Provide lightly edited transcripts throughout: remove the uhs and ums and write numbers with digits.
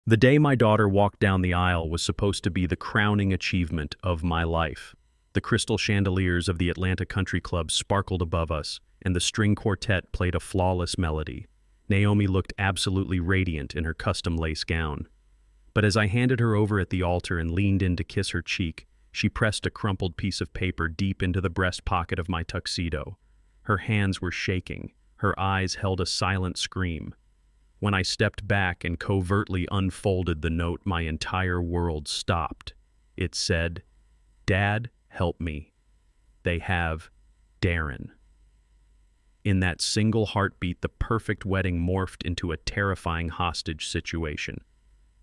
The day my daughter walked down the aisle was supposed to be the crowning achievement of my life. The crystal chandeliers of the Atlanta Country Club sparkled above us, and the string quartet played a flawless melody. Naomi looked absolutely radiant in her custom lace gown. But as I handed her over at the altar and leaned in to kiss her cheek, she pressed a crumpled piece of paper deep into the breast pocket of my tuxedo. Her hands were shaking. Her eyes held a silent scream. When I stepped back and covertly unfolded the note, my entire world stopped. It said, "Dad, help me. They have Darren." In that single heartbeat, the perfect wedding morphed into a terrifying hostage situation.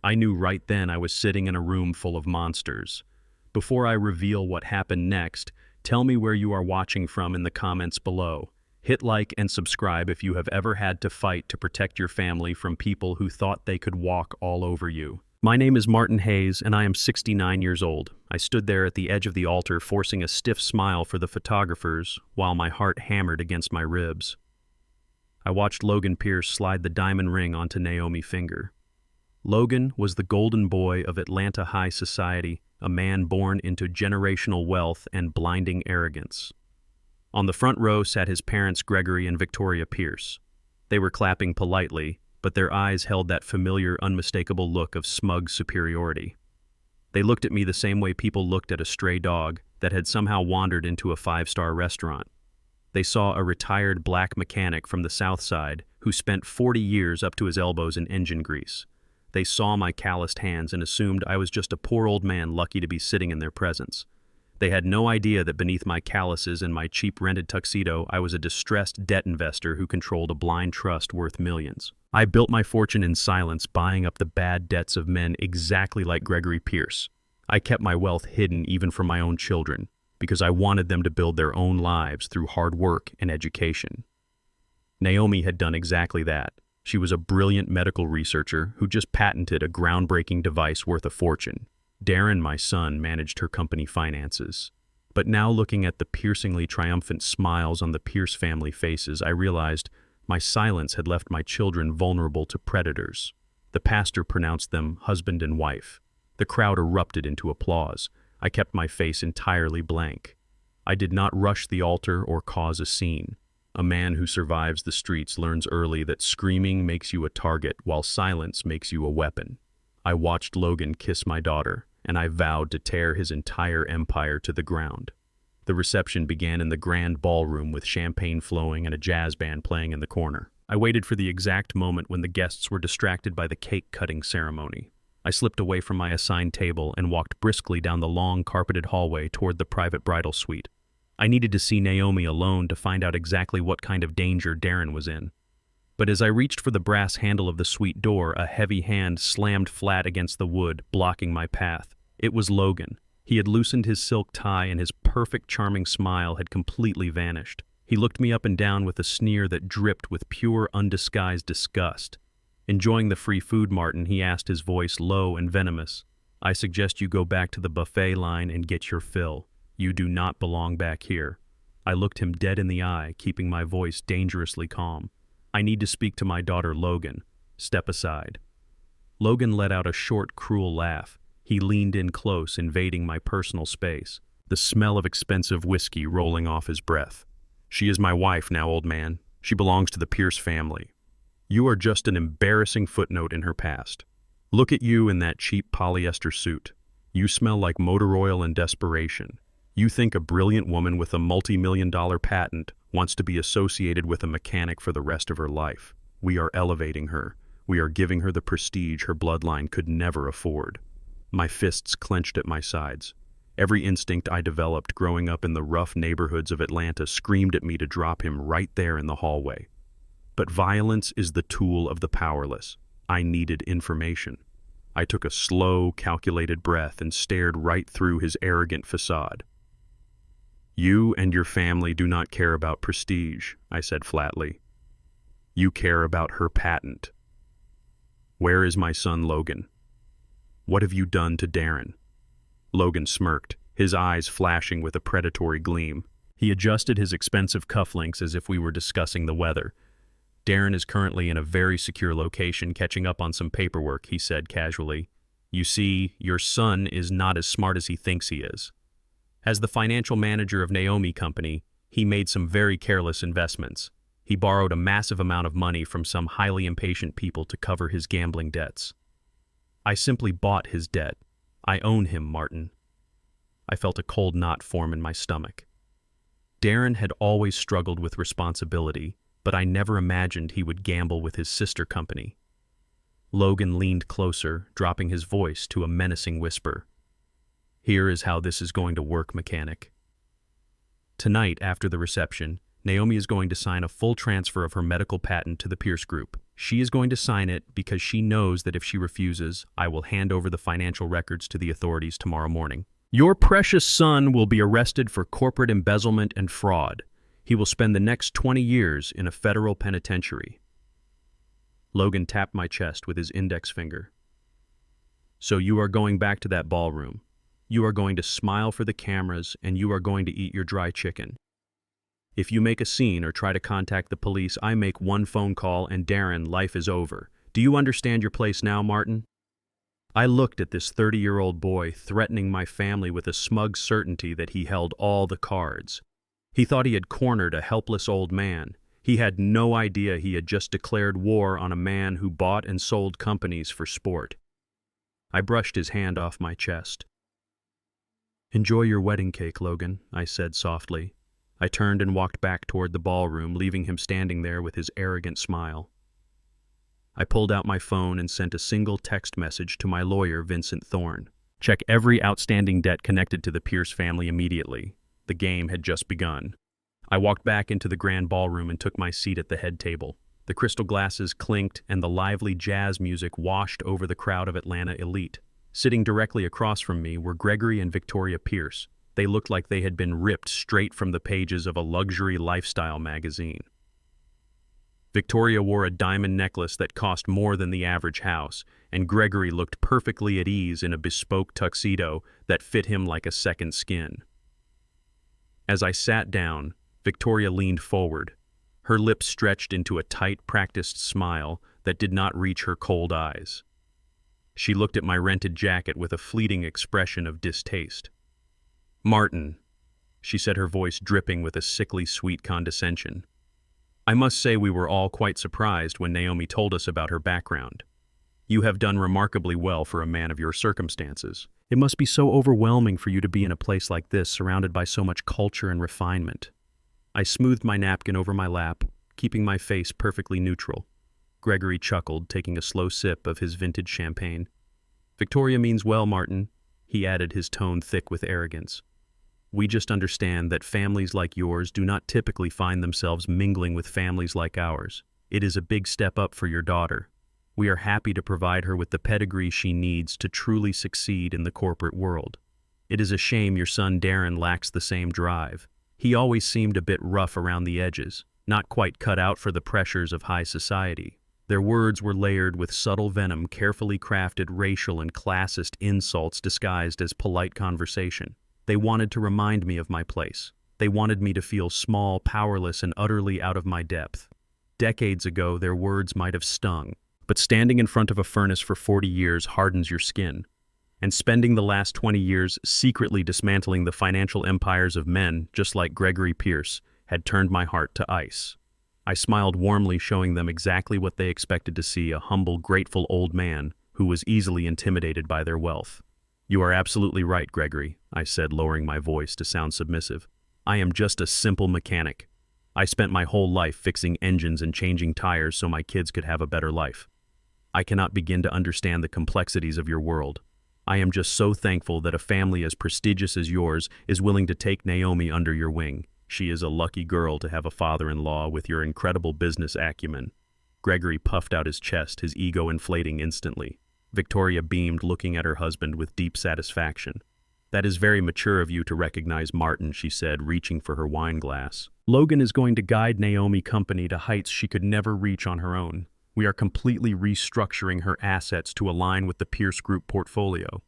I knew right then I was sitting in a room full of monsters. Before I reveal what happened next, tell me where you are watching from in the comments below. Hit like and subscribe if you have ever had to fight to protect your family from people who thought they could walk all over you. My name is Martin Hayes, and I am 69 years old. I stood there at the edge of the altar, forcing a stiff smile for the photographers, while my heart hammered against my ribs. I watched Logan Pierce slide the diamond ring onto Naomi's finger. Logan was the golden boy of Atlanta high society, a man born into generational wealth and blinding arrogance. On the front row sat his parents, Gregory and Victoria Pierce. They were clapping politely, but their eyes held that familiar, unmistakable look of smug superiority. They looked at me the same way people looked at a stray dog that had somehow wandered into a five-star restaurant. They saw a retired black mechanic from the South Side who spent 40 years up to his elbows in engine grease. They saw my calloused hands and assumed I was just a poor old man lucky to be sitting in their presence. They had no idea that beneath my calluses and my cheap rented tuxedo, I was a distressed debt investor who controlled a blind trust worth millions. I built my fortune in silence, buying up the bad debts of men exactly like Gregory Pierce. I kept my wealth hidden even from my own children, because I wanted them to build their own lives through hard work and education. Naomi had done exactly that. She was a brilliant medical researcher who just patented a groundbreaking device worth a fortune. Darren, my son, managed her company finances. But now, looking at the piercingly triumphant smiles on the Pierce family faces, I realized my silence had left my children vulnerable to predators. The pastor pronounced them husband and wife. The crowd erupted into applause. I kept my face entirely blank. I did not rush the altar or cause a scene. A man who survives the streets learns early that screaming makes you a target while silence makes you a weapon. I watched Logan kiss my daughter, and I vowed to tear his entire empire to the ground. The reception began in the grand ballroom with champagne flowing and a jazz band playing in the corner. I waited for the exact moment when the guests were distracted by the cake-cutting ceremony. I slipped away from my assigned table and walked briskly down the long, carpeted hallway toward the private bridal suite. I needed to see Naomi alone to find out exactly what kind of danger Darren was in. But as I reached for the brass handle of the suite door, a heavy hand slammed flat against the wood, blocking my path. It was Logan. He had loosened his silk tie, and his perfect, charming smile had completely vanished. He looked me up and down with a sneer that dripped with pure, undisguised disgust. Enjoying the free food, Martin, he asked, his voice low and venomous. "I suggest you go back to the buffet line and get your fill. You do not belong back here." I looked him dead in the eye, keeping my voice dangerously calm. "I need to speak to my daughter, Logan. Step aside." Logan let out a short, cruel laugh. He leaned in close, invading my personal space, the smell of expensive whiskey rolling off his breath. "She is my wife now, old man. She belongs to the Pierce family. You are just an embarrassing footnote in her past. Look at you in that cheap polyester suit. You smell like motor oil and desperation. You think a brilliant woman with a multi-million-dollar patent wants to be associated with a mechanic for the rest of her life. We are elevating her. We are giving her the prestige her bloodline could never afford." My fists clenched at my sides. Every instinct I developed growing up in the rough neighborhoods of Atlanta screamed at me to drop him right there in the hallway. But violence is the tool of the powerless. I needed information. I took a slow, calculated breath and stared right through his arrogant facade. "You and your family do not care about prestige," I said flatly. "You care about her patent. Where is my son Logan? What have you done to Darren?" Logan smirked, his eyes flashing with a predatory gleam. He adjusted his expensive cufflinks as if we were discussing the weather. Darren is currently in a very secure location catching up on some paperwork, he said casually. You see, your son is not as smart as he thinks he is. As the financial manager of Naomi Company, he made some very careless investments. He borrowed a massive amount of money from some highly impatient people to cover his gambling debts. I simply bought his debt. I own him, Martin. I felt a cold knot form in my stomach. Darren had always struggled with responsibility, but I never imagined he would gamble with his sister company. Logan leaned closer, dropping his voice to a menacing whisper. Here is how this is going to work, mechanic. Tonight, after the reception, Naomi is going to sign a full transfer of her medical patent to the Pierce Group. She is going to sign it because she knows that if she refuses, I will hand over the financial records to the authorities tomorrow morning. Your precious son will be arrested for corporate embezzlement and fraud. He will spend the next 20 years in a federal penitentiary. Logan tapped my chest with his index finger. So you are going back to that ballroom. You are going to smile for the cameras, and you are going to eat your dry chicken. If you make a scene or try to contact the police, I make one phone call and Darren, life is over. Do you understand your place now, Martin? I looked at this 30-year-old boy threatening my family with a smug certainty that he held all the cards. He thought he had cornered a helpless old man. He had no idea he had just declared war on a man who bought and sold companies for sport. I brushed his hand off my chest. Enjoy your wedding cake, Logan, I said softly. I turned and walked back toward the ballroom, leaving him standing there with his arrogant smile. I pulled out my phone and sent a single text message to my lawyer, Vincent Thorne. Check every outstanding debt connected to the Pierce family immediately. The game had just begun. I walked back into the grand ballroom and took my seat at the head table. The crystal glasses clinked and the lively jazz music washed over the crowd of Atlanta elite. Sitting directly across from me were Gregory and Victoria Pierce. They looked like they had been ripped straight from the pages of a luxury lifestyle magazine. Victoria wore a diamond necklace that cost more than the average house, and Gregory looked perfectly at ease in a bespoke tuxedo that fit him like a second skin. As I sat down, Victoria leaned forward, her lips stretched into a tight, practiced smile that did not reach her cold eyes. She looked at my rented jacket with a fleeting expression of distaste. Martin, she said, her voice dripping with a sickly sweet condescension. I must say we were all quite surprised when Naomi told us about her background. You have done remarkably well for a man of your circumstances. It must be so overwhelming for you to be in a place like this, surrounded by so much culture and refinement. I smoothed my napkin over my lap, keeping my face perfectly neutral. Gregory chuckled, taking a slow sip of his vintage champagne. Victoria means well, Martin, he added, his tone thick with arrogance. We just understand that families like yours do not typically find themselves mingling with families like ours. It is a big step up for your daughter. We are happy to provide her with the pedigree she needs to truly succeed in the corporate world. It is a shame your son Darren lacks the same drive. He always seemed a bit rough around the edges, not quite cut out for the pressures of high society. Their words were layered with subtle venom, carefully crafted racial and classist insults disguised as polite conversation. They wanted to remind me of my place. They wanted me to feel small, powerless, and utterly out of my depth. Decades ago, their words might have stung, but standing in front of a furnace for 40 years hardens your skin. And spending the last 20 years secretly dismantling the financial empires of men, just like Gregory Pierce, had turned my heart to ice. I smiled warmly, showing them exactly what they expected to see, a humble, grateful old man who was easily intimidated by their wealth. You are absolutely right, Gregory, I said, lowering my voice to sound submissive. I am just a simple mechanic. I spent my whole life fixing engines and changing tires so my kids could have a better life. I cannot begin to understand the complexities of your world. I am just so thankful that a family as prestigious as yours is willing to take Naomi under your wing. She is a lucky girl to have a father-in-law with your incredible business acumen. Gregory puffed out his chest, his ego inflating instantly. Victoria beamed, looking at her husband with deep satisfaction. That is very mature of you to recognize Martin, she said, reaching for her wine glass. Logan is going to guide Naomi Company to heights she could never reach on her own. We are completely restructuring her assets to align with the Pierce Group portfolio.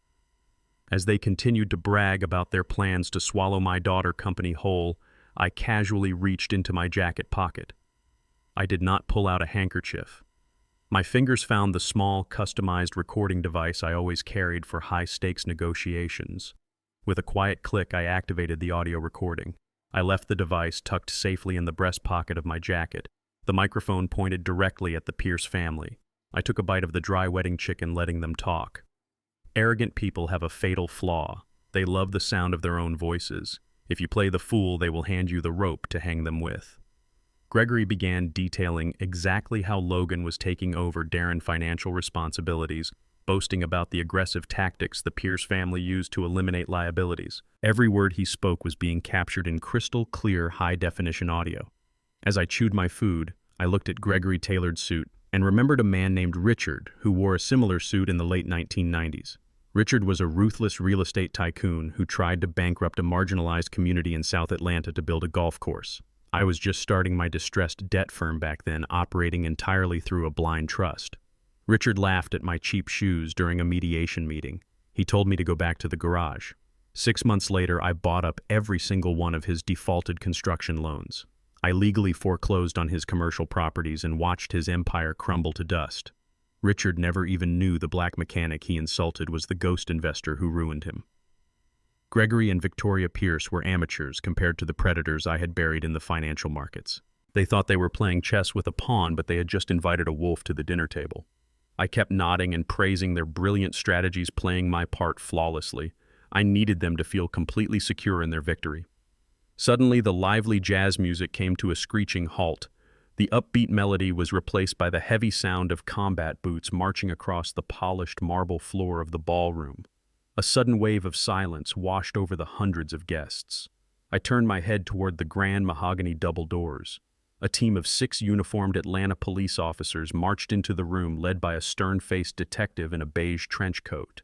As they continued to brag about their plans to swallow my daughter company whole, I casually reached into my jacket pocket. I did not pull out a handkerchief. My fingers found the small, customized recording device I always carried for high-stakes negotiations. With a quiet click, I activated the audio recording. I left the device tucked safely in the breast pocket of my jacket. The microphone pointed directly at the Pierce family. I took a bite of the dry wedding chicken, letting them talk. Arrogant people have a fatal flaw. They love the sound of their own voices. If you play the fool, they will hand you the rope to hang them with. Gregory began detailing exactly how Logan was taking over Darren financial responsibilities, boasting about the aggressive tactics the Pierce family used to eliminate liabilities. Every word he spoke was being captured in crystal clear, high-definition audio. As I chewed my food, I looked at Gregory's tailored suit and remembered a man named Richard who wore a similar suit in the late 1990s. Richard was a ruthless real estate tycoon who tried to bankrupt a marginalized community in South Atlanta to build a golf course. I was just starting my distressed debt firm back then, operating entirely through a blind trust. Richard laughed at my cheap shoes during a mediation meeting. He told me to go back to the garage. 6 months later, I bought up every single one of his defaulted construction loans. I legally foreclosed on his commercial properties and watched his empire crumble to dust. Richard never even knew the black mechanic he insulted was the ghost investor who ruined him. Gregory and Victoria Pierce were amateurs compared to the predators I had buried in the financial markets. They thought they were playing chess with a pawn, but they had just invited a wolf to the dinner table. I kept nodding and praising their brilliant strategies, playing my part flawlessly. I needed them to feel completely secure in their victory. Suddenly, the lively jazz music came to a screeching halt. The upbeat melody was replaced by the heavy sound of combat boots marching across the polished marble floor of the ballroom. A sudden wave of silence washed over the hundreds of guests. I turned my head toward the grand mahogany double doors. A team of 6 uniformed Atlanta police officers marched into the room, led by a stern-faced detective in a beige trench coat.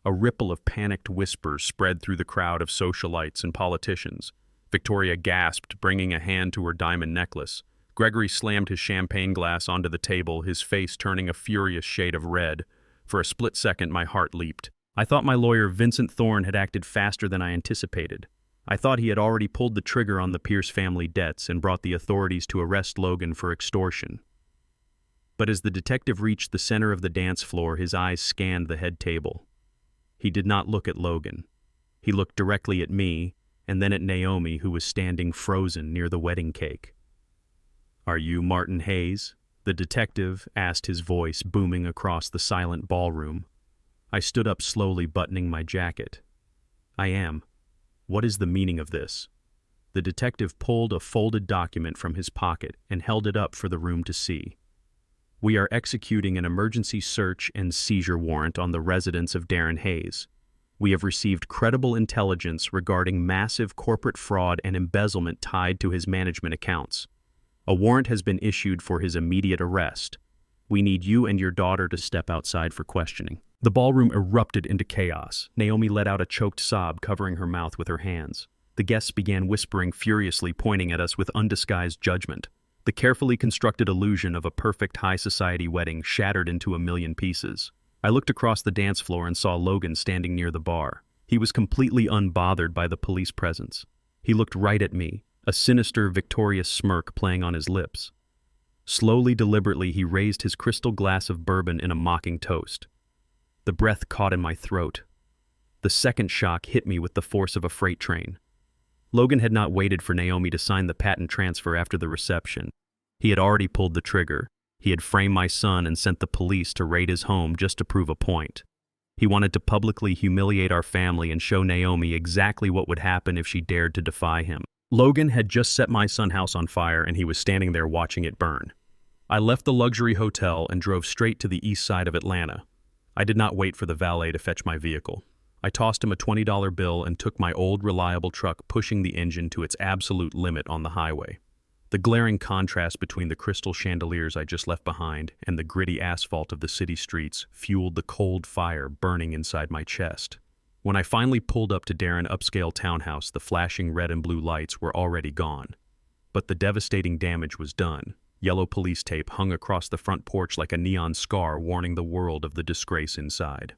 A ripple of panicked whispers spread through the crowd of socialites and politicians. Victoria gasped, bringing a hand to her diamond necklace. Gregory slammed his champagne glass onto the table, his face turning a furious shade of red. For a split second, my heart leaped. I thought my lawyer, Vincent Thorne, had acted faster than I anticipated. I thought he had already pulled the trigger on the Pierce family debts and brought the authorities to arrest Logan for extortion. But as the detective reached the center of the dance floor, his eyes scanned the head table. He did not look at Logan. He looked directly at me, and then at Naomi, who was standing frozen near the wedding cake. "Are you Martin Hayes?" the detective asked, his voice booming across the silent ballroom. I stood up slowly, buttoning my jacket. "I am. What is the meaning of this?" The detective pulled a folded document from his pocket and held it up for the room to see. "We are executing an emergency search and seizure warrant on the residence of Darren Hayes. We have received credible intelligence regarding massive corporate fraud and embezzlement tied to his management accounts. A warrant has been issued for his immediate arrest. We need you and your daughter to step outside for questioning." The ballroom erupted into chaos. Naomi let out a choked sob, covering her mouth with her hands. The guests began whispering furiously, pointing at us with undisguised judgment. The carefully constructed illusion of a perfect high society wedding shattered into a million pieces. I looked across the dance floor and saw Logan standing near the bar. He was completely unbothered by the police presence. He looked right at me, a sinister, victorious smirk playing on his lips. Slowly, deliberately, he raised his crystal glass of bourbon in a mocking toast. The breath caught in my throat. The second shock hit me with the force of a freight train. Logan had not waited for Naomi to sign the patent transfer after the reception. He had already pulled the trigger. He had framed my son and sent the police to raid his home just to prove a point. He wanted to publicly humiliate our family and show Naomi exactly what would happen if she dared to defy him. Logan had just set my son's house on fire, and he was standing there watching it burn. I left the luxury hotel and drove straight to the east side of Atlanta. I did not wait for the valet to fetch my vehicle. I tossed him a $20 bill and took my old reliable truck, pushing the engine to its absolute limit on the highway. The glaring contrast between the crystal chandeliers I just left behind and the gritty asphalt of the city streets fueled the cold fire burning inside my chest. When I finally pulled up to Darren's upscale townhouse, the flashing red and blue lights were already gone. But the devastating damage was done. Yellow police tape hung across the front porch like a neon scar warning the world of the disgrace inside.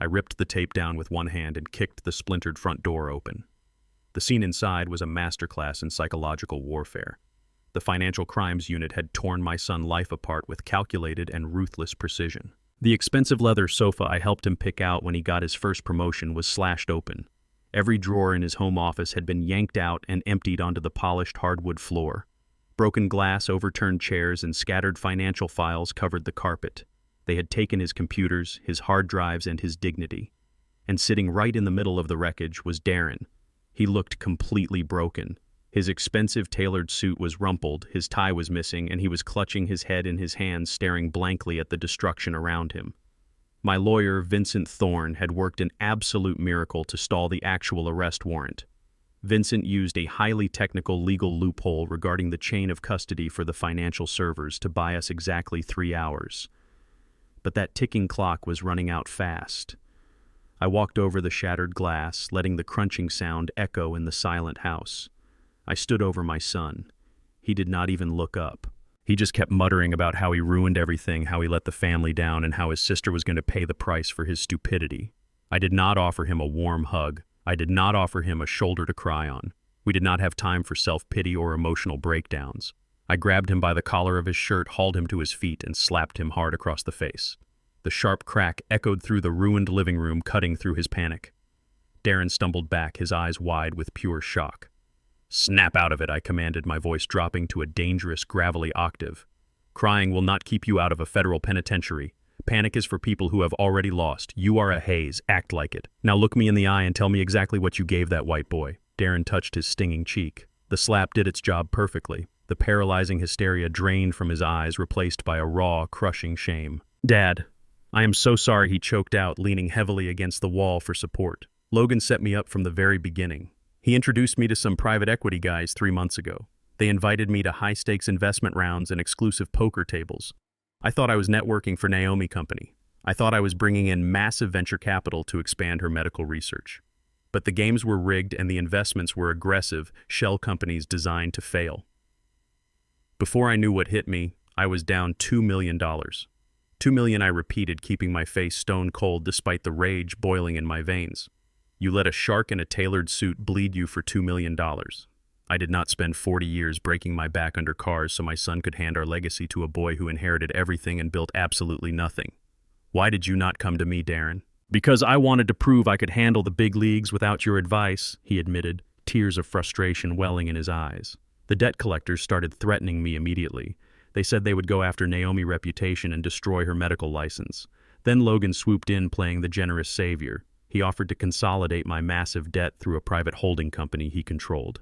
I ripped the tape down with one hand and kicked the splintered front door open. The scene inside was a masterclass in psychological warfare. The Financial Crimes Unit had torn my son's life apart with calculated and ruthless precision. The expensive leather sofa I helped him pick out when he got his first promotion was slashed open. Every drawer in his home office had been yanked out and emptied onto the polished hardwood floor. Broken glass, overturned chairs, and scattered financial files covered the carpet. They had taken his computers, his hard drives, and his dignity. And sitting right in the middle of the wreckage was Darren. He looked completely broken. His expensive tailored suit was rumpled, his tie was missing, and he was clutching his head in his hands, staring blankly at the destruction around him. My lawyer, Vincent Thorne, had worked an absolute miracle to stall the actual arrest warrant. Vincent used a highly technical legal loophole regarding the chain of custody for the financial servers to buy us exactly 3 hours. But that ticking clock was running out fast. I walked over the shattered glass, letting the crunching sound echo in the silent house. I stood over my son. He did not even look up. He just kept muttering about how he ruined everything, how he let the family down, and how his sister was going to pay the price for his stupidity. I did not offer him a warm hug. I did not offer him a shoulder to cry on. We did not have time for self-pity or emotional breakdowns. I grabbed him by the collar of his shirt, hauled him to his feet, and slapped him hard across the face. The sharp crack echoed through the ruined living room, cutting through his panic. Darren stumbled back, his eyes wide with pure shock. "Snap out of it," I commanded, my voice dropping to a dangerous, gravelly octave. "Crying will not keep you out of a federal penitentiary. Panic is for people who have already lost. You are a haze. Act like it. Now look me in the eye and tell me exactly what you gave that white boy." Darren touched his stinging cheek. The slap did its job perfectly. The paralyzing hysteria drained from his eyes, replaced by a raw, crushing shame. "Dad, I am so sorry," he choked out, leaning heavily against the wall for support. "Logan set me up from the very beginning. He introduced me to some private equity guys 3 months ago. They invited me to high-stakes investment rounds and exclusive poker tables. I thought I was networking for Naomi Company. I thought I was bringing in massive venture capital to expand her medical research. But the games were rigged and the investments were aggressive shell companies designed to fail. Before I knew what hit me, I was down $2 million. $2 million, I repeated, keeping my face stone cold despite the rage boiling in my veins. You let a shark in a tailored suit bleed you for $2 million. I did not spend 40 years breaking my back under cars so my son could hand our legacy to a boy who inherited everything and built absolutely nothing. Why did you not come to me, Darren? Because I wanted to prove I could handle the big leagues without your advice, he admitted, tears of frustration welling in his eyes. The debt collectors started threatening me immediately. They said they would go after Naomi's reputation and destroy her medical license. Then Logan swooped in, playing the generous savior. He offered to consolidate my massive debt through a private holding company he controlled.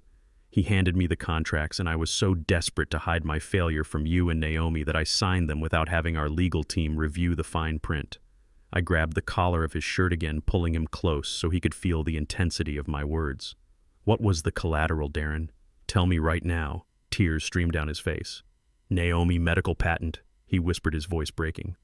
He handed me the contracts, and I was so desperate to hide my failure from you and Naomi that I signed them without having our legal team review the fine print. I grabbed the collar of his shirt again, pulling him close so he could feel the intensity of my words. What was the collateral, Darren? Tell me right now. Tears streamed down his face. Naomi medical patent, he whispered, his voice breaking.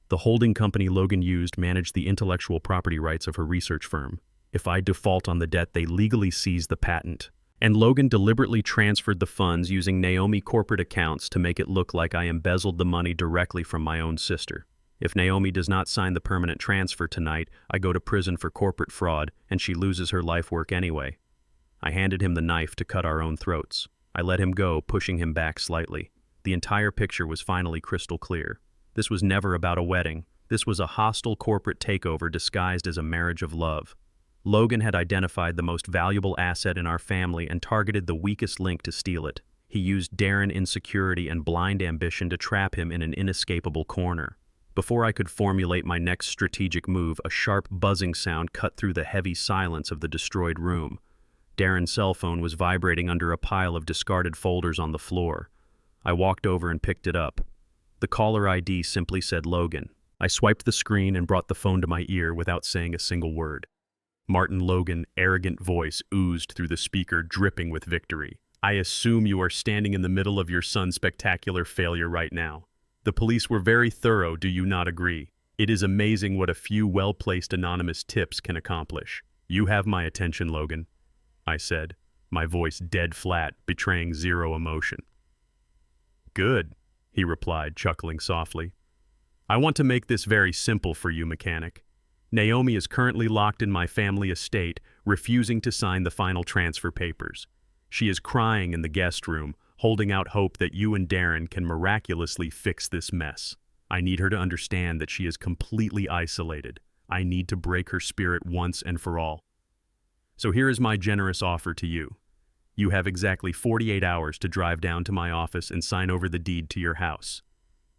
The holding company Logan used managed the intellectual property rights of her research firm. If I default on the debt, they legally seize the patent. And Logan deliberately transferred the funds using Naomi corporate accounts to make it look like I embezzled the money directly from my own sister. If Naomi does not sign the permanent transfer tonight, I go to prison for corporate fraud, and she loses her life work anyway. I handed him the knife to cut our own throats. I let him go, pushing him back slightly. The entire picture was finally crystal clear. This was never about a wedding. This was a hostile corporate takeover disguised as a marriage of love. Logan had identified the most valuable asset in our family and targeted the weakest link to steal it. He used Darren insecurity and blind ambition to trap him in an inescapable corner. Before I could formulate my next strategic move, a sharp buzzing sound cut through the heavy silence of the destroyed room. Darren's cell phone was vibrating under a pile of discarded folders on the floor. I walked over and picked it up. The caller ID simply said Logan. I swiped the screen and brought the phone to my ear without saying a single word. Martin Logan's arrogant voice oozed through the speaker, dripping with victory. "I assume you are standing in the middle of your son's spectacular failure right now. The police were very thorough, do you not agree? It is amazing what a few well-placed anonymous tips can accomplish. You have my attention, Logan," I said, my voice dead flat, betraying zero emotion. "Good," he replied, chuckling softly. "I want to make this very simple for you, mechanic. Naomi is currently locked in my family estate, refusing to sign the final transfer papers. She is crying in the guest room, holding out hope that you and Darren can miraculously fix this mess. I need her to understand that she is completely isolated. I need to break her spirit once and for all. So here is my generous offer to you. You have exactly 48 hours to drive down to my office and sign over the deed to your house.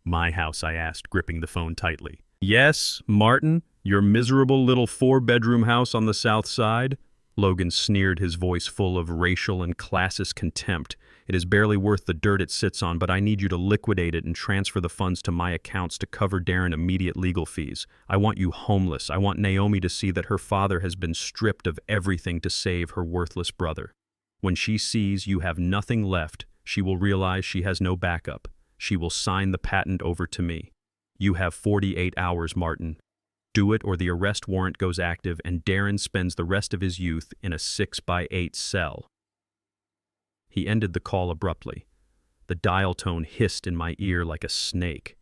My house, I asked, gripping the phone tightly. Yes, Martin, your miserable little 4-bedroom house on the south side? Logan sneered, his voice full of racial and classist contempt. It is barely worth the dirt it sits on, but I need you to liquidate it and transfer the funds to my accounts to cover Darren's immediate legal fees. I want you homeless. I want Naomi to see that her father has been stripped of everything to save her worthless brother. When she sees you have nothing left, she will realize she has no backup. She will sign the patent over to me. You have 48 hours, Martin. Do it or the arrest warrant goes active and Darren spends the rest of his youth in a 6x8 cell. He ended the call abruptly. The dial tone hissed in my ear like a snake.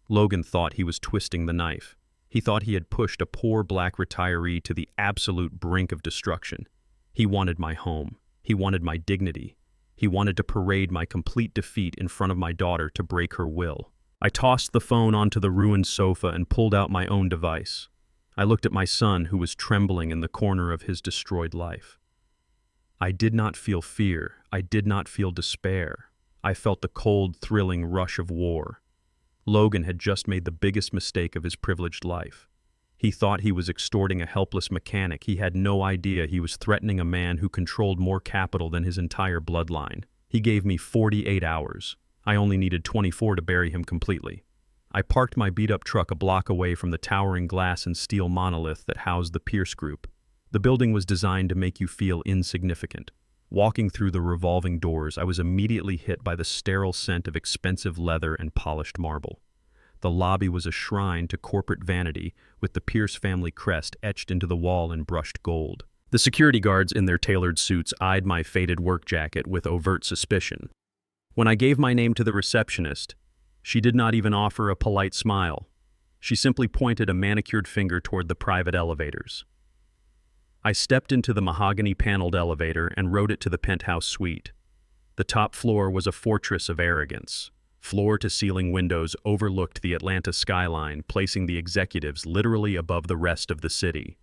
Logan thought he was twisting the knife. He thought he had pushed a poor black retiree to the absolute brink of destruction. He wanted my home. He wanted my dignity. He wanted to parade my complete defeat in front of my daughter to break her will. I tossed the phone onto the ruined sofa and pulled out my own device. I looked at my son, who was trembling in the corner of his destroyed life. I did not feel fear. I did not feel despair. I felt the cold, thrilling rush of war. Logan had just made the biggest mistake of his privileged life. He thought he was extorting a helpless mechanic. He had no idea he was threatening a man who controlled more capital than his entire bloodline. He gave me 48 hours. I only needed 24 to bury him completely. I parked my beat-up truck a block away from the towering glass and steel monolith that housed the Pierce Group. The building was designed to make you feel insignificant. Walking through the revolving doors, I was immediately hit by the sterile scent of expensive leather and polished marble. The lobby was a shrine to corporate vanity, with the Pierce family crest etched into the wall in brushed gold. The security guards in their tailored suits eyed my faded work jacket with overt suspicion. When I gave my name to the receptionist, she did not even offer a polite smile. She simply pointed a manicured finger toward the private elevators. I stepped into the mahogany-paneled elevator and rode it to the penthouse suite. The top floor was a fortress of arrogance. Floor-to-ceiling windows overlooked the Atlanta skyline, placing the executives literally above the rest of the city.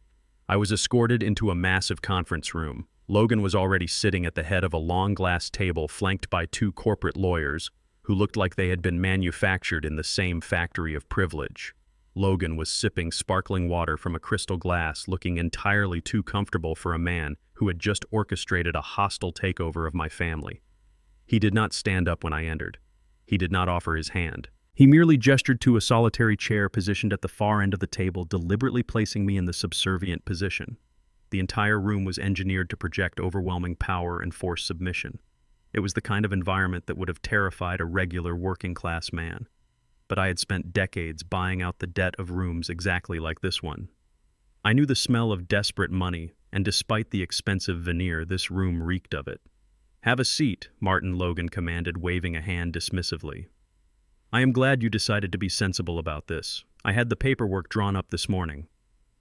I was escorted into a massive conference room. Logan was already sitting at the head of a long glass table flanked by 2 corporate lawyers who looked like they had been manufactured in the same factory of privilege. Logan was sipping sparkling water from a crystal glass, looking entirely too comfortable for a man who had just orchestrated a hostile takeover of my family. He did not stand up when I entered. He did not offer his hand. He merely gestured to a solitary chair positioned at the far end of the table, deliberately placing me in the subservient position. The entire room was engineered to project overwhelming power and force submission. It was the kind of environment that would have terrified a regular working-class man. But I had spent decades buying out the debt of rooms exactly like this one. I knew the smell of desperate money, and despite the expensive veneer, this room reeked of it. "Have a seat," Martin Logan commanded, waving a hand dismissively. "I am glad you decided to be sensible about this. I had the paperwork drawn up this morning."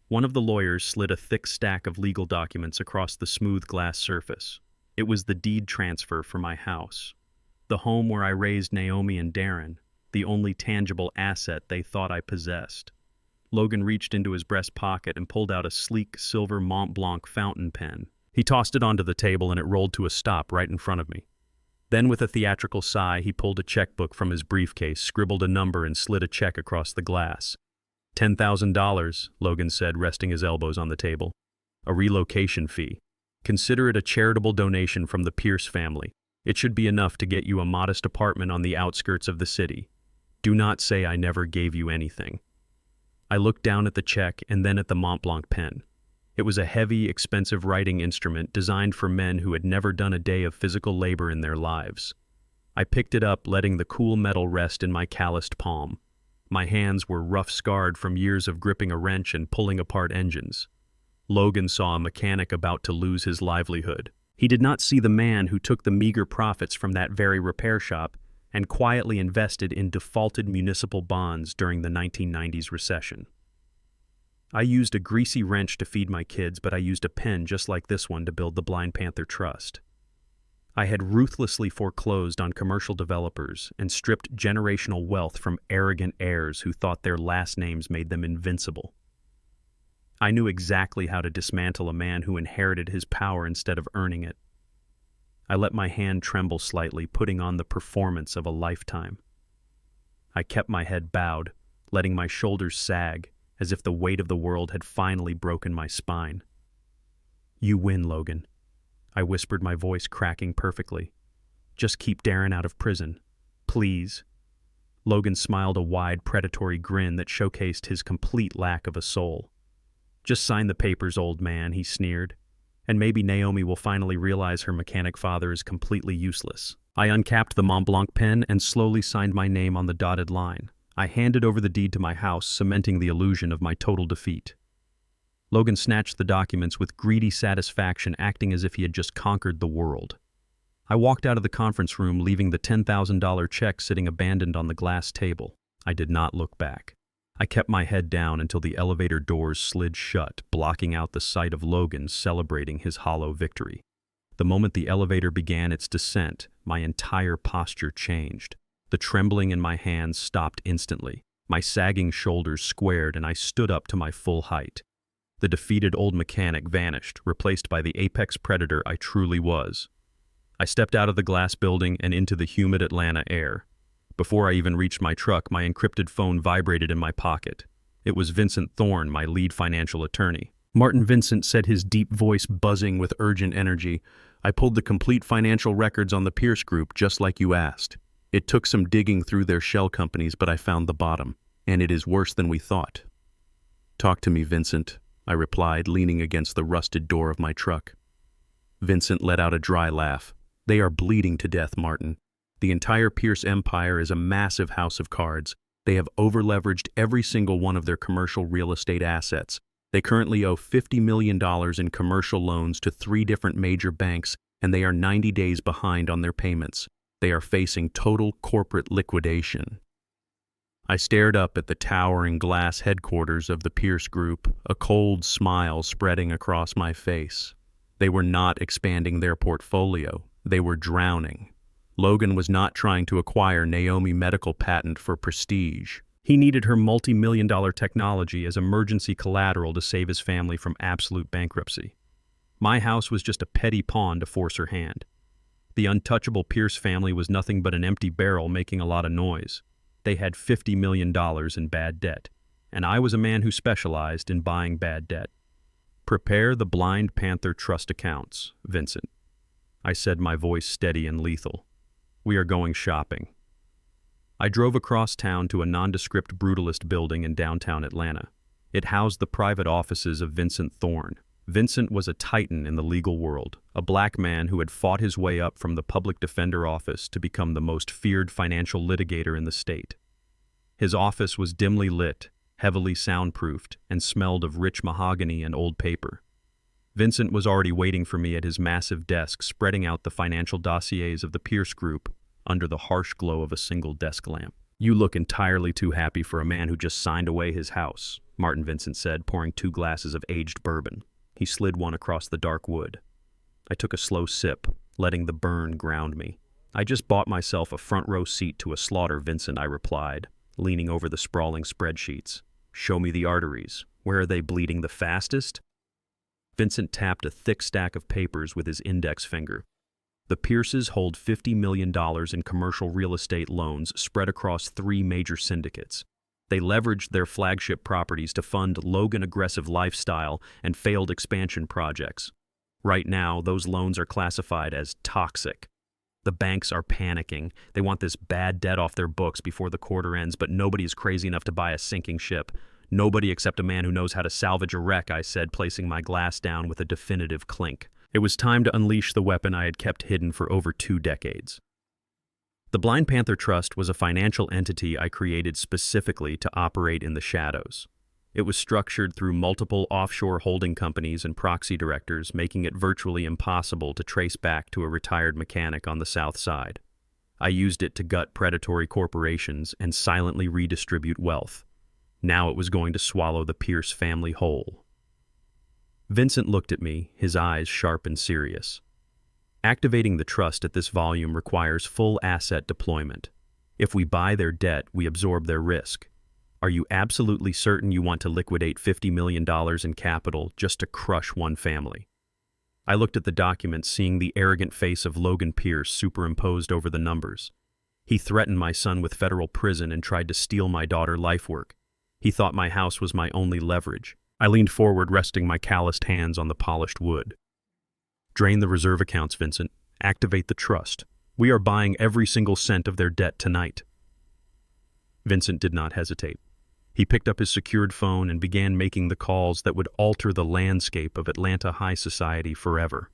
One of the lawyers slid a thick stack of legal documents across the smooth glass surface. It was the deed transfer for my house. The home where I raised Naomi and Darren, the only tangible asset they thought I possessed. Logan reached into his breast pocket and pulled out a sleek silver Mont Blanc fountain pen. He tossed it onto the table and it rolled to a stop right in front of me. Then with a theatrical sigh, he pulled a checkbook from his briefcase, scribbled a number, and slid a check across the glass. $10,000, Logan said, resting his elbows on the table. A relocation fee. Consider it a charitable donation from the Pierce family. It should be enough to get you a modest apartment on the outskirts of the city. Do not say I never gave you anything. I looked down at the check and then at the Mont Blanc pen. It was a heavy, expensive writing instrument designed for men who had never done a day of physical labor in their lives. I picked it up, letting the cool metal rest in my calloused palm. My hands were rough-scarred from years of gripping a wrench and pulling apart engines. Logan saw a mechanic about to lose his livelihood. He did not see the man who took the meager profits from that very repair shop and quietly invested in defaulted municipal bonds during the 1990s recession. I used a greasy wrench to feed my kids, but I used a pen just like this one to build the Blind Panther Trust. I had ruthlessly foreclosed on commercial developers and stripped generational wealth from arrogant heirs who thought their last names made them invincible. I knew exactly how to dismantle a man who inherited his power instead of earning it. I let my hand tremble slightly, putting on the performance of a lifetime. I kept my head bowed, letting my shoulders sag, as if the weight of the world had finally broken my spine. "You win, Logan," I whispered, my voice cracking perfectly. "Just keep Darren out of prison. Please." Logan smiled a wide, predatory grin that showcased his complete lack of a soul. "Just sign the papers, old man," he sneered. "And maybe Naomi will finally realize her mechanic father is completely useless." I uncapped the Mont Blanc pen and slowly signed my name on the dotted line. I handed over the deed to my house, cementing the illusion of my total defeat. Logan snatched the documents with greedy satisfaction, acting as if he had just conquered the world. I walked out of the conference room, leaving the $10,000 check sitting abandoned on the glass table. I did not look back. I kept my head down until the elevator doors slid shut, blocking out the sight of Logan celebrating his hollow victory. The moment the elevator began its descent, my entire posture changed. The trembling in my hands stopped instantly. My sagging shoulders squared and I stood up to my full height. The defeated old mechanic vanished, replaced by the apex predator I truly was. I stepped out of the glass building and into the humid Atlanta air. Before I even reached my truck, my encrypted phone vibrated in my pocket. It was Vincent Thorne, my lead financial attorney. "Martin," Vincent said, his deep voice buzzing with urgent energy. "I pulled the complete financial records on the Pierce Group, just like you asked. It took some digging through their shell companies, but I found the bottom, and it is worse than we thought." "Talk to me, Vincent," I replied, leaning against the rusted door of my truck. Vincent let out a dry laugh. "They are bleeding to death, Martin. The entire Pierce empire is a massive house of cards. They have over-leveraged every single one of their commercial real estate assets. They currently owe $50 million in commercial loans to 3 different major banks, and they are 90 days behind on their payments. They are facing total corporate liquidation." I stared up at the towering glass headquarters of the Pierce Group, a cold smile spreading across my face. They were not expanding their portfolio. They were drowning. Logan was not trying to acquire Naomi medical patent for prestige. He needed her multi-million-dollar technology as emergency collateral to save his family from absolute bankruptcy. My house was just a petty pawn to force her hand. The untouchable Pierce family was nothing but an empty barrel making a lot of noise. They had $50 million in bad debt, and I was a man who specialized in buying bad debt. "Prepare the Blind Panther Trust accounts, Vincent," I said, my voice steady and lethal. "We are going shopping." I drove across town to a nondescript brutalist building in downtown Atlanta. It housed the private offices of Vincent Thorne. Vincent was a titan in the legal world, a black man who had fought his way up from the public defender office to become the most feared financial litigator in the state. His office was dimly lit, heavily soundproofed, and smelled of rich mahogany and old paper. Vincent was already waiting for me at his massive desk, spreading out the financial dossiers of the Pierce Group under the harsh glow of a single desk lamp. "You look entirely too happy for a man who just signed away his house," Martin Vincent said, pouring 2 glasses of aged bourbon. He slid one across the dark wood. I took a slow sip, letting the burn ground me. "I just bought myself a front-row seat to a slaughter, Vincent," I replied, leaning over the sprawling spreadsheets. "Show me the arteries. Where are they bleeding the fastest?" Vincent tapped a thick stack of papers with his index finger. "The Pierces hold $50 million in commercial real estate loans spread across 3 major syndicates. They leveraged their flagship properties to fund Logan aggressive lifestyle and failed expansion projects. Right now, those loans are classified as toxic. The banks are panicking. They want this bad debt off their books before the quarter ends, but nobody is crazy enough to buy a sinking ship. Nobody except a man who knows how to salvage a wreck," I said, placing my glass down with a definitive clink. It was time to unleash the weapon I had kept hidden for over 2 decades. The Blind Panther Trust was a financial entity I created specifically to operate in the shadows. It was structured through multiple offshore holding companies and proxy directors, making it virtually impossible to trace back to a retired mechanic on the South Side. I used it to gut predatory corporations and silently redistribute wealth. Now it was going to swallow the Pierce family whole. Vincent looked at me, his eyes sharp and serious. Activating the trust at this volume requires full asset deployment. If we buy their debt, we absorb their risk. Are you absolutely certain you want to liquidate $50 million in capital just to crush one family? I looked at the document, seeing the arrogant face of Logan Pierce superimposed over the numbers. He threatened my son with federal prison and tried to steal my daughter's life work. He thought my house was my only leverage. I leaned forward, resting my calloused hands on the polished wood. Drain the reserve accounts, Vincent. Activate the trust. We are buying every single cent of their debt tonight. Vincent did not hesitate. He picked up his secured phone and began making the calls that would alter the landscape of Atlanta high society forever.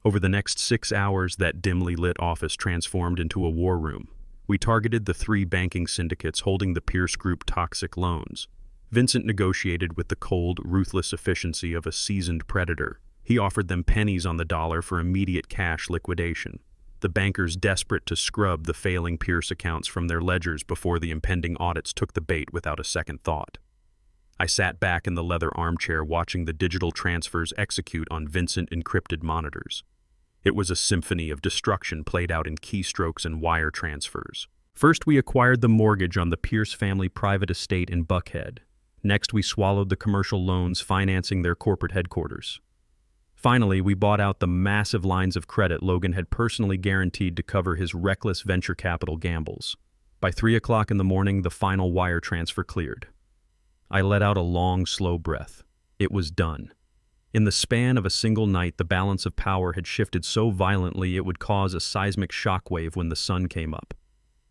Over the next 6 hours, that dimly lit office transformed into a war room. We targeted the 3 banking syndicates holding the Pierce Group toxic loans. Vincent negotiated with the cold, ruthless efficiency of a seasoned predator. He offered them pennies on the dollar for immediate cash liquidation. The bankers, desperate to scrub the failing Pierce accounts from their ledgers before the impending audits, took the bait without a second thought. I sat back in the leather armchair watching the digital transfers execute on Vincent encrypted monitors. It was a symphony of destruction played out in keystrokes and wire transfers. First, we acquired the mortgage on the Pierce family private estate in Buckhead. Next, we swallowed the commercial loans financing their corporate headquarters. Finally, we bought out the massive lines of credit Logan had personally guaranteed to cover his reckless venture capital gambles. By 3 o'clock in the morning, the final wire transfer cleared. I let out a long, slow breath. It was done. In the span of a single night, the balance of power had shifted so violently it would cause a seismic shockwave when the sun came up.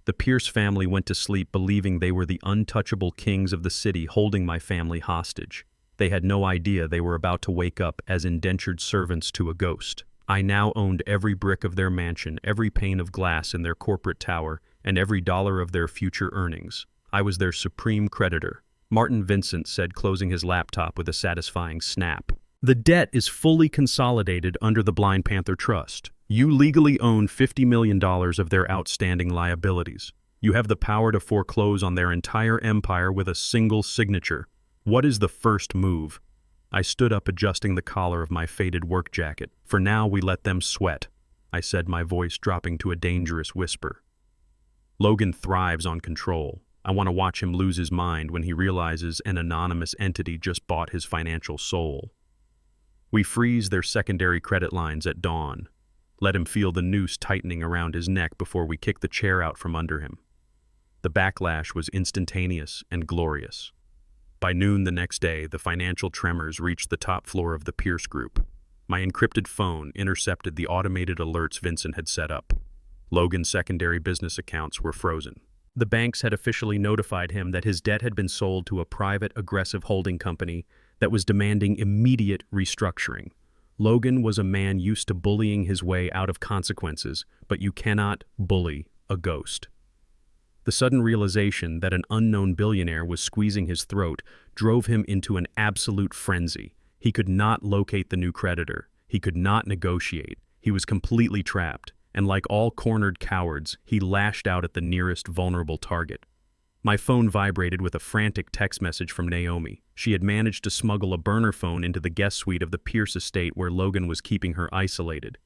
The Pierce family went to sleep believing they were the untouchable kings of the city, holding my family hostage. They had no idea they were about to wake up as indentured servants to a ghost. I now owned every brick of their mansion, every pane of glass in their corporate tower, and every dollar of their future earnings. I was their supreme creditor. Martin Vincent said, closing his laptop with a satisfying snap. The debt is fully consolidated under the Blind Panther Trust. You legally own $50 million of their outstanding liabilities. You have the power to foreclose on their entire empire with a single signature. What is the first move? I stood up, adjusting the collar of my faded work jacket. For now, we let them sweat, I said, my voice dropping to a dangerous whisper. Logan thrives on control. I want to watch him lose his mind when he realizes an anonymous entity just bought his financial soul. We freeze their secondary credit lines at dawn. Let him feel the noose tightening around his neck before we kick the chair out from under him. The backlash was instantaneous and glorious. By noon the next day, the financial tremors reached the top floor of the Pierce Group. My encrypted phone intercepted the automated alerts Vincent had set up. Logan's secondary business accounts were frozen. The banks had officially notified him that his debt had been sold to a private, aggressive holding company that was demanding immediate restructuring. Logan was a man used to bullying his way out of consequences, but you cannot bully a ghost. The sudden realization that an unknown billionaire was squeezing his throat drove him into an absolute frenzy. He could not locate the new creditor. He could not negotiate. He was completely trapped, and like all cornered cowards, he lashed out at the nearest vulnerable target. My phone vibrated with a frantic text message from Naomi. She had managed to smuggle a burner phone into the guest suite of the Pierce estate where Logan was keeping her isolated.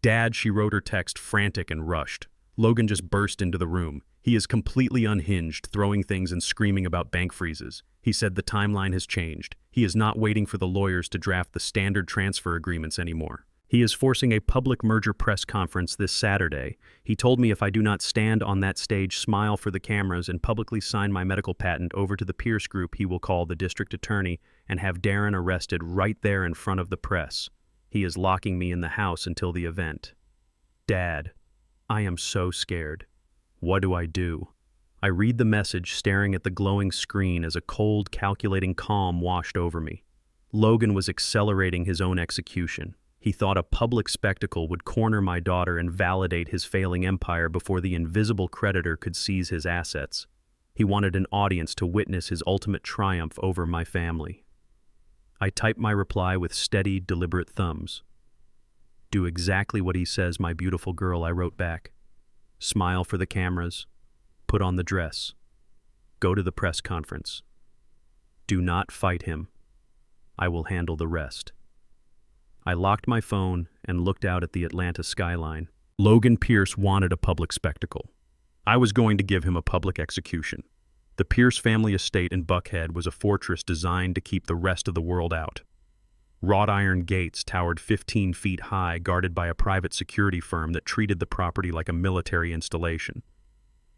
"Dad," she wrote her text, frantic and rushed. Logan just burst into the room. He is completely unhinged, throwing things and screaming about bank freezes. He said the timeline has changed. He is not waiting for the lawyers to draft the standard transfer agreements anymore. He is forcing a public merger press conference this Saturday. He told me if I do not stand on that stage, smile for the cameras, and publicly sign my medical patent over to the Pierce Group, he will call the district attorney and have Darren arrested right there in front of the press. He is locking me in the house until the event. Dad, I am so scared. What do I do? I read the message, staring at the glowing screen as a cold, calculating calm washed over me. Logan was accelerating his own execution. He thought a public spectacle would corner my daughter and validate his failing empire before the invisible creditor could seize his assets. He wanted an audience to witness his ultimate triumph over my family. I typed my reply with steady, deliberate thumbs. "Do exactly what he says, my beautiful girl," I wrote back. "Smile for the cameras. Put on the dress. Go to the press conference. Do not fight him. I will handle the rest." I locked my phone and looked out at the Atlanta skyline. Logan Pierce wanted a public spectacle. I was going to give him a public execution. The Pierce family estate in Buckhead was a fortress designed to keep the rest of the world out. Wrought iron gates towered 15 feet high, guarded by a private security firm that treated the property like a military installation.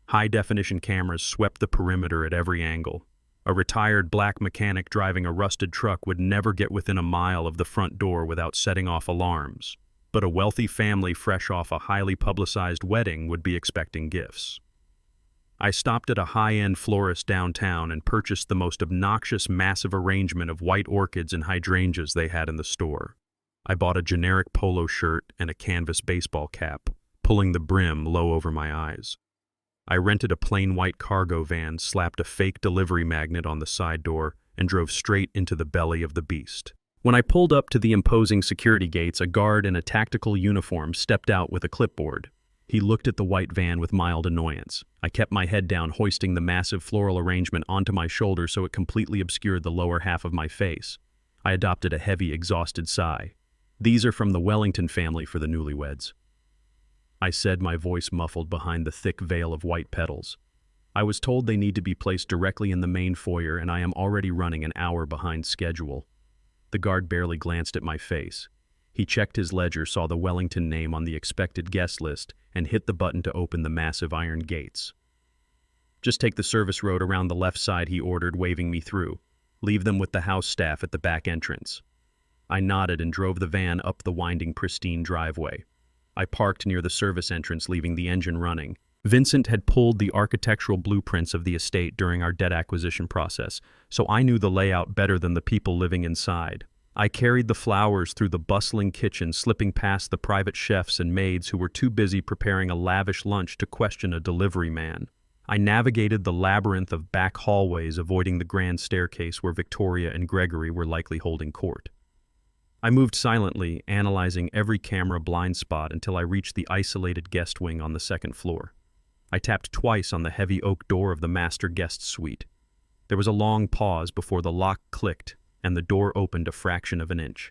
High-definition cameras swept the perimeter at every angle. A retired black mechanic driving a rusted truck would never get within a mile of the front door without setting off alarms. But a wealthy family fresh off a highly publicized wedding would be expecting gifts. I stopped at a high-end florist downtown and purchased the most obnoxious massive arrangement of white orchids and hydrangeas they had in the store. I bought a generic polo shirt and a canvas baseball cap, pulling the brim low over my eyes. I rented a plain white cargo van, slapped a fake delivery magnet on the side door, and drove straight into the belly of the beast. When I pulled up to the imposing security gates, a guard in a tactical uniform stepped out with a clipboard. He looked at the white van with mild annoyance. I kept my head down, hoisting the massive floral arrangement onto my shoulder so it completely obscured the lower half of my face. I adopted a heavy, exhausted sigh. "These are from the Wellington family for the newlyweds," I said, my voice muffled behind the thick veil of white petals. "I was told they need to be placed directly in the main foyer, and I am already running an hour behind schedule." The guard barely glanced at my face. He checked his ledger, saw the Wellington name on the expected guest list, and hit the button to open the massive iron gates. "Just take the service road around the left side," he ordered, waving me through. "Leave them with the house staff at the back entrance." I nodded and drove the van up the winding, pristine driveway. I parked near the service entrance, leaving the engine running. Vincent had pulled the architectural blueprints of the estate during our debt acquisition process, so I knew the layout better than the people living inside. I carried the flowers through the bustling kitchen, slipping past the private chefs and maids who were too busy preparing a lavish lunch to question a delivery man. I navigated the labyrinth of back hallways, avoiding the grand staircase where Victoria and Gregory were likely holding court. I moved silently, analyzing every camera blind spot until I reached the isolated guest wing on the second floor. I tapped twice on the heavy oak door of the master guest suite. There was a long pause before the lock clicked and the door opened a fraction of an inch.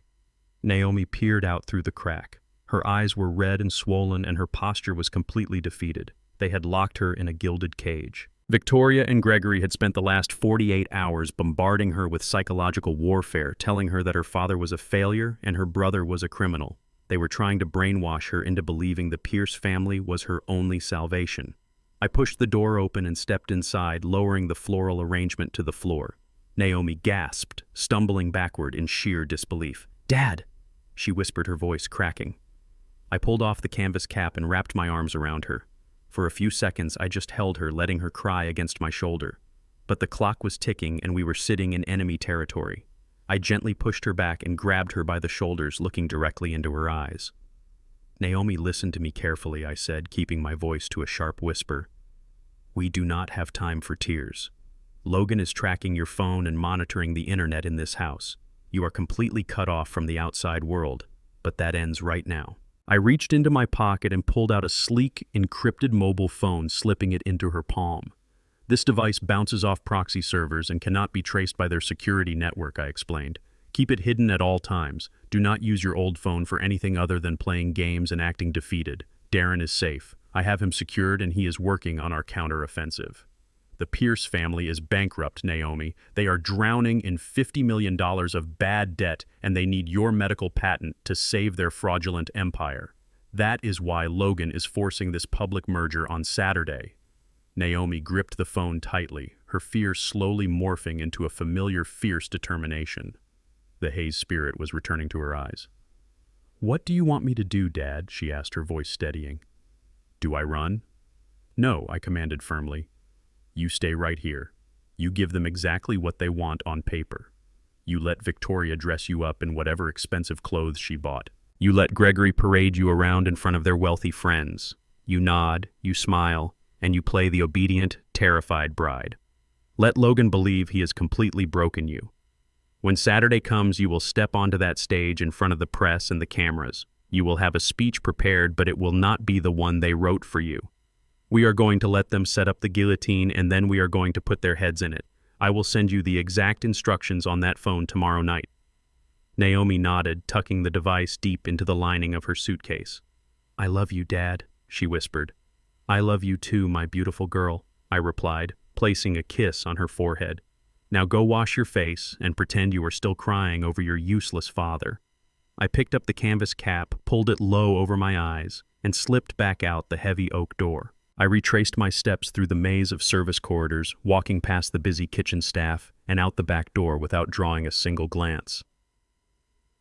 Naomi peered out through the crack. Her eyes were red and swollen, and her posture was completely defeated. They had locked her in a gilded cage. Victoria and Gregory had spent the last 48 hours bombarding her with psychological warfare, telling her that her father was a failure and her brother was a criminal. They were trying to brainwash her into believing the Pierce family was her only salvation. I pushed the door open and stepped inside, lowering the floral arrangement to the floor. Naomi gasped, stumbling backward in sheer disbelief. "Dad!" she whispered, her voice cracking. I pulled off the canvas cap and wrapped my arms around her. For a few seconds, I just held her, letting her cry against my shoulder. But the clock was ticking, and we were sitting in enemy territory. I gently pushed her back and grabbed her by the shoulders, looking directly into her eyes. "Naomi, listen to me carefully," I said, keeping my voice to a sharp whisper. "We do not have time for tears. Logan is tracking your phone and monitoring the internet in this house. You are completely cut off from the outside world, but that ends right now." I reached into my pocket and pulled out a sleek, encrypted mobile phone, slipping it into her palm. "This device bounces off proxy servers and cannot be traced by their security network," I explained. "Keep it hidden at all times. Do not use your old phone for anything other than playing games and acting defeated. Darren is safe. I have him secured, and he is working on our counteroffensive." "The Pierce family is bankrupt, Naomi. They are drowning in $50 million of bad debt, and they need your medical patent to save their fraudulent empire. That is why Logan is forcing this public merger on Saturday." Naomi gripped the phone tightly, her fear slowly morphing into a familiar, fierce determination. The haze spirit was returning to her eyes. "What do you want me to do, Dad?" she asked, her voice steadying. "Do I run?" "No," I commanded firmly. "You stay right here. You give them exactly what they want on paper. You let Victoria dress you up in whatever expensive clothes she bought. You let Gregory parade you around in front of their wealthy friends. You nod, you smile, and you play the obedient, terrified bride. Let Logan believe he has completely broken you. When Saturday comes, you will step onto that stage in front of the press and the cameras. You will have a speech prepared, but it will not be the one they wrote for you. We are going to let them set up the guillotine, and then we are going to put their heads in it. I will send you the exact instructions on that phone tomorrow night." Naomi nodded, tucking the device deep into the lining of her suitcase. "I love you, Dad," she whispered. "I love you too, my beautiful girl," I replied, placing a kiss on her forehead. "Now go wash your face and pretend you are still crying over your useless father." I picked up the canvas cap, pulled it low over my eyes, and slipped back out the heavy oak door. I retraced my steps through the maze of service corridors, walking past the busy kitchen staff and out the back door without drawing a single glance.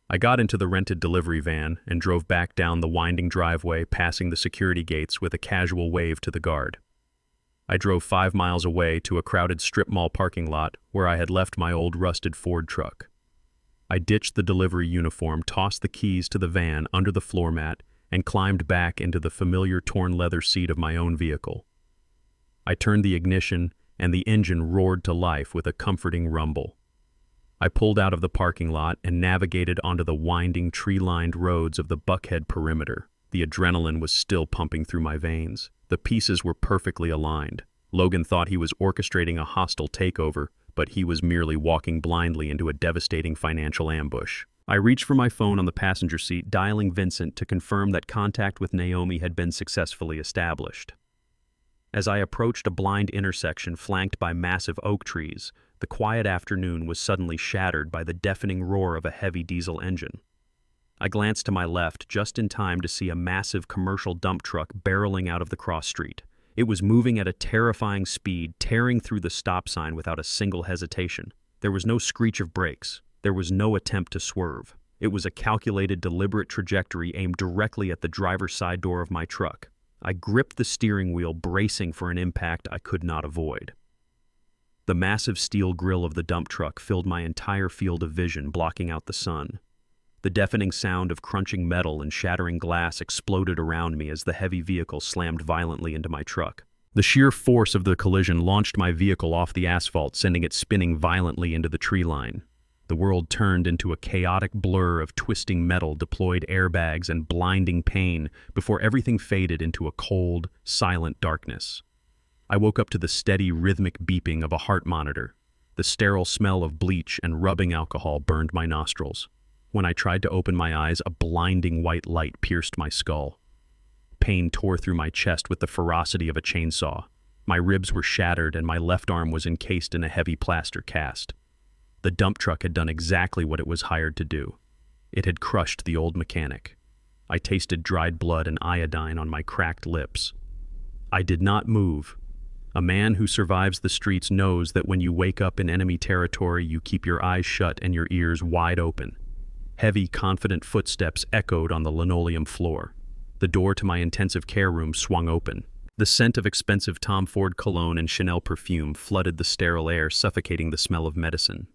I got into the rented delivery van and drove back down the winding driveway, passing the security gates with a casual wave to the guard. I drove 5 miles away to a crowded strip mall parking lot where I had left my old rusted Ford truck. I ditched the delivery uniform, tossed the keys to the van under the floor mat, and climbed back into the familiar torn leather seat of my own vehicle. I turned the ignition, and the engine roared to life with a comforting rumble. I pulled out of the parking lot and navigated onto the winding, tree-lined roads of the Buckhead perimeter. The adrenaline was still pumping through my veins. The pieces were perfectly aligned. Logan thought he was orchestrating a hostile takeover, but he was merely walking blindly into a devastating financial ambush. I reached for my phone on the passenger seat, dialing Vincent to confirm that contact with Naomi had been successfully established. As I approached a blind intersection flanked by massive oak trees, the quiet afternoon was suddenly shattered by the deafening roar of a heavy diesel engine. I glanced to my left just in time to see a massive commercial dump truck barreling out of the cross street. It was moving at a terrifying speed, tearing through the stop sign without a single hesitation. There was no screech of brakes. There was no attempt to swerve. It was a calculated, deliberate trajectory aimed directly at the driver's side door of my truck. I gripped the steering wheel, bracing for an impact I could not avoid. The massive steel grille of the dump truck filled my entire field of vision, blocking out the sun. The deafening sound of crunching metal and shattering glass exploded around me as the heavy vehicle slammed violently into my truck. The sheer force of the collision launched my vehicle off the asphalt, sending it spinning violently into the tree line. The world turned into a chaotic blur of twisting metal, deployed airbags, and blinding pain before everything faded into a cold, silent darkness. I woke up to the steady, rhythmic beeping of a heart monitor. The sterile smell of bleach and rubbing alcohol burned my nostrils. When I tried to open my eyes, a blinding white light pierced my skull. Pain tore through my chest with the ferocity of a chainsaw. My ribs were shattered and my left arm was encased in a heavy plaster cast. The dump truck had done exactly what it was hired to do. It had crushed the old mechanic. I tasted dried blood and iodine on my cracked lips. I did not move. A man who survives the streets knows that when you wake up in enemy territory, you keep your eyes shut and your ears wide open. Heavy, confident footsteps echoed on the linoleum floor. The door to my intensive care room swung open. The scent of expensive Tom Ford cologne and Chanel perfume flooded the sterile air, suffocating the smell of medicine.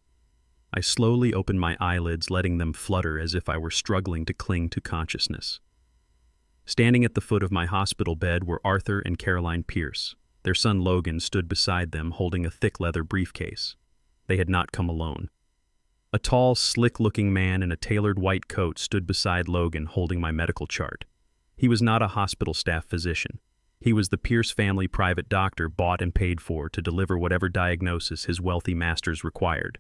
I slowly opened my eyelids, letting them flutter as if I were struggling to cling to consciousness. Standing at the foot of my hospital bed were Arthur and Caroline Pierce. Their son Logan stood beside them, holding a thick leather briefcase. They had not come alone. A tall, slick-looking man in a tailored white coat stood beside Logan, holding my medical chart. He was not a hospital staff physician. He was the Pierce family private doctor bought and paid for to deliver whatever diagnosis his wealthy masters required.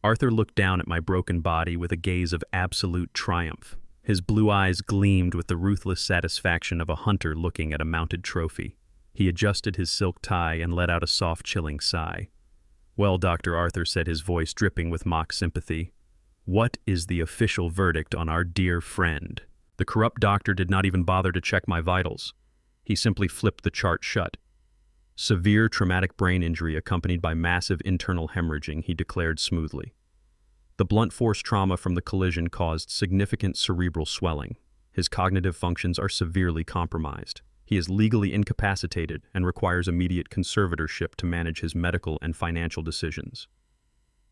Arthur looked down at my broken body with a gaze of absolute triumph. His blue eyes gleamed with the ruthless satisfaction of a hunter looking at a mounted trophy. He adjusted his silk tie and let out a soft, chilling sigh. "Well, Dr. Arthur," said his voice dripping with mock sympathy, "what is the official verdict on our dear friend?" The corrupt doctor did not even bother to check my vitals. He simply flipped the chart shut. "Severe traumatic brain injury accompanied by massive internal hemorrhaging," he declared smoothly. "The blunt force trauma from the collision caused significant cerebral swelling. His cognitive functions are severely compromised. He is legally incapacitated and requires immediate conservatorship to manage his medical and financial decisions."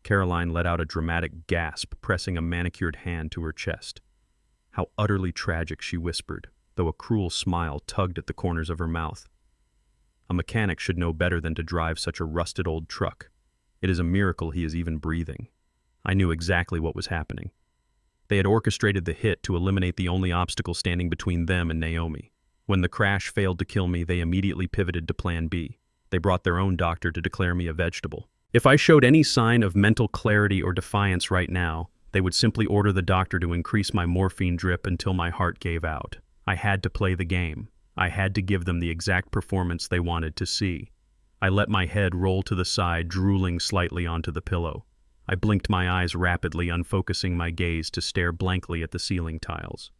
Caroline let out a dramatic gasp, pressing a manicured hand to her chest. "How utterly tragic," she whispered, though a cruel smile tugged at the corners of her mouth. "A mechanic should know better than to drive such a rusted old truck. It is a miracle he is even breathing." I knew exactly what was happening. They had orchestrated the hit to eliminate the only obstacle standing between them and Naomi. When the crash failed to kill me, they immediately pivoted to Plan B. They brought their own doctor to declare me a vegetable. If I showed any sign of mental clarity or defiance right now, They would simply order the doctor to increase my morphine drip until my heart gave out. I had to play the game. I had to give them the exact performance they wanted to see. I let my head roll to the side, drooling slightly onto the pillow. I blinked my eyes rapidly, unfocusing my gaze to stare blankly at the ceiling tiles.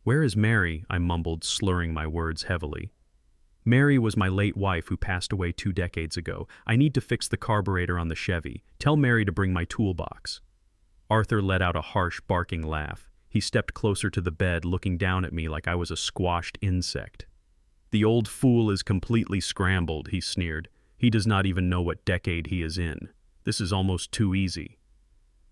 "Where is Mary?" I mumbled, slurring my words heavily. "Mary was my late wife who passed away 2 decades ago. I need to fix the carburetor on the Chevy. Tell Mary to bring my toolbox." Arthur let out a harsh, barking laugh. He stepped closer to the bed, looking down at me like I was a squashed insect. "The old fool is completely scrambled," he sneered. "He does not even know what decade he is in. This is almost too easy."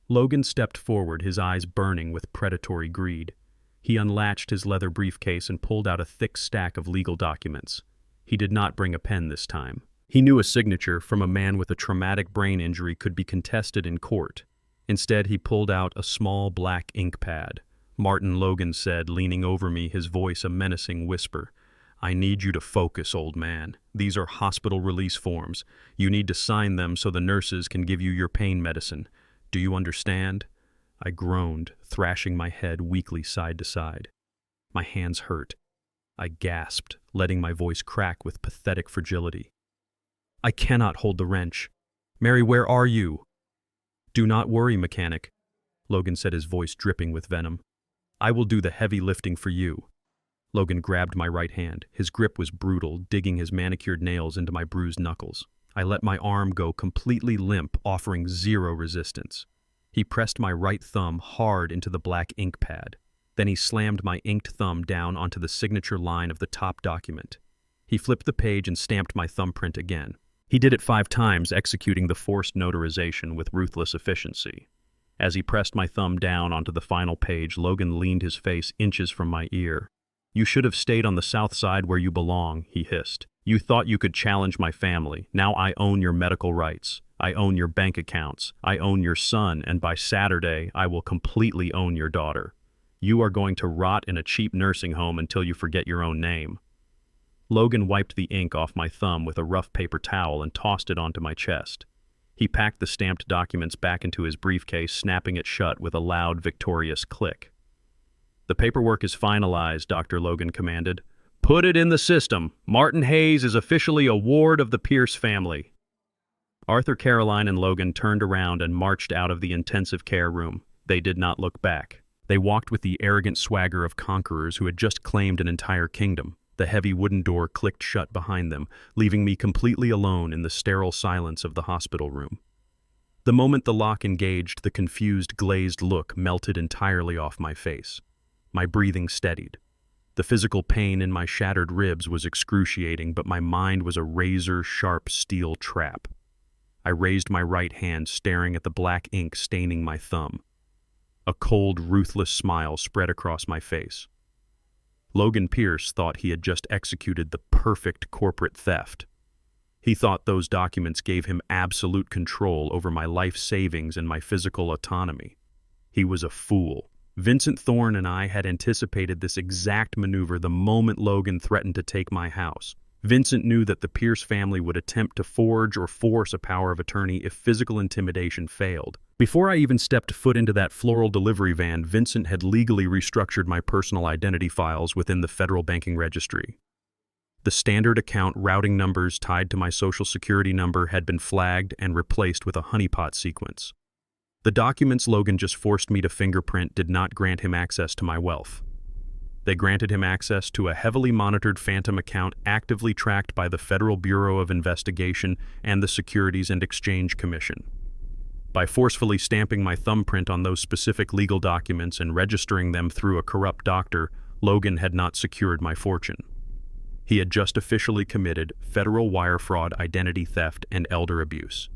Logan stepped forward, his eyes burning with predatory greed. He unlatched his leather briefcase and pulled out a thick stack of legal documents. He did not bring a pen this time. He knew a signature from a man with a traumatic brain injury could be contested in court. Instead, he pulled out a small black ink pad. "Martin," Logan said, leaning over me, his voice a menacing whisper. "I need you to focus, old man. These are hospital release forms. You need to sign them so the nurses can give you your pain medicine. Do you understand?" I groaned, thrashing my head weakly side to side. My hands hurt. I gasped, letting my voice crack with pathetic fragility. "I cannot hold the wrench. Mary, where are you?" "Do not worry, mechanic," Logan said, his voice dripping with venom. "I will do the heavy lifting for you." Logan grabbed my right hand. His grip was brutal, digging his manicured nails into my bruised knuckles. I let my arm go completely limp, offering zero resistance. He pressed my right thumb hard into the black ink pad. Then he slammed my inked thumb down onto the signature line of the top document. He flipped the page and stamped my thumbprint again. He did it 5 times, executing the forced notarization with ruthless efficiency. As he pressed my thumb down onto the final page, Logan leaned his face inches from my ear. "You should have stayed on the south side where you belong," he hissed. "You thought you could challenge my family. Now I own your medical rights. I own your bank accounts. I own your son, and by Saturday, I will completely own your daughter. You are going to rot in a cheap nursing home until you forget your own name." Logan wiped the ink off my thumb with a rough paper towel and tossed it onto my chest. He packed the stamped documents back into his briefcase, snapping it shut with a loud, victorious click. "The paperwork is finalized," Dr. Logan commanded. "Put it in the system. Martin Hayes is officially a ward of the Pierce family." Arthur, Caroline, and Logan turned around and marched out of the intensive care room. They did not look back. They walked with the arrogant swagger of conquerors who had just claimed an entire kingdom. The heavy wooden door clicked shut behind them, leaving me completely alone in the sterile silence of the hospital room. The moment the lock engaged, the confused, glazed look melted entirely off my face. My breathing steadied. The physical pain in my shattered ribs was excruciating, but my mind was a razor-sharp steel trap. I raised my right hand, staring at the black ink staining my thumb. A cold, ruthless smile spread across my face. Logan Pierce thought he had just executed the perfect corporate theft. He thought those documents gave him absolute control over my life savings and my physical autonomy. He was a fool. Vincent Thorne and I had anticipated this exact maneuver the moment Logan threatened to take my house. Vincent knew that the Pierce family would attempt to forge or force a power of attorney if physical intimidation failed. Before I even stepped foot into that floral delivery van, Vincent had legally restructured my personal identity files within the federal banking registry. The standard account routing numbers tied to my social security number had been flagged and replaced with a honeypot sequence. The documents Logan just forced me to fingerprint did not grant him access to my wealth. They granted him access to a heavily monitored phantom account actively tracked by the Federal Bureau of Investigation and the Securities and Exchange Commission. By forcefully stamping my thumbprint on those specific legal documents and registering them through a corrupt doctor, Logan had not secured my fortune. He had just officially committed federal wire fraud, identity theft, and elder abuse.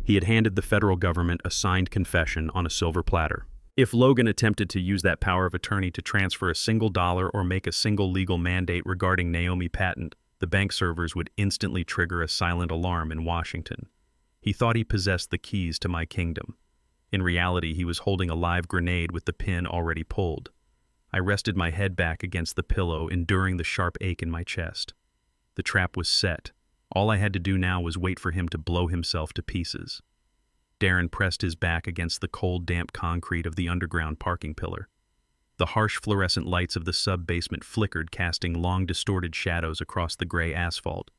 He had handed the federal government a signed confession on a silver platter. If Logan attempted to use that power of attorney to transfer a single dollar or make a single legal mandate regarding Naomi patent, the bank servers would instantly trigger a silent alarm in Washington. He thought he possessed the keys to my kingdom. In reality, he was holding a live grenade with the pin already pulled. I rested my head back against the pillow, enduring the sharp ache in my chest. The trap was set. All I had to do now was wait for him to blow himself to pieces. Darren pressed his back against the cold, damp concrete of the underground parking pillar. The harsh fluorescent lights of the sub-basement flickered, casting long, distorted shadows across the gray asphalt.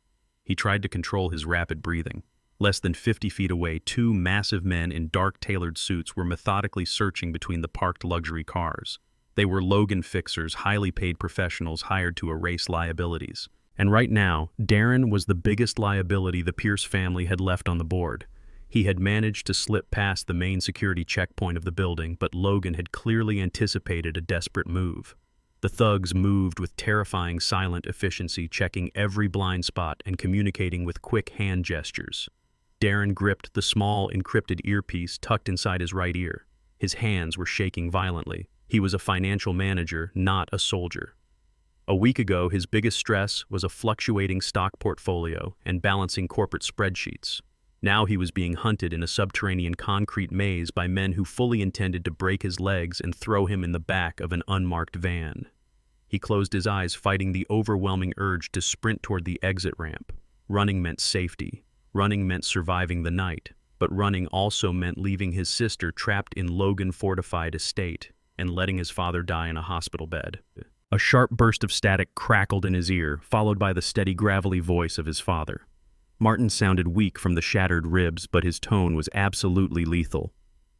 He tried to control his rapid breathing. Less than 50 feet away, two massive men in dark, tailored suits were methodically searching between the parked luxury cars. They were Logan fixers, highly paid professionals hired to erase liabilities. And right now, Darren was the biggest liability the Pierce family had left on the board. He had managed to slip past the main security checkpoint of the building, but Logan had clearly anticipated a desperate move. The thugs moved with terrifying silent efficiency, checking every blind spot and communicating with quick hand gestures. Darren gripped the small, encrypted earpiece tucked inside his right ear. His hands were shaking violently. He was a financial manager, not a soldier. A week ago, his biggest stress was a fluctuating stock portfolio and balancing corporate spreadsheets. Now he was being hunted in a subterranean concrete maze by men who fully intended to break his legs and throw him in the back of an unmarked van. He closed his eyes, fighting the overwhelming urge to sprint toward the exit ramp. Running meant safety. Running meant surviving the night. But running also meant leaving his sister trapped in Logan-fortified estate and letting his father die in a hospital bed. A sharp burst of static crackled in his ear, followed by the steady, gravelly voice of his father. Martin sounded weak from the shattered ribs, but his tone was absolutely lethal.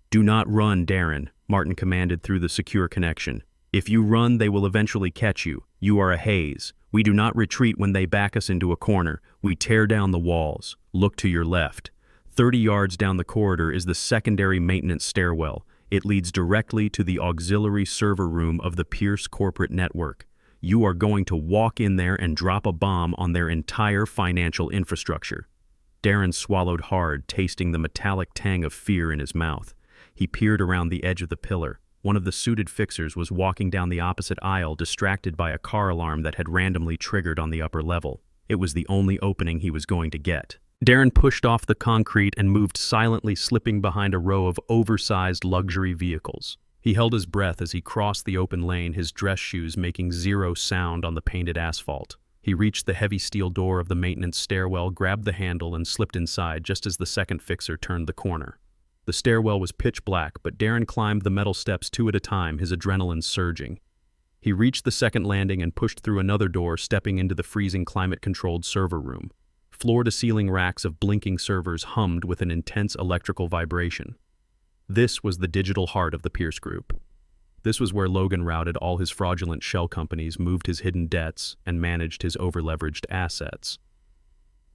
"Do not run, Darren," Martin commanded through the secure connection. "If you run, they will eventually catch you. You are a haze. We do not retreat when they back us into a corner. We tear down the walls. Look to your left. 30 yards down the corridor is the secondary maintenance stairwell. It leads directly to the auxiliary server room of the Pierce corporate network. You are going to walk in there and drop a bomb on their entire financial infrastructure." Darren swallowed hard, tasting the metallic tang of fear in his mouth. He peered around the edge of the pillar. One of the suited fixers was walking down the opposite aisle, distracted by a car alarm that had randomly triggered on the upper level. It was the only opening he was going to get. Darren pushed off the concrete and moved silently, slipping behind a row of oversized luxury vehicles. He held his breath as he crossed the open lane, his dress shoes making zero sound on the painted asphalt. He reached the heavy steel door of the maintenance stairwell, grabbed the handle, and slipped inside just as the second fixer turned the corner. The stairwell was pitch black, but Darren climbed the metal steps two at a time, his adrenaline surging. He reached the second landing and pushed through another door, stepping into the freezing climate-controlled server room. Floor-to-ceiling racks of blinking servers hummed with an intense electrical vibration. This was the digital heart of the Pierce Group. This was where Logan routed all his fraudulent shell companies, moved his hidden debts, and managed his over-leveraged assets.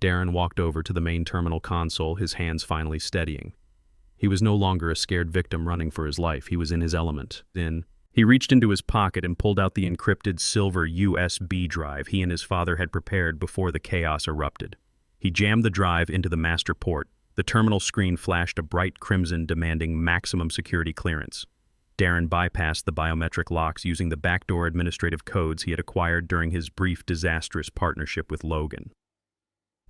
Darren walked over to the main terminal console, his hands finally steadying. He was no longer a scared victim running for his life. He was in his element. He reached into his pocket and pulled out the encrypted silver USB drive he and his father had prepared before the chaos erupted. He jammed the drive into the master port. The terminal screen flashed a bright crimson, demanding maximum security clearance. Darren bypassed the biometric locks using the backdoor administrative codes he had acquired during his brief, disastrous partnership with Logan.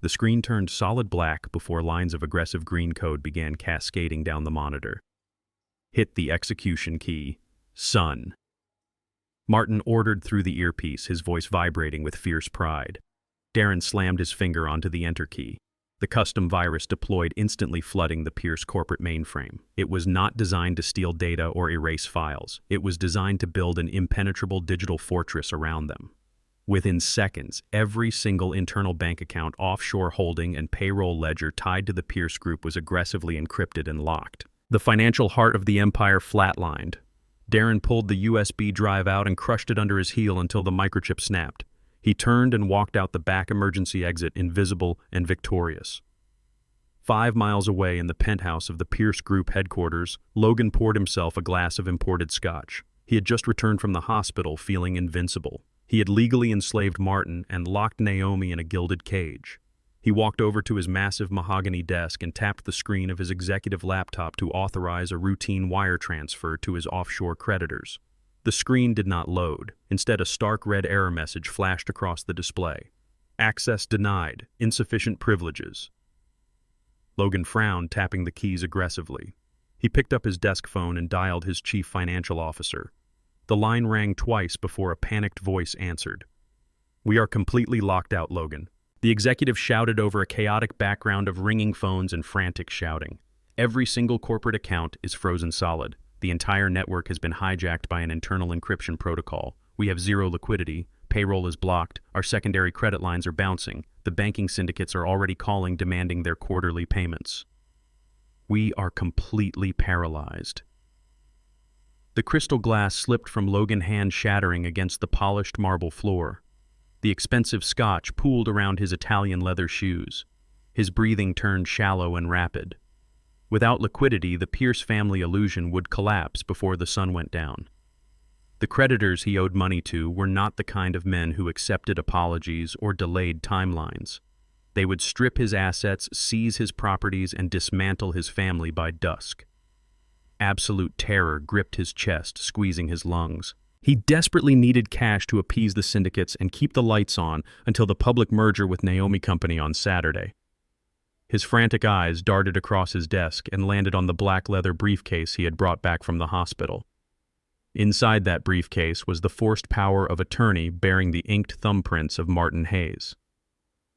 The screen turned solid black before lines of aggressive green code began cascading down the monitor. "Hit the execution key, son." Martin ordered through the earpiece, his voice vibrating with fierce pride. Darren slammed his finger onto the enter key. The custom virus deployed, instantly flooding the Pierce corporate mainframe. It was not designed to steal data or erase files. It was designed to build an impenetrable digital fortress around them. Within seconds, every single internal bank account, offshore holding, and payroll ledger tied to the Pierce Group was aggressively encrypted and locked. The financial heart of the empire flatlined. Darren pulled the USB drive out and crushed it under his heel until the microchip snapped. He turned and walked out the back emergency exit, invisible and victorious. 5 miles away in the penthouse of the Pierce Group headquarters, Logan poured himself a glass of imported scotch. He had just returned from the hospital, feeling invincible. He had legally enslaved Martin and locked Naomi in a gilded cage. He walked over to his massive mahogany desk and tapped the screen of his executive laptop to authorize a routine wire transfer to his offshore creditors. The screen did not load. Instead, a stark red error message flashed across the display. "Access denied. Insufficient privileges." Logan frowned, tapping the keys aggressively. He picked up his desk phone and dialed his chief financial officer. The line rang twice before a panicked voice answered. "We are completely locked out, Logan." The executive shouted over a chaotic background of ringing phones and frantic shouting. Every single corporate account is frozen solid. The entire network has been hijacked by an internal encryption protocol. We have zero liquidity. Payroll is blocked. Our secondary credit lines are bouncing. The banking syndicates are already calling, demanding their quarterly payments. We are completely paralyzed. The crystal glass slipped from Logan's hand, shattering against the polished marble floor. The expensive scotch pooled around his Italian leather shoes. His breathing turned shallow and rapid. Without liquidity, the Pierce family illusion would collapse before the sun went down. The creditors he owed money to were not the kind of men who accepted apologies or delayed timelines. They would strip his assets, seize his properties, and dismantle his family by dusk. Absolute terror gripped his chest, squeezing his lungs. He desperately needed cash to appease the syndicates and keep the lights on until the public merger with Naomi Company on Saturday. His frantic eyes darted across his desk and landed on the black leather briefcase he had brought back from the hospital. Inside that briefcase was the forced power of attorney bearing the inked thumbprints of Martin Hayes.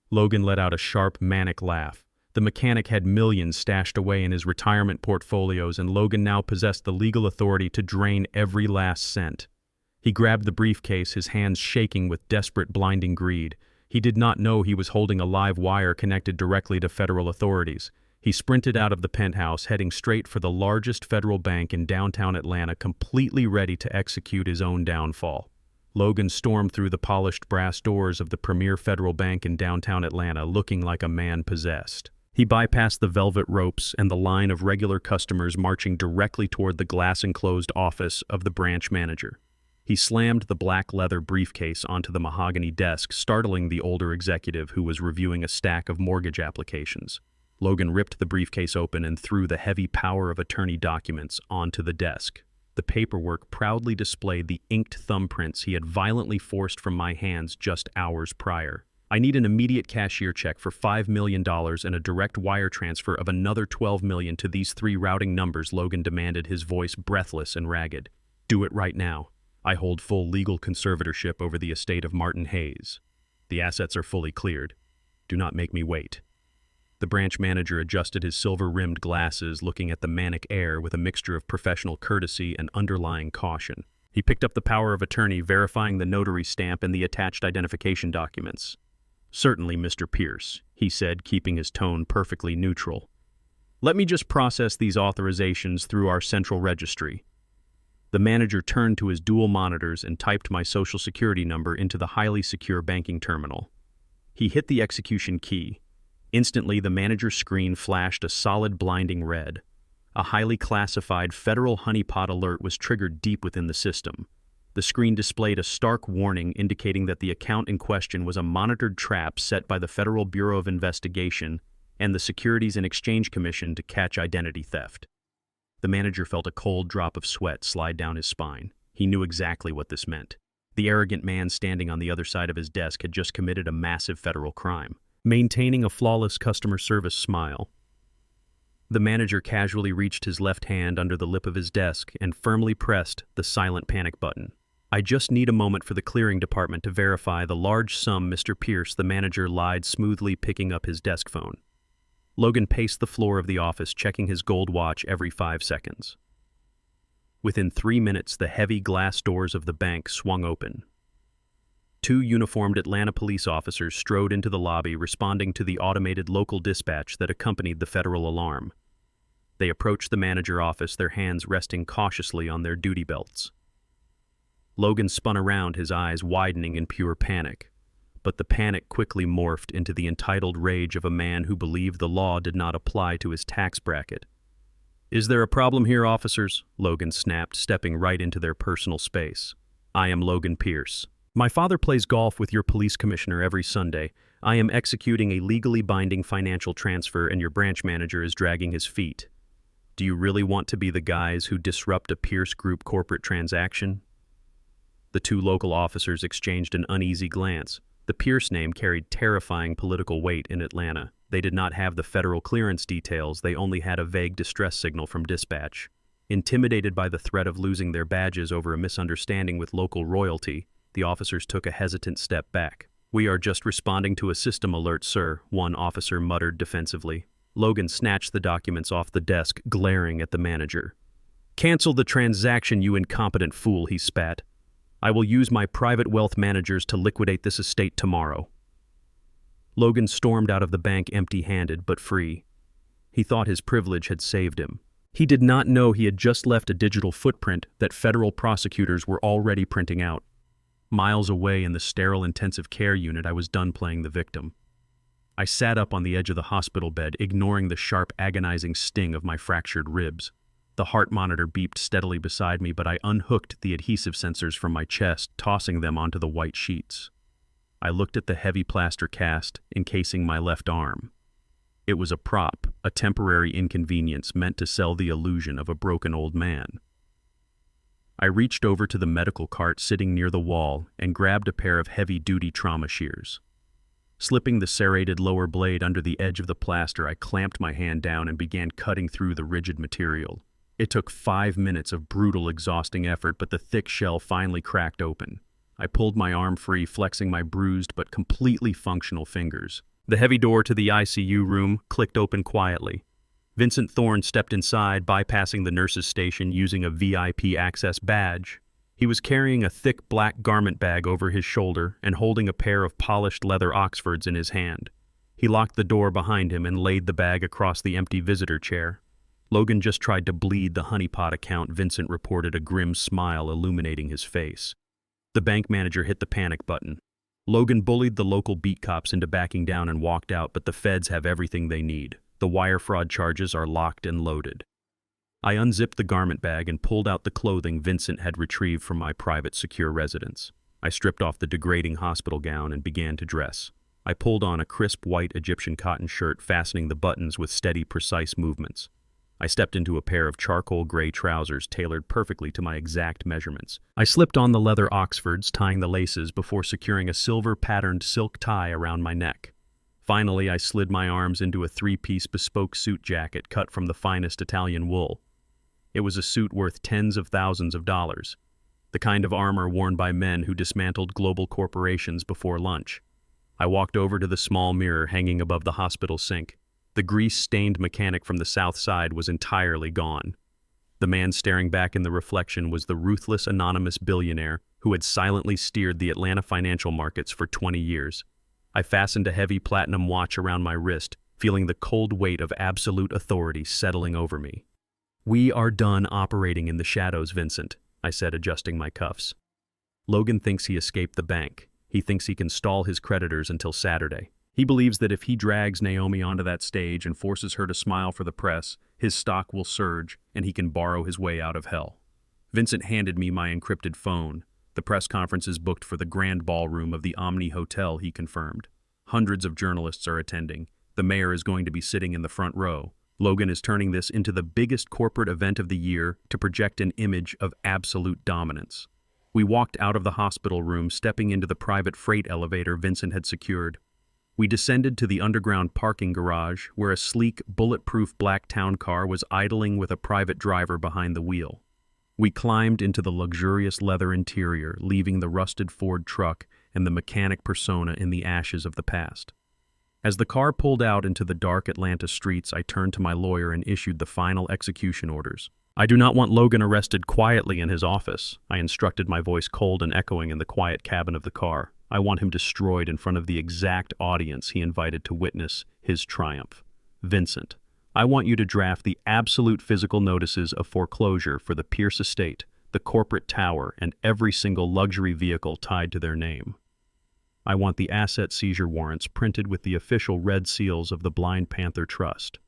Logan let out a sharp, manic laugh. The mechanic had millions stashed away in his retirement portfolios, and Logan now possessed the legal authority to drain every last cent. He grabbed the briefcase, his hands shaking with desperate, blinding greed. He did not know he was holding a live wire connected directly to federal authorities. He sprinted out of the penthouse, heading straight for the largest federal bank in downtown Atlanta, completely ready to execute his own downfall. Logan stormed through the polished brass doors of the premier federal bank in downtown Atlanta, looking like a man possessed. He bypassed the velvet ropes and the line of regular customers marching directly toward the glass-enclosed office of the branch manager. He slammed the black leather briefcase onto the mahogany desk, startling the older executive who was reviewing a stack of mortgage applications. Logan ripped the briefcase open and threw the heavy power of attorney documents onto the desk. The paperwork proudly displayed the inked thumbprints he had violently forced from my hands just hours prior. I need an immediate cashier check for $5 million and a direct wire transfer of another $12 million to these 3 routing numbers, Logan demanded, his voice breathless and ragged. Do it right now. I hold full legal conservatorship over the estate of Martin Hayes. The assets are fully cleared. Do not make me wait. The branch manager adjusted his silver-rimmed glasses, looking at the manic air with a mixture of professional courtesy and underlying caution. He picked up the power of attorney, verifying the notary stamp and the attached identification documents. Certainly, Mr. Pierce, he said, keeping his tone perfectly neutral. Let me just process these authorizations through our central registry. The manager turned to his dual monitors and typed my social security number into the highly secure banking terminal. He hit the execution key. Instantly, the manager's screen flashed a solid, blinding red. A highly classified federal honeypot alert was triggered deep within the system. The screen displayed a stark warning indicating that the account in question was a monitored trap set by the Federal Bureau of Investigation and the Securities and Exchange Commission to catch identity theft. The manager felt a cold drop of sweat slide down his spine. He knew exactly what this meant. The arrogant man standing on the other side of his desk had just committed a massive federal crime. Maintaining a flawless customer service smile, the manager casually reached his left hand under the lip of his desk and firmly pressed the silent panic button. I just need a moment for the clearing department to verify the large sum, Mr. Pierce, the manager lied smoothly, picking up his desk phone. Logan paced the floor of the office, checking his gold watch every 5 seconds. Within 3 minutes, the heavy glass doors of the bank swung open. 2 uniformed Atlanta police officers strode into the lobby, responding to the automated local dispatch that accompanied the federal alarm. They approached the manager office, their hands resting cautiously on their duty belts. Logan spun around, his eyes widening in pure panic. But the panic quickly morphed into the entitled rage of a man who believed the law did not apply to his tax bracket. Is there a problem here, officers? Logan snapped, stepping right into their personal space. I am Logan Pierce. My father plays golf with your police commissioner every Sunday. I am executing a legally binding financial transfer, and your branch manager is dragging his feet. Do you really want to be the guys who disrupt a Pierce Group corporate transaction? The 2 local officers exchanged an uneasy glance. The Pierce name carried terrifying political weight in Atlanta. They did not have the federal clearance details, they only had a vague distress signal from dispatch. Intimidated by the threat of losing their badges over a misunderstanding with local royalty, the officers took a hesitant step back. We are just responding to a system alert, sir, one officer muttered defensively. Logan snatched the documents off the desk, glaring at the manager. "Cancel the transaction, you incompetent fool," he spat. "I will use my private wealth managers to liquidate this estate tomorrow." Logan stormed out of the bank empty-handed but free. He thought his privilege had saved him. He did not know he had just left a digital footprint that federal prosecutors were already printing out. Miles away in the sterile intensive care unit, I was done playing the victim. I sat up on the edge of the hospital bed, ignoring the sharp, agonizing sting of my fractured ribs. The heart monitor beeped steadily beside me, but I unhooked the adhesive sensors from my chest, tossing them onto the white sheets. I looked at the heavy plaster cast encasing my left arm. It was a prop, a temporary inconvenience meant to sell the illusion of a broken old man. I reached over to the medical cart sitting near the wall and grabbed a pair of heavy-duty trauma shears. Slipping the serrated lower blade under the edge of the plaster, I clamped my hand down and began cutting through the rigid material. It took 5 minutes of brutal, exhausting effort, but the thick shell finally cracked open. I pulled my arm free, flexing my bruised but completely functional fingers. The heavy door to the ICU room clicked open quietly. Vincent Thorne stepped inside, bypassing the nurse's station using a VIP access badge. He was carrying a thick black garment bag over his shoulder and holding a pair of polished leather Oxfords in his hand. He locked the door behind him and laid the bag across the empty visitor chair. Logan just tried to bleed the honeypot account, Vincent reported, a grim smile illuminating his face. The bank manager hit the panic button. Logan bullied the local beat cops into backing down and walked out, but the feds have everything they need. The wire fraud charges are locked and loaded. I unzipped the garment bag and pulled out the clothing Vincent had retrieved from my private secure residence. I stripped off the degrading hospital gown and began to dress. I pulled on a crisp white Egyptian cotton shirt, fastening the buttons with steady, precise movements. I stepped into a pair of charcoal gray trousers tailored perfectly to my exact measurements. I slipped on the leather Oxfords, tying the laces before securing a silver-patterned silk tie around my neck. Finally, I slid my arms into a 3-piece bespoke suit jacket cut from the finest Italian wool. It was a suit worth tens of thousands of dollars, the kind of armor worn by men who dismantled global corporations before lunch. I walked over to the small mirror hanging above the hospital sink. The grease-stained mechanic from the south side was entirely gone. The man staring back in the reflection was the ruthless anonymous billionaire who had silently steered the Atlanta financial markets for 20 years. I fastened a heavy platinum watch around my wrist, feeling the cold weight of absolute authority settling over me. "We are done operating in the shadows, Vincent," I said, adjusting my cuffs. "Logan thinks he escaped the bank. He thinks he can stall his creditors until Saturday. He believes that if he drags Naomi onto that stage and forces her to smile for the press, his stock will surge and he can borrow his way out of hell." Vincent handed me my encrypted phone. "The press conference is booked for the grand ballroom of the Omni Hotel," he confirmed. "Hundreds of journalists are attending. The mayor is going to be sitting in the front row. Logan is turning this into the biggest corporate event of the year to project an image of absolute dominance." We walked out of the hospital room, stepping into the private freight elevator Vincent had secured. We descended to the underground parking garage, where a sleek, bulletproof black town car was idling with a private driver behind the wheel. We climbed into the luxurious leather interior, leaving the rusted Ford truck and the mechanic persona in the ashes of the past. As the car pulled out into the dark Atlanta streets, I turned to my lawyer and issued the final execution orders. "I do not want Logan arrested quietly in his office," I instructed, my voice cold and echoing in the quiet cabin of the car. "I want him destroyed in front of the exact audience he invited to witness his triumph. Vincent, I want you to draft the absolute physical notices of foreclosure for the Pierce estate, the corporate tower, and every single luxury vehicle tied to their name. I want the asset seizure warrants printed with the official red seals of the Blind Panther Trust."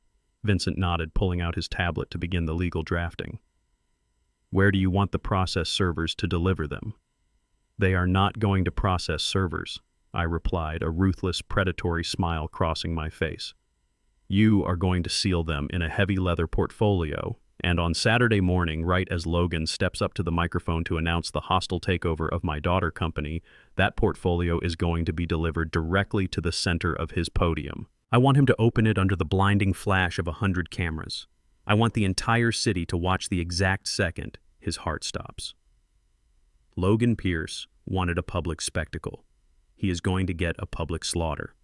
Vincent nodded, pulling out his tablet to begin the legal drafting. "Where do you want the process servers to deliver them?" "They are not going to process servers," I replied, a ruthless, predatory smile crossing my face. "You are going to seal them in a heavy leather portfolio, and on Saturday morning, right as Logan steps up to the microphone to announce the hostile takeover of my daughter company, that portfolio is going to be delivered directly to the center of his podium. I want him to open it under the blinding flash of 100 cameras. I want the entire city to watch the exact second his heart stops." Logan Pierce wanted a public spectacle. He is going to get a public slaughter.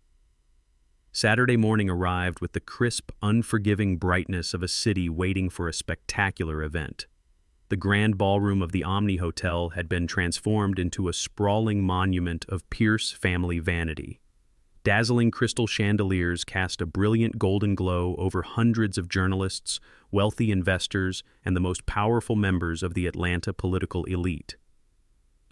Saturday morning arrived with the crisp, unforgiving brightness of a city waiting for a spectacular event. The grand ballroom of the Omni Hotel had been transformed into a sprawling monument of Pierce family vanity. Dazzling crystal chandeliers cast a brilliant golden glow over hundreds of journalists, wealthy investors, and the most powerful members of the Atlanta political elite.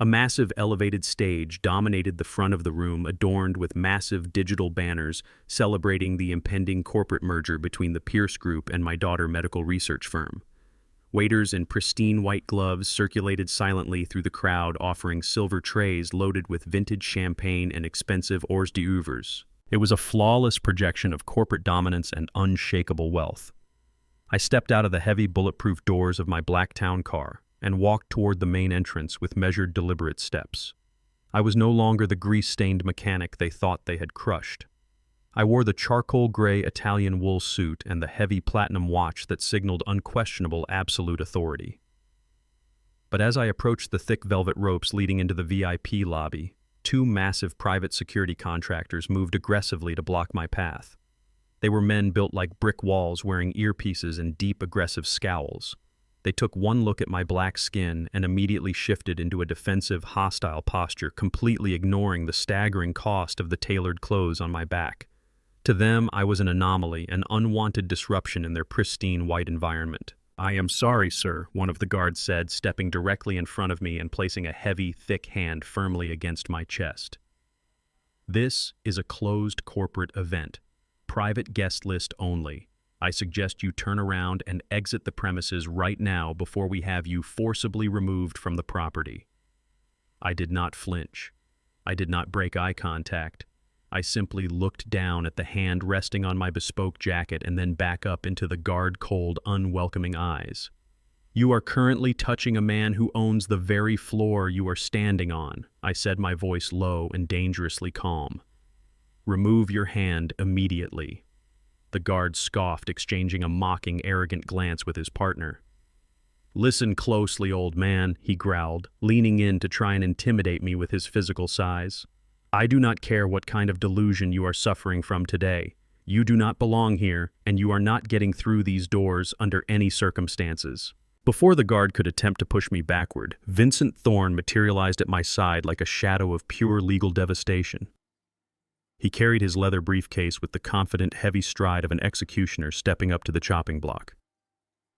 A massive elevated stage dominated the front of the room, adorned with massive digital banners celebrating the impending corporate merger between the Pierce Group and my daughter medical research firm. Waiters in pristine white gloves circulated silently through the crowd, offering silver trays loaded with vintage champagne and expensive hors d'oeuvres. It was a flawless projection of corporate dominance and unshakable wealth. I stepped out of the heavy bulletproof doors of my black town car and walked toward the main entrance with measured, deliberate steps. I was no longer the grease-stained mechanic they thought they had crushed. I wore the charcoal gray Italian wool suit and the heavy platinum watch that signaled unquestionable absolute authority. But as I approached the thick velvet ropes leading into the VIP lobby, two massive private security contractors moved aggressively to block my path. They were men built like brick walls, wearing earpieces and deep, aggressive scowls. They took one look at my black skin and immediately shifted into a defensive, hostile posture, completely ignoring the staggering cost of the tailored clothes on my back. To them, I was an anomaly, an unwanted disruption in their pristine white environment. "I am sorry, sir," one of the guards said, stepping directly in front of me and placing a heavy, thick hand firmly against my chest. "This is a closed corporate event. Private guest list only. I suggest you turn around and exit the premises right now before we have you forcibly removed from the property." I did not flinch. I did not break eye contact. I simply looked down at the hand resting on my bespoke jacket and then back up into the guard-cold, unwelcoming eyes. "You are currently touching a man who owns the very floor you are standing on," I said, my voice low and dangerously calm. "Remove your hand immediately." The guard scoffed, exchanging a mocking, arrogant glance with his partner. "Listen closely, old man," he growled, leaning in to try and intimidate me with his physical size. "I do not care what kind of delusion you are suffering from today. You do not belong here, and you are not getting through these doors under any circumstances." Before the guard could attempt to push me backward, Vincent Thorne materialized at my side like a shadow of pure legal devastation. He carried his leather briefcase with the confident, heavy stride of an executioner stepping up to the chopping block.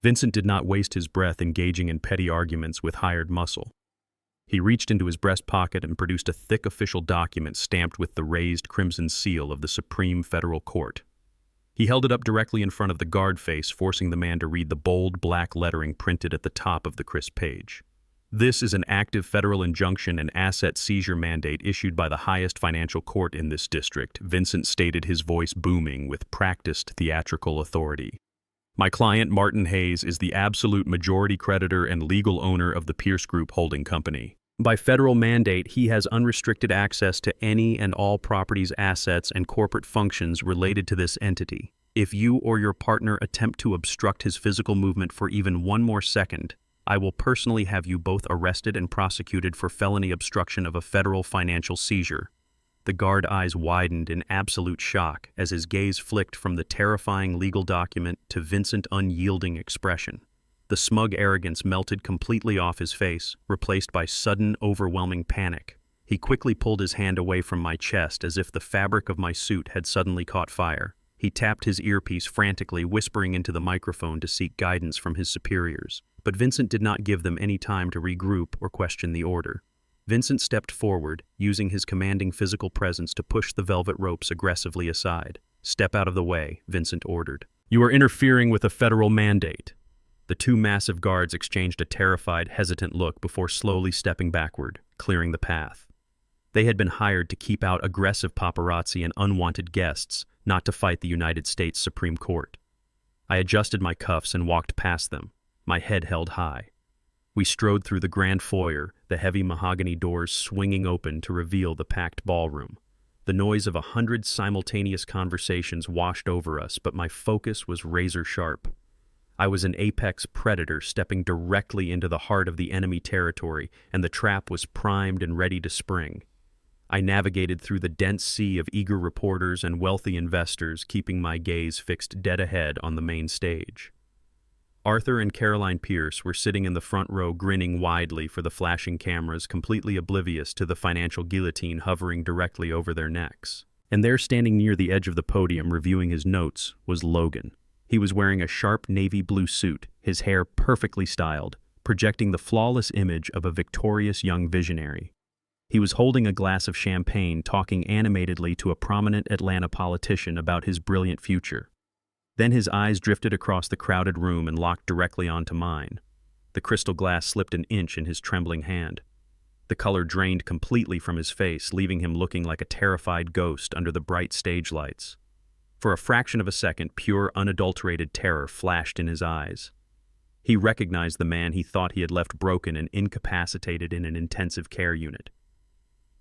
Vincent did not waste his breath engaging in petty arguments with hired muscle. He reached into his breast pocket and produced a thick official document stamped with the raised crimson seal of the Supreme Federal Court. He held it up directly in front of the guard face, forcing the man to read the bold black lettering printed at the top of the crisp page. "This is an active federal injunction and asset seizure mandate issued by the highest financial court in this district," Vincent stated, his voice booming with practiced theatrical authority. "My client, Martin Hayes, is the absolute majority creditor and legal owner of the Pierce Group Holding Company. By federal mandate, he has unrestricted access to any and all properties, assets, and corporate functions related to this entity. If you or your partner attempt to obstruct his physical movement for even one more second, I will personally have you both arrested and prosecuted for felony obstruction of a federal financial seizure." The guard eyes widened in absolute shock as his gaze flicked from the terrifying legal document to Vincent's unyielding expression. The smug arrogance melted completely off his face, replaced by sudden, overwhelming panic. He quickly pulled his hand away from my chest as if the fabric of my suit had suddenly caught fire. He tapped his earpiece frantically, whispering into the microphone to seek guidance from his superiors. But Vincent did not give them any time to regroup or question the order. Vincent stepped forward, using his commanding physical presence to push the velvet ropes aggressively aside. "Step out of the way," Vincent ordered. "You are interfering with a federal mandate." The two massive guards exchanged a terrified, hesitant look before slowly stepping backward, clearing the path. They had been hired to keep out aggressive paparazzi and unwanted guests, not to fight the United States Supreme Court. I adjusted my cuffs and walked past them, my head held high. We strode through the grand foyer, the heavy mahogany doors swinging open to reveal the packed ballroom. The noise of 100 simultaneous conversations washed over us, but my focus was razor sharp. I was an apex predator stepping directly into the heart of the enemy territory, and the trap was primed and ready to spring. I navigated through the dense sea of eager reporters and wealthy investors, keeping my gaze fixed dead ahead on the main stage. Arthur and Caroline Pierce were sitting in the front row, grinning widely for the flashing cameras, completely oblivious to the financial guillotine hovering directly over their necks. And there, standing near the edge of the podium reviewing his notes, was Logan. He was wearing a sharp navy blue suit, his hair perfectly styled, projecting the flawless image of a victorious young visionary. He was holding a glass of champagne, talking animatedly to a prominent Atlanta politician about his brilliant future. Then his eyes drifted across the crowded room and locked directly onto mine. The crystal glass slipped an inch in his trembling hand. The color drained completely from his face, leaving him looking like a terrified ghost under the bright stage lights. For a fraction of a second, pure, unadulterated terror flashed in his eyes. He recognized the man he thought he had left broken and incapacitated in an intensive care unit.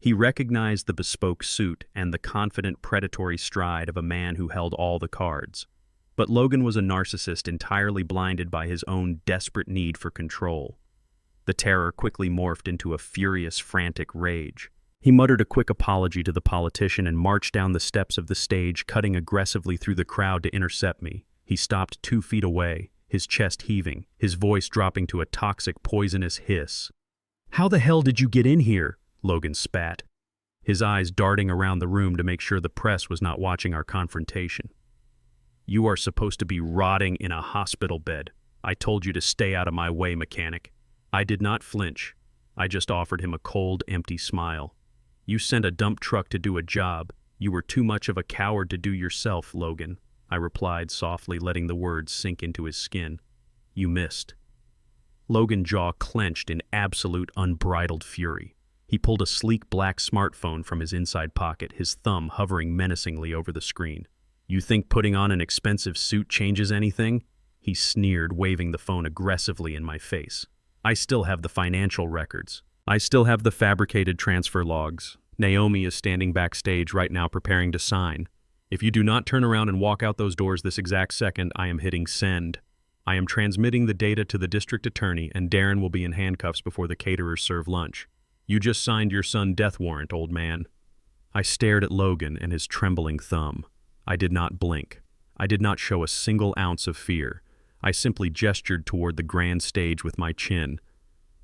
He recognized the bespoke suit and the confident, predatory stride of a man who held all the cards. But Logan was a narcissist entirely blinded by his own desperate need for control. The terror quickly morphed into a furious, frantic rage. He muttered a quick apology to the politician and marched down the steps of the stage, cutting aggressively through the crowd to intercept me. He stopped 2 feet away, his chest heaving, his voice dropping to a toxic, poisonous hiss. "How the hell did you get in here?" Logan spat, his eyes darting around the room to make sure the press was not watching our confrontation. "You are supposed to be rotting in a hospital bed. I told you to stay out of my way, mechanic." I did not flinch. I just offered him a cold, empty smile. "You sent a dump truck to do a job. You were too much of a coward to do yourself, Logan," I replied softly, letting the words sink into his skin. "You missed." Logan's jaw clenched in absolute unbridled fury. He pulled a sleek black smartphone from his inside pocket, his thumb hovering menacingly over the screen. "You think putting on an expensive suit changes anything?" He sneered, waving the phone aggressively in my face. "I still have the financial records. I still have the fabricated transfer logs. Naomi is standing backstage right now preparing to sign. If you do not turn around and walk out those doors this exact second, I am hitting send. I am transmitting the data to the district attorney, and Darren will be in handcuffs before the caterers serve lunch. You just signed your son's death warrant, old man." I stared at Logan and his trembling thumb. I did not blink. I did not show a single ounce of fear. I simply gestured toward the grand stage with my chin.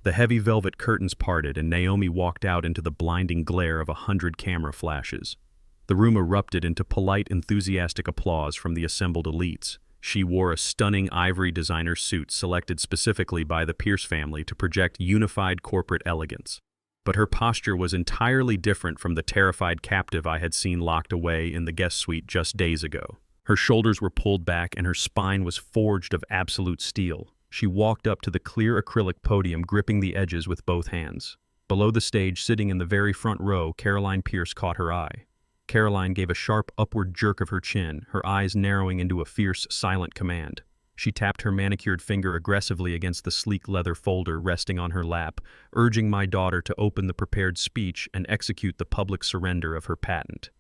The heavy velvet curtains parted, and Naomi walked out into the blinding glare of 100 camera flashes. The room erupted into polite, enthusiastic applause from the assembled elites. She wore a stunning ivory designer suit selected specifically by the Pierce family to project unified corporate elegance. But her posture was entirely different from the terrified captive I had seen locked away in the guest suite just days ago. Her shoulders were pulled back and her spine was forged of absolute steel. She walked up to the clear acrylic podium, gripping the edges with both hands. Below the stage, sitting in the very front row, Caroline Pierce caught her eye. Caroline gave a sharp upward jerk of her chin, her eyes narrowing into a fierce, silent command. She tapped her manicured finger aggressively against the sleek leather folder resting on her lap, urging my daughter to open the prepared speech and execute the public surrender of her patent.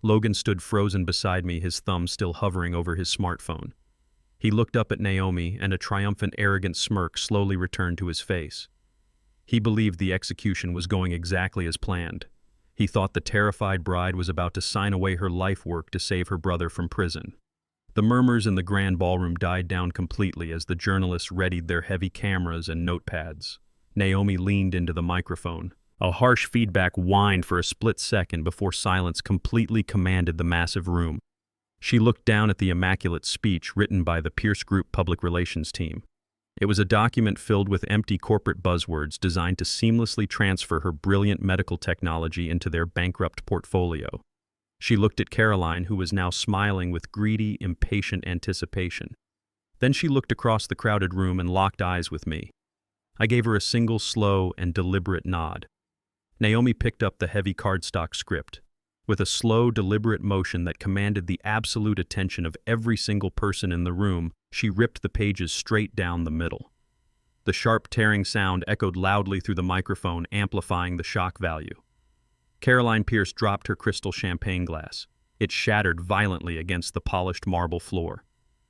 Logan stood frozen beside me, his thumb still hovering over his smartphone. He looked up at Naomi, and a triumphant, arrogant smirk slowly returned to his face. He believed the execution was going exactly as planned. He thought the terrified bride was about to sign away her life work to save her brother from prison. The murmurs in the grand ballroom died down completely as the journalists readied their heavy cameras and notepads. Naomi leaned into the microphone. A harsh feedback whined for a split second before silence completely commanded the massive room. She looked down at the immaculate speech written by the Pierce Group public relations team. It was a document filled with empty corporate buzzwords designed to seamlessly transfer her brilliant medical technology into their bankrupt portfolio. She looked at Caroline, who was now smiling with greedy, impatient anticipation. Then she looked across the crowded room and locked eyes with me. I gave her a single slow and deliberate nod. Naomi picked up the heavy cardstock script. With a slow, deliberate motion that commanded the absolute attention of every single person in the room, she ripped the pages straight down the middle. The sharp, tearing sound echoed loudly through the microphone, amplifying the shock value. Caroline Pierce dropped her crystal champagne glass. It shattered violently against the polished marble floor.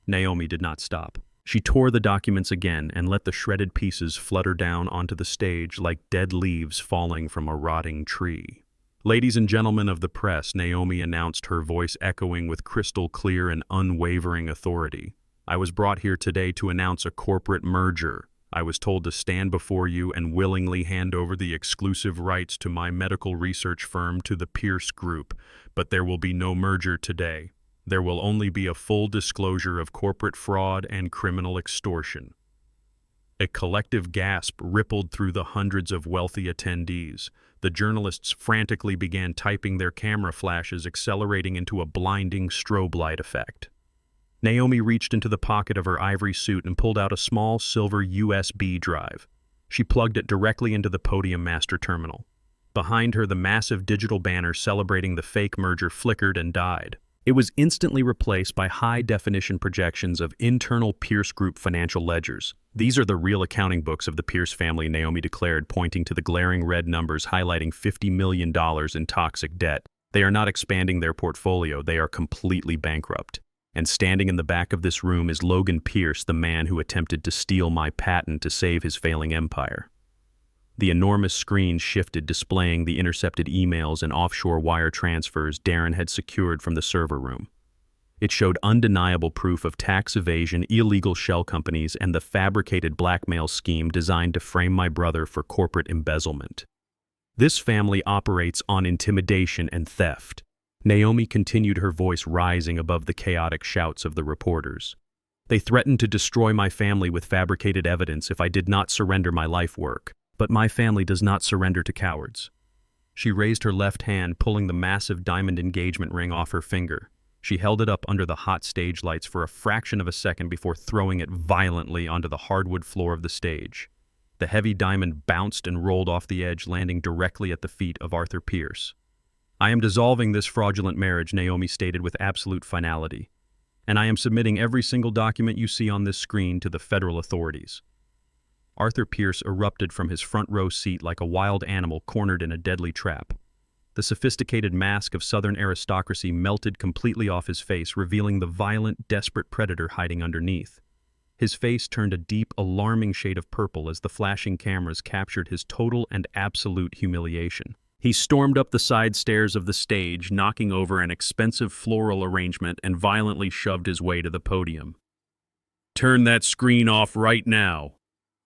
Naomi did not stop. She tore the documents again and let the shredded pieces flutter down onto the stage like dead leaves falling from a rotting tree. Ladies and gentlemen of the press, Naomi announced, her voice echoing with crystal clear and unwavering authority. I was brought here today to announce a corporate merger. I was told to stand before you and willingly hand over the exclusive rights to my medical research firm to the Pierce Group, but there will be no merger today. There will only be a full disclosure of corporate fraud and criminal extortion. A collective gasp rippled through the hundreds of wealthy attendees. The journalists frantically began typing, their camera flashes accelerating into a blinding strobe light effect. Naomi reached into the pocket of her ivory suit and pulled out a small silver USB drive. She plugged it directly into the podium master terminal. Behind her, the massive digital banner celebrating the fake merger flickered and died. It was instantly replaced by high-definition projections of internal Pierce Group financial ledgers. These are the real accounting books of the Pierce family, Naomi declared, pointing to the glaring red numbers highlighting $50 million in toxic debt. They are not expanding their portfolio, they are completely bankrupt. And standing in the back of this room is Logan Pierce, the man who attempted to steal my patent to save his failing empire. The enormous screen shifted, displaying the intercepted emails and offshore wire transfers Darren had secured from the server room. It showed undeniable proof of tax evasion, illegal shell companies, and the fabricated blackmail scheme designed to frame my brother for corporate embezzlement. This family operates on intimidation and theft. Naomi continued, her voice rising above the chaotic shouts of the reporters. They threatened to destroy my family with fabricated evidence if I did not surrender my life work. But my family does not surrender to cowards. She raised her left hand, pulling the massive diamond engagement ring off her finger. She held it up under the hot stage lights for a fraction of a second before throwing it violently onto the hardwood floor of the stage. The heavy diamond bounced and rolled off the edge, landing directly at the feet of Arthur Pierce. I am dissolving this fraudulent marriage, Naomi stated with absolute finality. And I am submitting every single document you see on this screen to the federal authorities. Arthur Pierce erupted from his front row seat like a wild animal cornered in a deadly trap. The sophisticated mask of Southern aristocracy melted completely off his face, revealing the violent, desperate predator hiding underneath. His face turned a deep, alarming shade of purple as the flashing cameras captured his total and absolute humiliation. He stormed up the side stairs of the stage, knocking over an expensive floral arrangement, and violently shoved his way to the podium. "Turn that screen off right now!"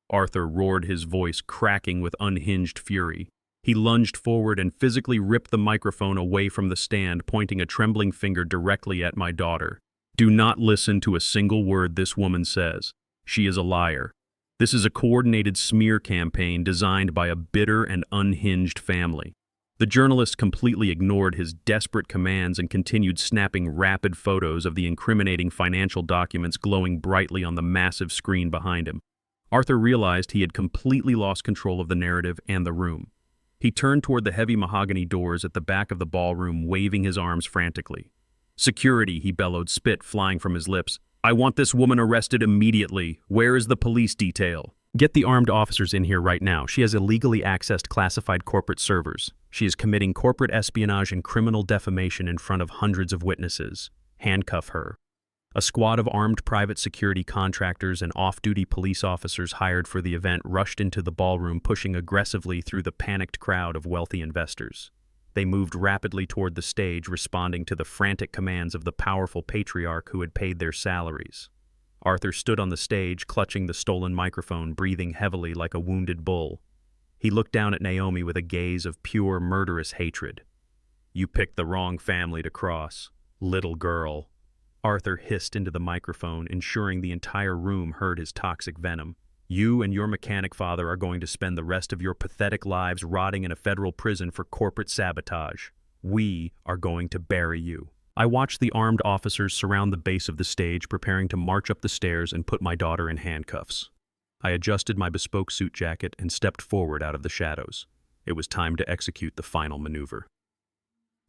Arthur roared, his voice cracking with unhinged fury. He lunged forward and physically ripped the microphone away from the stand, pointing a trembling finger directly at my daughter. "Do not listen to a single word this woman says. She is a liar. This is a coordinated smear campaign designed by a bitter and unhinged family." The journalist completely ignored his desperate commands and continued snapping rapid photos of the incriminating financial documents glowing brightly on the massive screen behind him. Arthur realized he had completely lost control of the narrative and the room. He turned toward the heavy mahogany doors at the back of the ballroom, waving his arms frantically. "Security," he bellowed, spit flying from his lips. "I want this woman arrested immediately. Where is the police detail?" "Get the armed officers in here right now. She has illegally accessed classified corporate servers. She is committing corporate espionage and criminal defamation in front of hundreds of witnesses. Handcuff her." A squad of armed private security contractors and off-duty police officers hired for the event rushed into the ballroom, pushing aggressively through the panicked crowd of wealthy investors. They moved rapidly toward the stage, responding to the frantic commands of the powerful patriarch who had paid their salaries. Arthur stood on the stage, clutching the stolen microphone, breathing heavily like a wounded bull. He looked down at Naomi with a gaze of pure, murderous hatred. "You picked the wrong family to cross, little girl." Arthur hissed into the microphone, ensuring the entire room heard his toxic venom. "You and your mechanic father are going to spend the rest of your pathetic lives rotting in a federal prison for corporate sabotage. We are going to bury you." I watched the armed officers surround the base of the stage, preparing to march up the stairs and put my daughter in handcuffs. I adjusted my bespoke suit jacket and stepped forward out of the shadows. It was time to execute the final maneuver.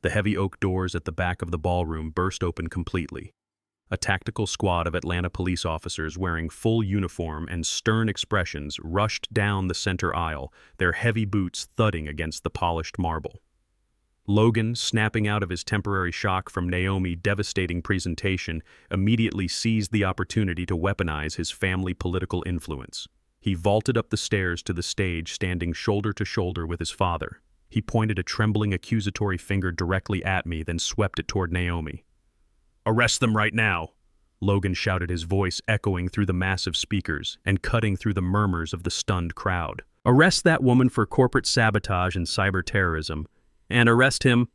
The heavy oak doors at the back of the ballroom burst open completely. A tactical squad of Atlanta police officers wearing full uniform and stern expressions rushed down the center aisle, their heavy boots thudding against the polished marble. Logan, snapping out of his temporary shock from Naomi's devastating presentation, immediately seized the opportunity to weaponize his family political influence. He vaulted up the stairs to the stage, standing shoulder to shoulder with his father. He pointed a trembling accusatory finger directly at me, then swept it toward Naomi. "Arrest them right now!" Logan shouted, his voice echoing through the massive speakers and cutting through the murmurs of the stunned crowd. "Arrest that woman for corporate sabotage and cyber terrorism. And arrest him,"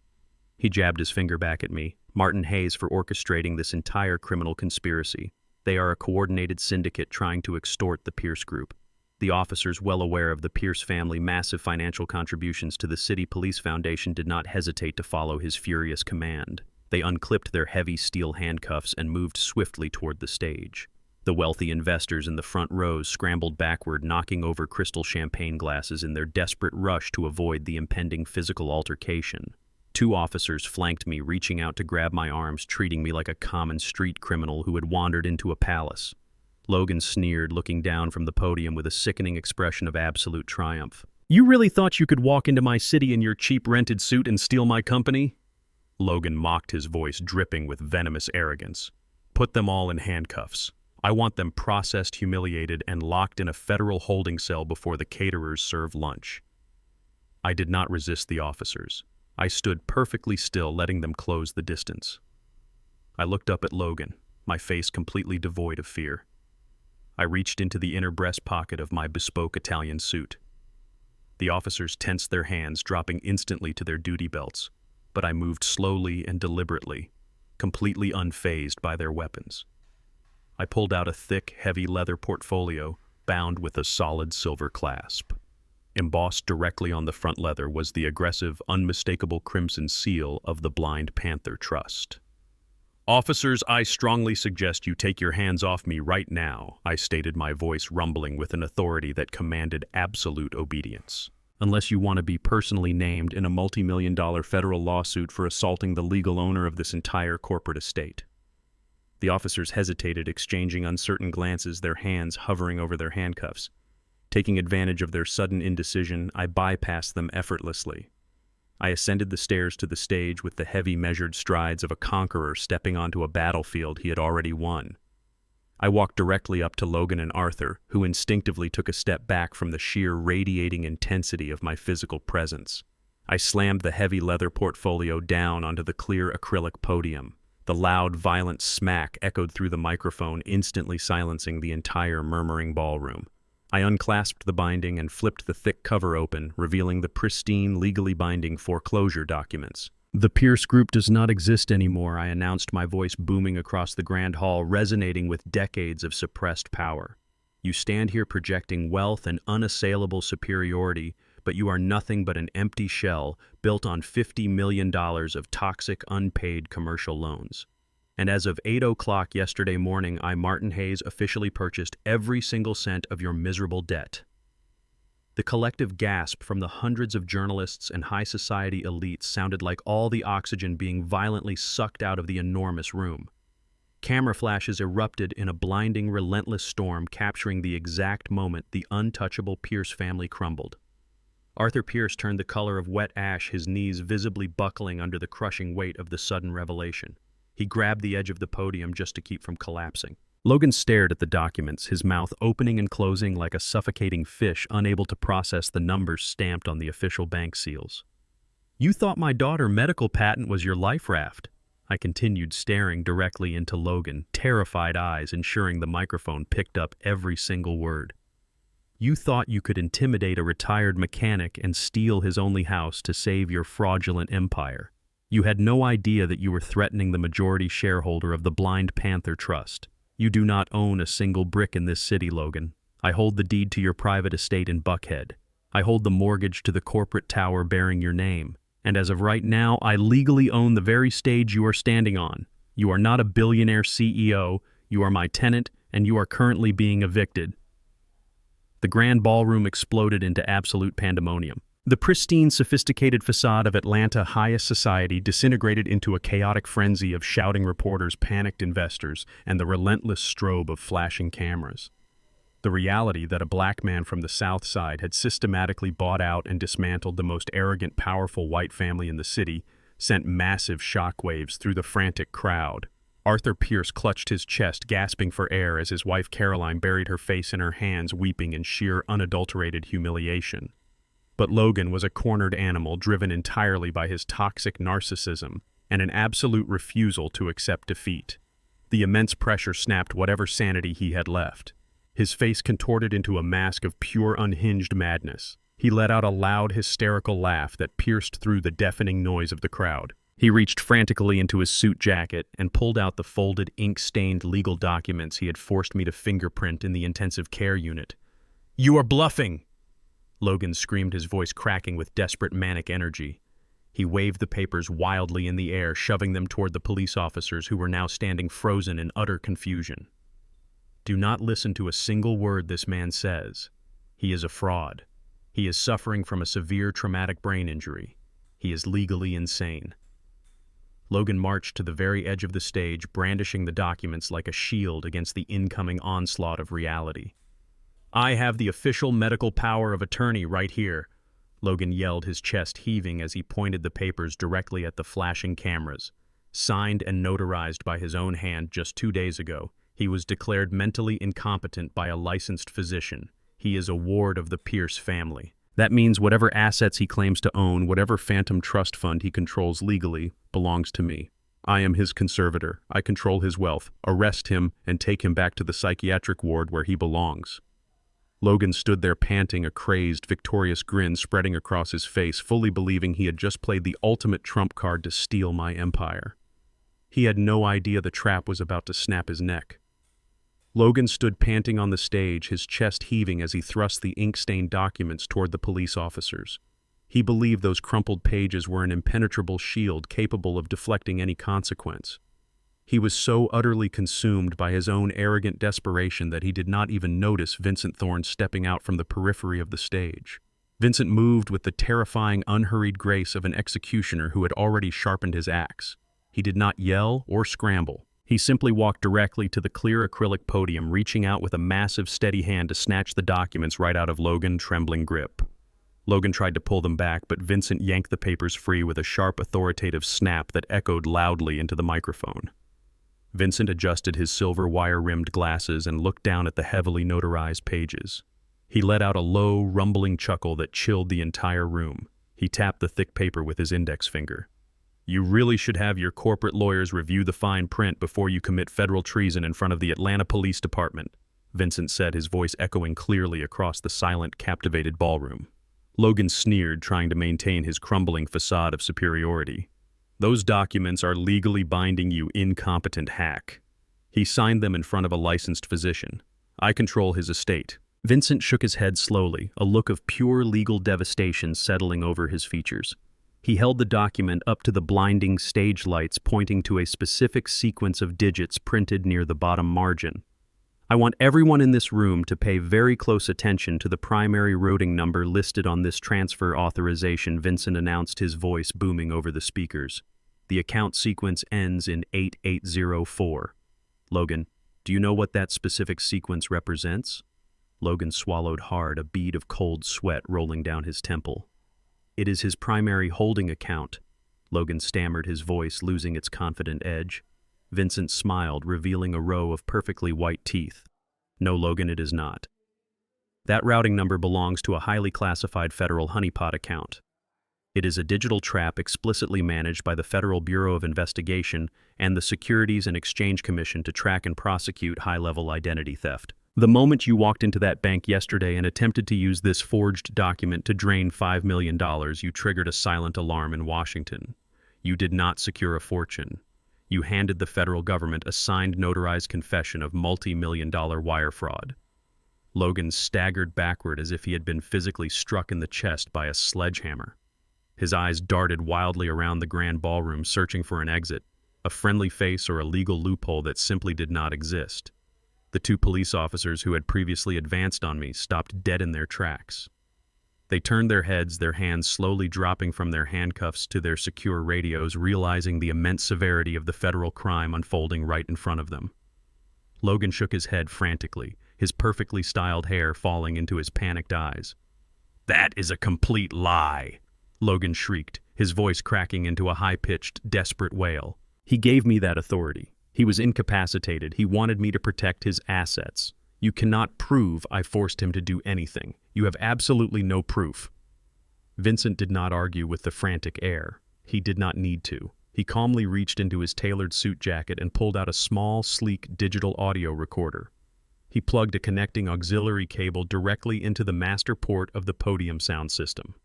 he jabbed his finger back at me, "Martin Hayes, for orchestrating this entire criminal conspiracy. They are a coordinated syndicate trying to extort the Pierce Group. The officers, well aware of the Pierce family's massive financial contributions to the City Police Foundation, did not hesitate to follow his furious command. They unclipped their heavy steel handcuffs and moved swiftly toward the stage. The wealthy investors in the front rows scrambled backward, knocking over crystal champagne glasses in their desperate rush to avoid the impending physical altercation. 2 officers flanked me, reaching out to grab my arms, treating me like a common street criminal who had wandered into a palace. Logan sneered, looking down from the podium with a sickening expression of absolute triumph. "You really thought you could walk into my city in your cheap rented suit and steal my company?" Logan mocked, his voice dripping with venomous arrogance. "Put them all in handcuffs. I want them processed, humiliated, and locked in a federal holding cell before the caterers serve lunch." I did not resist the officers. I stood perfectly still, letting them close the distance. I looked up at Logan, my face completely devoid of fear. I reached into the inner breast pocket of my bespoke Italian suit. The officers tensed their hands, dropping instantly to their duty belts, but I moved slowly and deliberately, completely unfazed by their weapons. I pulled out a thick, heavy leather portfolio bound with a solid silver clasp. Embossed directly on the front leather was the aggressive, unmistakable crimson seal of the Blind Panther Trust. "Officers, I strongly suggest you take your hands off me right now," I stated, my voice rumbling with an authority that commanded absolute obedience. "Unless you want to be personally named in a multi-million-dollar federal lawsuit for assaulting the legal owner of this entire corporate estate." The officers hesitated, exchanging uncertain glances, their hands hovering over their handcuffs. Taking advantage of their sudden indecision, I bypassed them effortlessly. I ascended the stairs to the stage with the heavy, measured strides of a conqueror stepping onto a battlefield he had already won. I walked directly up to Logan and Arthur, who instinctively took a step back from the sheer radiating intensity of my physical presence. I slammed the heavy leather portfolio down onto the clear acrylic podium. The loud, violent smack echoed through the microphone, instantly silencing the entire murmuring ballroom. I unclasped the binding and flipped the thick cover open, revealing the pristine, legally binding foreclosure documents. "The Pierce Group does not exist anymore," I announced, my voice booming across the grand hall, resonating with decades of suppressed power. "You stand here projecting wealth and unassailable superiority, but you are nothing but an empty shell built on $50 million of toxic, unpaid commercial loans. And as of 8 o'clock yesterday morning, I, Martin Hayes, officially purchased every single cent of your miserable debt." The collective gasp from the hundreds of journalists and high society elites sounded like all the oxygen being violently sucked out of the enormous room. Camera flashes erupted in a blinding, relentless storm, capturing the exact moment the untouchable Pierce family crumbled. Arthur Pierce turned the color of wet ash, his knees visibly buckling under the crushing weight of the sudden revelation. He grabbed the edge of the podium just to keep from collapsing. Logan stared at the documents, his mouth opening and closing like a suffocating fish, unable to process the numbers stamped on the official bank seals. "You thought my daughter's medical patent was your life raft?" I continued, staring directly into Logan, terrified eyes ensuring the microphone picked up every single word. "You thought you could intimidate a retired mechanic and steal his only house to save your fraudulent empire. You had no idea that you were threatening the majority shareholder of the Blind Panther Trust. You do not own a single brick in this city, Logan. I hold the deed to your private estate in Buckhead. I hold the mortgage to the corporate tower bearing your name. And as of right now, I legally own the very stage you are standing on. You are not a billionaire CEO, you are my tenant, and you are currently being evicted." The grand ballroom exploded into absolute pandemonium. The pristine, sophisticated facade of Atlanta highest society disintegrated into a chaotic frenzy of shouting reporters, panicked investors, and the relentless strobe of flashing cameras. The reality that a black man from the South Side had systematically bought out and dismantled the most arrogant, powerful white family in the city sent massive shockwaves through the frantic crowd. Arthur Pierce clutched his chest, gasping for air as his wife Caroline buried her face in her hands, weeping in sheer, unadulterated humiliation. But Logan was a cornered animal driven entirely by his toxic narcissism and an absolute refusal to accept defeat. The immense pressure snapped whatever sanity he had left. His face contorted into a mask of pure unhinged madness. He let out a loud, hysterical laugh that pierced through the deafening noise of the crowd. He reached frantically into his suit jacket and pulled out the folded, ink-stained legal documents he had forced me to fingerprint in the intensive care unit. "You are bluffing!" Logan screamed, his voice cracking with desperate manic energy. He waved the papers wildly in the air, shoving them toward the police officers who were now standing frozen in utter confusion. Do not listen to a single word this man says. He is a fraud. He is suffering from a severe traumatic brain injury. He is legally insane. Logan marched to the very edge of the stage, brandishing the documents like a shield against the incoming onslaught of reality. "I have the official medical power of attorney right here," Logan yelled, his chest heaving as he pointed the papers directly at the flashing cameras. Signed and notarized by his own hand just 2 days ago, he was declared mentally incompetent by a licensed physician. He is a ward of the Pierce family. That means whatever assets he claims to own, whatever phantom trust fund he controls legally, belongs to me. I am his conservator. I control his wealth. Arrest him and take him back to the psychiatric ward where he belongs. Logan stood there panting, a crazed, victorious grin spreading across his face, fully believing he had just played the ultimate trump card to steal my empire. He had no idea the trap was about to snap his neck. Logan stood panting on the stage, his chest heaving as he thrust the ink-stained documents toward the police officers. He believed those crumpled pages were an impenetrable shield capable of deflecting any consequence. He was so utterly consumed by his own arrogant desperation that he did not even notice Vincent Thorne stepping out from the periphery of the stage. Vincent moved with the terrifying, unhurried grace of an executioner who had already sharpened his axe. He did not yell or scramble. He simply walked directly to the clear acrylic podium, reaching out with a massive, steady hand to snatch the documents right out of Logan's trembling grip. Logan tried to pull them back, but Vincent yanked the papers free with a sharp, authoritative snap that echoed loudly into the microphone. Vincent adjusted his silver wire-rimmed glasses and looked down at the heavily notarized pages. He let out a low, rumbling chuckle that chilled the entire room. He tapped the thick paper with his index finger. "You really should have your corporate lawyers review the fine print before you commit federal treason in front of the Atlanta Police Department," Vincent said, his voice echoing clearly across the silent, captivated ballroom. Logan sneered, trying to maintain his crumbling facade of superiority. "Those documents are legally binding, you incompetent hack." He signed them in front of a licensed physician. "I control his estate." Vincent shook his head slowly, a look of pure legal devastation settling over his features. He held the document up to the blinding stage lights, pointing to a specific sequence of digits printed near the bottom margin. "I want everyone in this room to pay very close attention to the primary routing number listed on this transfer authorization," Vincent announced, his voice booming over the speakers. "The account sequence ends in 8804. Logan, do you know what that specific sequence represents?" Logan swallowed hard, a bead of cold sweat rolling down his temple. "It is his primary holding account," Logan stammered, his voice losing its confident edge. Vincent smiled, revealing a row of perfectly white teeth. "No, Logan, it is not. That routing number belongs to a highly classified federal honeypot account. It is a digital trap explicitly managed by the Federal Bureau of Investigation and the Securities and Exchange Commission to track and prosecute high-level identity theft. The moment you walked into that bank yesterday and attempted to use this forged document to drain $5 million, you triggered a silent alarm in Washington. You did not secure a fortune. You handed the federal government a signed, notarized confession of multi-million-dollar wire fraud." Logan staggered backward as if he had been physically struck in the chest by a sledgehammer. His eyes darted wildly around the grand ballroom, searching for an exit, a friendly face or a legal loophole that simply did not exist. The 2 police officers who had previously advanced on me stopped dead in their tracks. They turned their heads, their hands slowly dropping from their handcuffs to their secure radios, realizing the immense severity of the federal crime unfolding right in front of them. Logan shook his head frantically, his perfectly styled hair falling into his panicked eyes. "That is a complete lie," Logan shrieked, his voice cracking into a high-pitched, desperate wail. "He gave me that authority. He was incapacitated. He wanted me to protect his assets. You cannot prove I forced him to do anything. You have absolutely no proof." Vincent did not argue with the frantic air. He did not need to. He calmly reached into his tailored suit jacket and pulled out a small, sleek digital audio recorder. He plugged a connecting auxiliary cable directly into the master port of the podium sound system.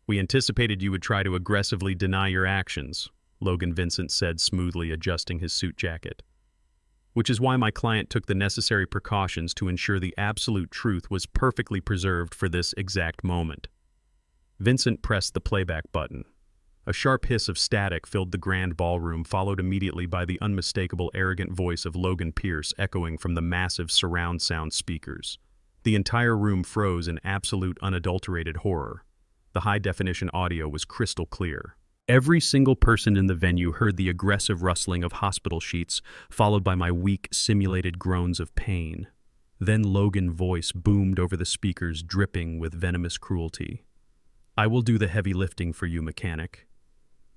"We anticipated you would try to aggressively deny your actions," Logan Vincent said, smoothly adjusting his suit jacket. "Which is why my client took the necessary precautions to ensure the absolute truth was perfectly preserved for this exact moment." Vincent pressed the playback button. A sharp hiss of static filled the grand ballroom, followed immediately by the unmistakable arrogant voice of Logan Pierce echoing from the massive surround sound speakers. The entire room froze in absolute unadulterated horror. The high-definition audio was crystal clear. Every single person in the venue heard the aggressive rustling of hospital sheets, followed by my weak, simulated groans of pain. Then Logan's voice boomed over the speakers, dripping with venomous cruelty. "I will do the heavy lifting for you, mechanic."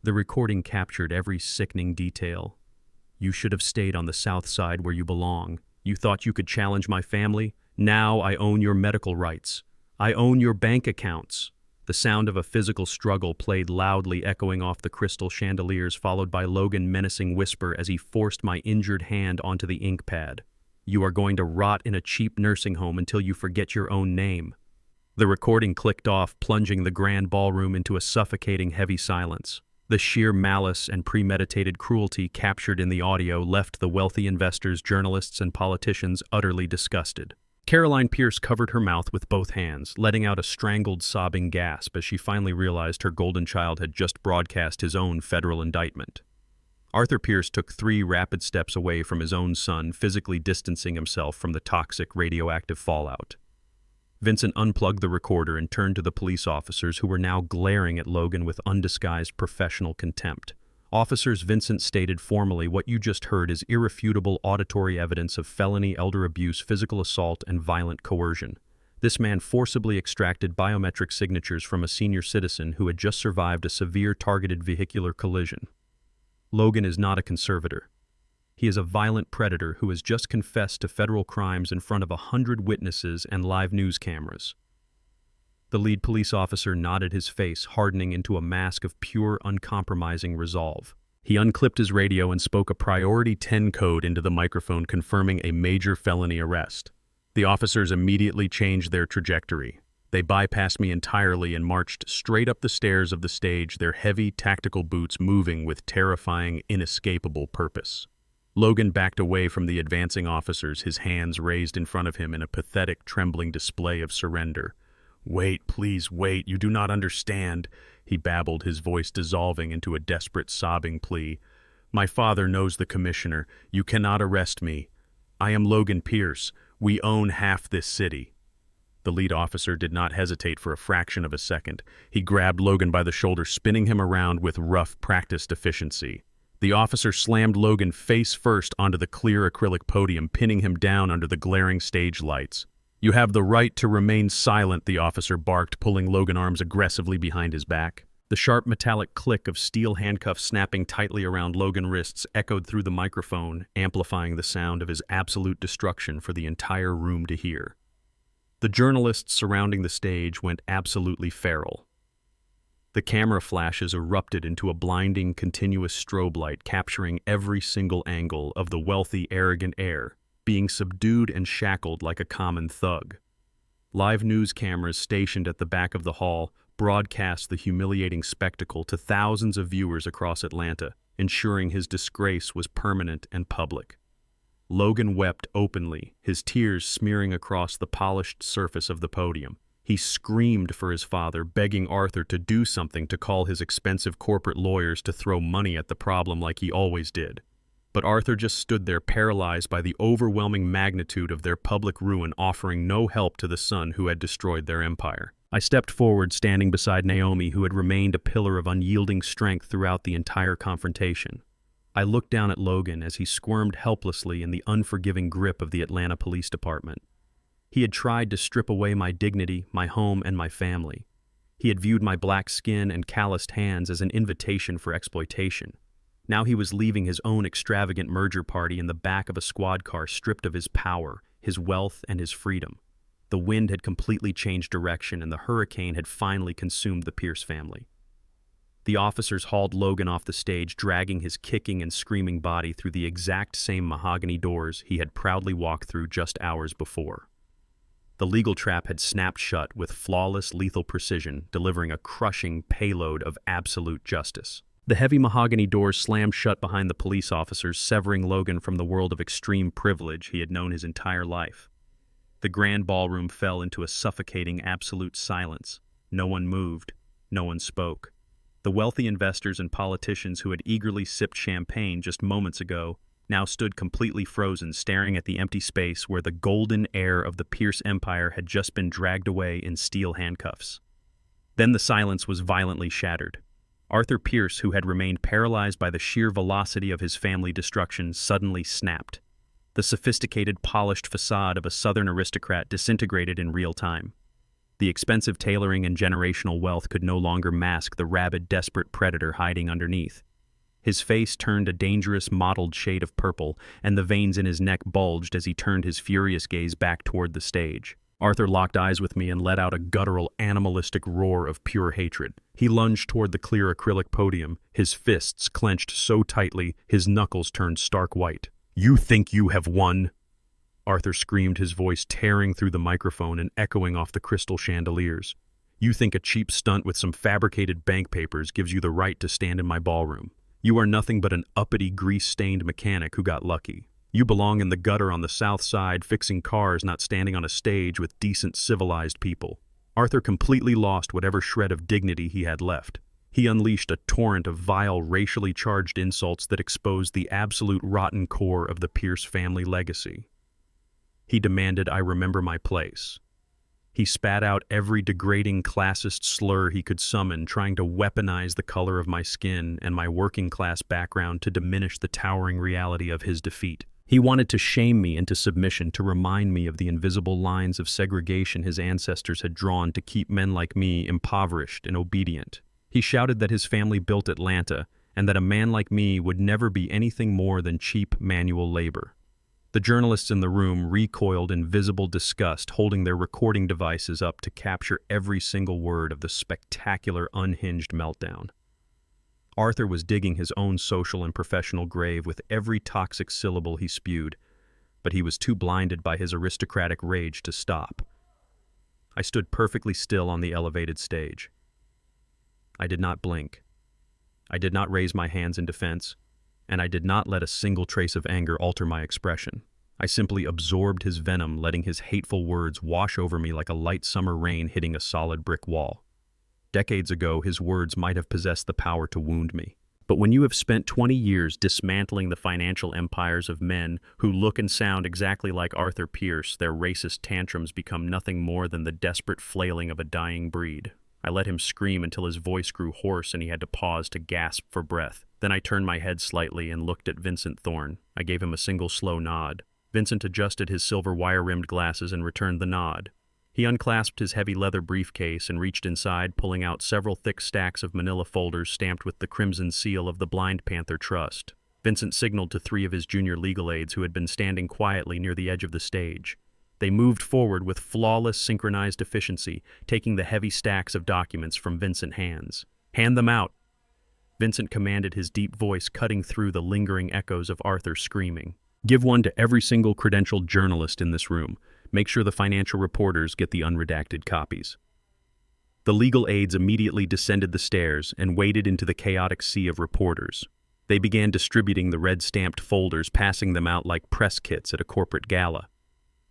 The recording captured every sickening detail. "You should have stayed on the south side where you belong. You thought you could challenge my family? Now I own your medical rights. I own your bank accounts." The sound of a physical struggle played loudly, echoing off the crystal chandeliers, followed by Logan's menacing whisper as he forced my injured hand onto the ink pad. "You are going to rot in a cheap nursing home until you forget your own name." The recording clicked off, plunging the grand ballroom into a suffocating heavy silence. The sheer malice and premeditated cruelty captured in the audio left the wealthy investors, journalists, and politicians utterly disgusted. Caroline Pierce covered her mouth with both hands, letting out a strangled, sobbing gasp as she finally realized her golden child had just broadcast his own federal indictment. Arthur Pierce took 3 rapid steps away from his own son, physically distancing himself from the toxic radioactive fallout. Vincent unplugged the recorder and turned to the police officers who were now glaring at Logan with undisguised professional contempt. "Officers," Vincent stated formally, "what you just heard is irrefutable auditory evidence of felony elder abuse, physical assault, and violent coercion. This man forcibly extracted biometric signatures from a senior citizen who had just survived a severe targeted vehicular collision. Logan is not a conservator. He is a violent predator who has just confessed to federal crimes in front of 100 witnesses and live news cameras." The lead police officer nodded, his face hardening into a mask of pure, uncompromising resolve. He unclipped his radio and spoke a priority 10 code into the microphone, confirming a major felony arrest. The officers immediately changed their trajectory. They bypassed me entirely and marched straight up the stairs of the stage, their heavy, tactical boots moving with terrifying, inescapable purpose. Logan backed away from the advancing officers, his hands raised in front of him in a pathetic, trembling display of surrender. "Wait, please wait, you do not understand," he babbled, his voice dissolving into a desperate, sobbing plea. "My father knows the commissioner. You cannot arrest me. I am Logan Pierce. We own half this city." The lead officer did not hesitate for a fraction of a second. He grabbed Logan by the shoulder, spinning him around with rough, practiced efficiency. The officer slammed Logan face first onto the clear acrylic podium, pinning him down under the glaring stage lights. "You have the right to remain silent," the officer barked, pulling Logan's arms aggressively behind his back. The sharp metallic click of steel handcuffs snapping tightly around Logan's wrists echoed through the microphone, amplifying the sound of his absolute destruction for the entire room to hear. The journalists surrounding the stage went absolutely feral. The camera flashes erupted into a blinding, continuous strobe light, capturing every single angle of the wealthy, arrogant heir, being subdued and shackled like a common thug. Live news cameras stationed at the back of the hall broadcast the humiliating spectacle to thousands of viewers across Atlanta, ensuring his disgrace was permanent and public. Logan wept openly, his tears smearing across the polished surface of the podium. He screamed for his father, begging Arthur to do something, to call his expensive corporate lawyers to throw money at the problem like he always did. But Arthur just stood there, paralyzed by the overwhelming magnitude of their public ruin, offering no help to the son who had destroyed their empire. I stepped forward, standing beside Naomi, who had remained a pillar of unyielding strength throughout the entire confrontation. I looked down at Logan as he squirmed helplessly in the unforgiving grip of the Atlanta Police Department. He had tried to strip away my dignity, my home, and my family. He had viewed my black skin and calloused hands as an invitation for exploitation. Now he was leaving his own extravagant merger party in the back of a squad car, stripped of his power, his wealth, and his freedom. The wind had completely changed direction, and the hurricane had finally consumed the Pierce family. The officers hauled Logan off the stage, dragging his kicking and screaming body through the exact same mahogany doors he had proudly walked through just hours before. The legal trap had snapped shut with flawless, lethal precision, delivering a crushing payload of absolute justice. The heavy mahogany doors slammed shut behind the police officers, severing Logan from the world of extreme privilege he had known his entire life. The grand ballroom fell into a suffocating absolute silence. No one moved. No one spoke. The wealthy investors and politicians who had eagerly sipped champagne just moments ago now stood completely frozen, staring at the empty space where the golden heir of the Pierce Empire had just been dragged away in steel handcuffs. Then the silence was violently shattered. Arthur Pierce, who had remained paralyzed by the sheer velocity of his family destruction, suddenly snapped. The sophisticated, polished facade of a Southern aristocrat disintegrated in real time. The expensive tailoring and generational wealth could no longer mask the rabid, desperate predator hiding underneath. His face turned a dangerous, mottled shade of purple, and the veins in his neck bulged as he turned his furious gaze back toward the stage. Arthur locked eyes with me and let out a guttural, animalistic roar of pure hatred. He lunged toward the clear acrylic podium, his fists clenched so tightly his knuckles turned stark white. "You think you have won?" Arthur screamed, his voice tearing through the microphone and echoing off the crystal chandeliers. "You think a cheap stunt with some fabricated bank papers gives you the right to stand in my ballroom? You are nothing but an uppity, grease-stained mechanic who got lucky. You belong in the gutter on the south side, fixing cars, not standing on a stage with decent, civilized people." Arthur completely lost whatever shred of dignity he had left. He unleashed a torrent of vile, racially charged insults that exposed the absolute rotten core of the Pierce family legacy. He demanded I remember my place. He spat out every degrading classist slur he could summon, trying to weaponize the color of my skin and my working-class background to diminish the towering reality of his defeat. He wanted to shame me into submission, to remind me of the invisible lines of segregation his ancestors had drawn to keep men like me impoverished and obedient. He shouted that his family built Atlanta, and that a man like me would never be anything more than cheap manual labor. The journalists in the room recoiled in visible disgust, holding their recording devices up to capture every single word of the spectacular, unhinged meltdown. Arthur was digging his own social and professional grave with every toxic syllable he spewed, but he was too blinded by his aristocratic rage to stop. I stood perfectly still on the elevated stage. I did not blink. I did not raise my hands in defense, and I did not let a single trace of anger alter my expression. I simply absorbed his venom, letting his hateful words wash over me like a light summer rain hitting a solid brick wall. Decades ago, his words might have possessed the power to wound me. But when you have spent 20 years dismantling the financial empires of men who look and sound exactly like Arthur Pierce, their racist tantrums become nothing more than the desperate flailing of a dying breed. I let him scream until his voice grew hoarse and he had to pause to gasp for breath. Then I turned my head slightly and looked at Vincent Thorne. I gave him a single slow nod. Vincent adjusted his silver wire-rimmed glasses and returned the nod. He unclasped his heavy leather briefcase and reached inside, pulling out several thick stacks of manila folders stamped with the crimson seal of the Blind Panther Trust. Vincent signaled to 3 of his junior legal aides who had been standing quietly near the edge of the stage. They moved forward with flawless, synchronized efficiency, taking the heavy stacks of documents from Vincent's hands. "Hand them out," Vincent commanded, his deep voice cutting through the lingering echoes of Arthur screaming. "Give one to every single credentialed journalist in this room. Make sure the financial reporters get the unredacted copies." The legal aides immediately descended the stairs and waded into the chaotic sea of reporters. They began distributing the red-stamped folders, passing them out like press kits at a corporate gala.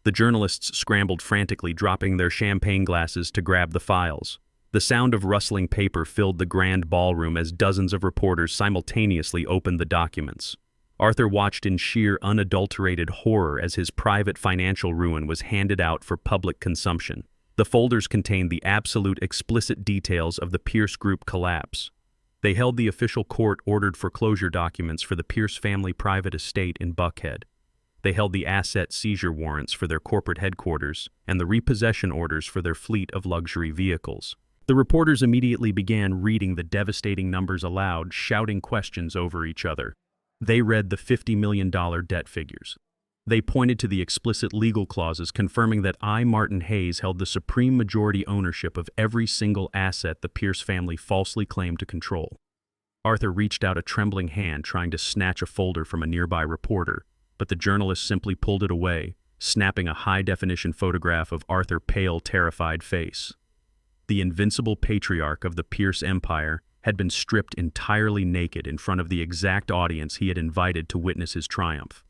The journalists scrambled frantically, dropping their champagne glasses to grab the files. The sound of rustling paper filled the grand ballroom as dozens of reporters simultaneously opened the documents. Arthur watched in sheer, unadulterated horror as his private financial ruin was handed out for public consumption. The folders contained the absolute explicit details of the Pierce Group collapse. They held the official court-ordered foreclosure documents for the Pierce family private estate in Buckhead. They held the asset seizure warrants for their corporate headquarters and the repossession orders for their fleet of luxury vehicles. The reporters immediately began reading the devastating numbers aloud, shouting questions over each other. They read the $50 million debt figures, They pointed to the explicit legal clauses confirming that I, Martin Hayes, held the supreme majority ownership of every single asset the Pierce family falsely claimed to control. Arthur reached out a trembling hand trying to snatch a folder from a nearby reporter, but the journalist simply pulled it away, snapping a high-definition photograph of Arthur's pale, terrified face. The invincible patriarch of the Pierce Empire had been stripped entirely naked in front of the exact audience he had invited to witness his triumph.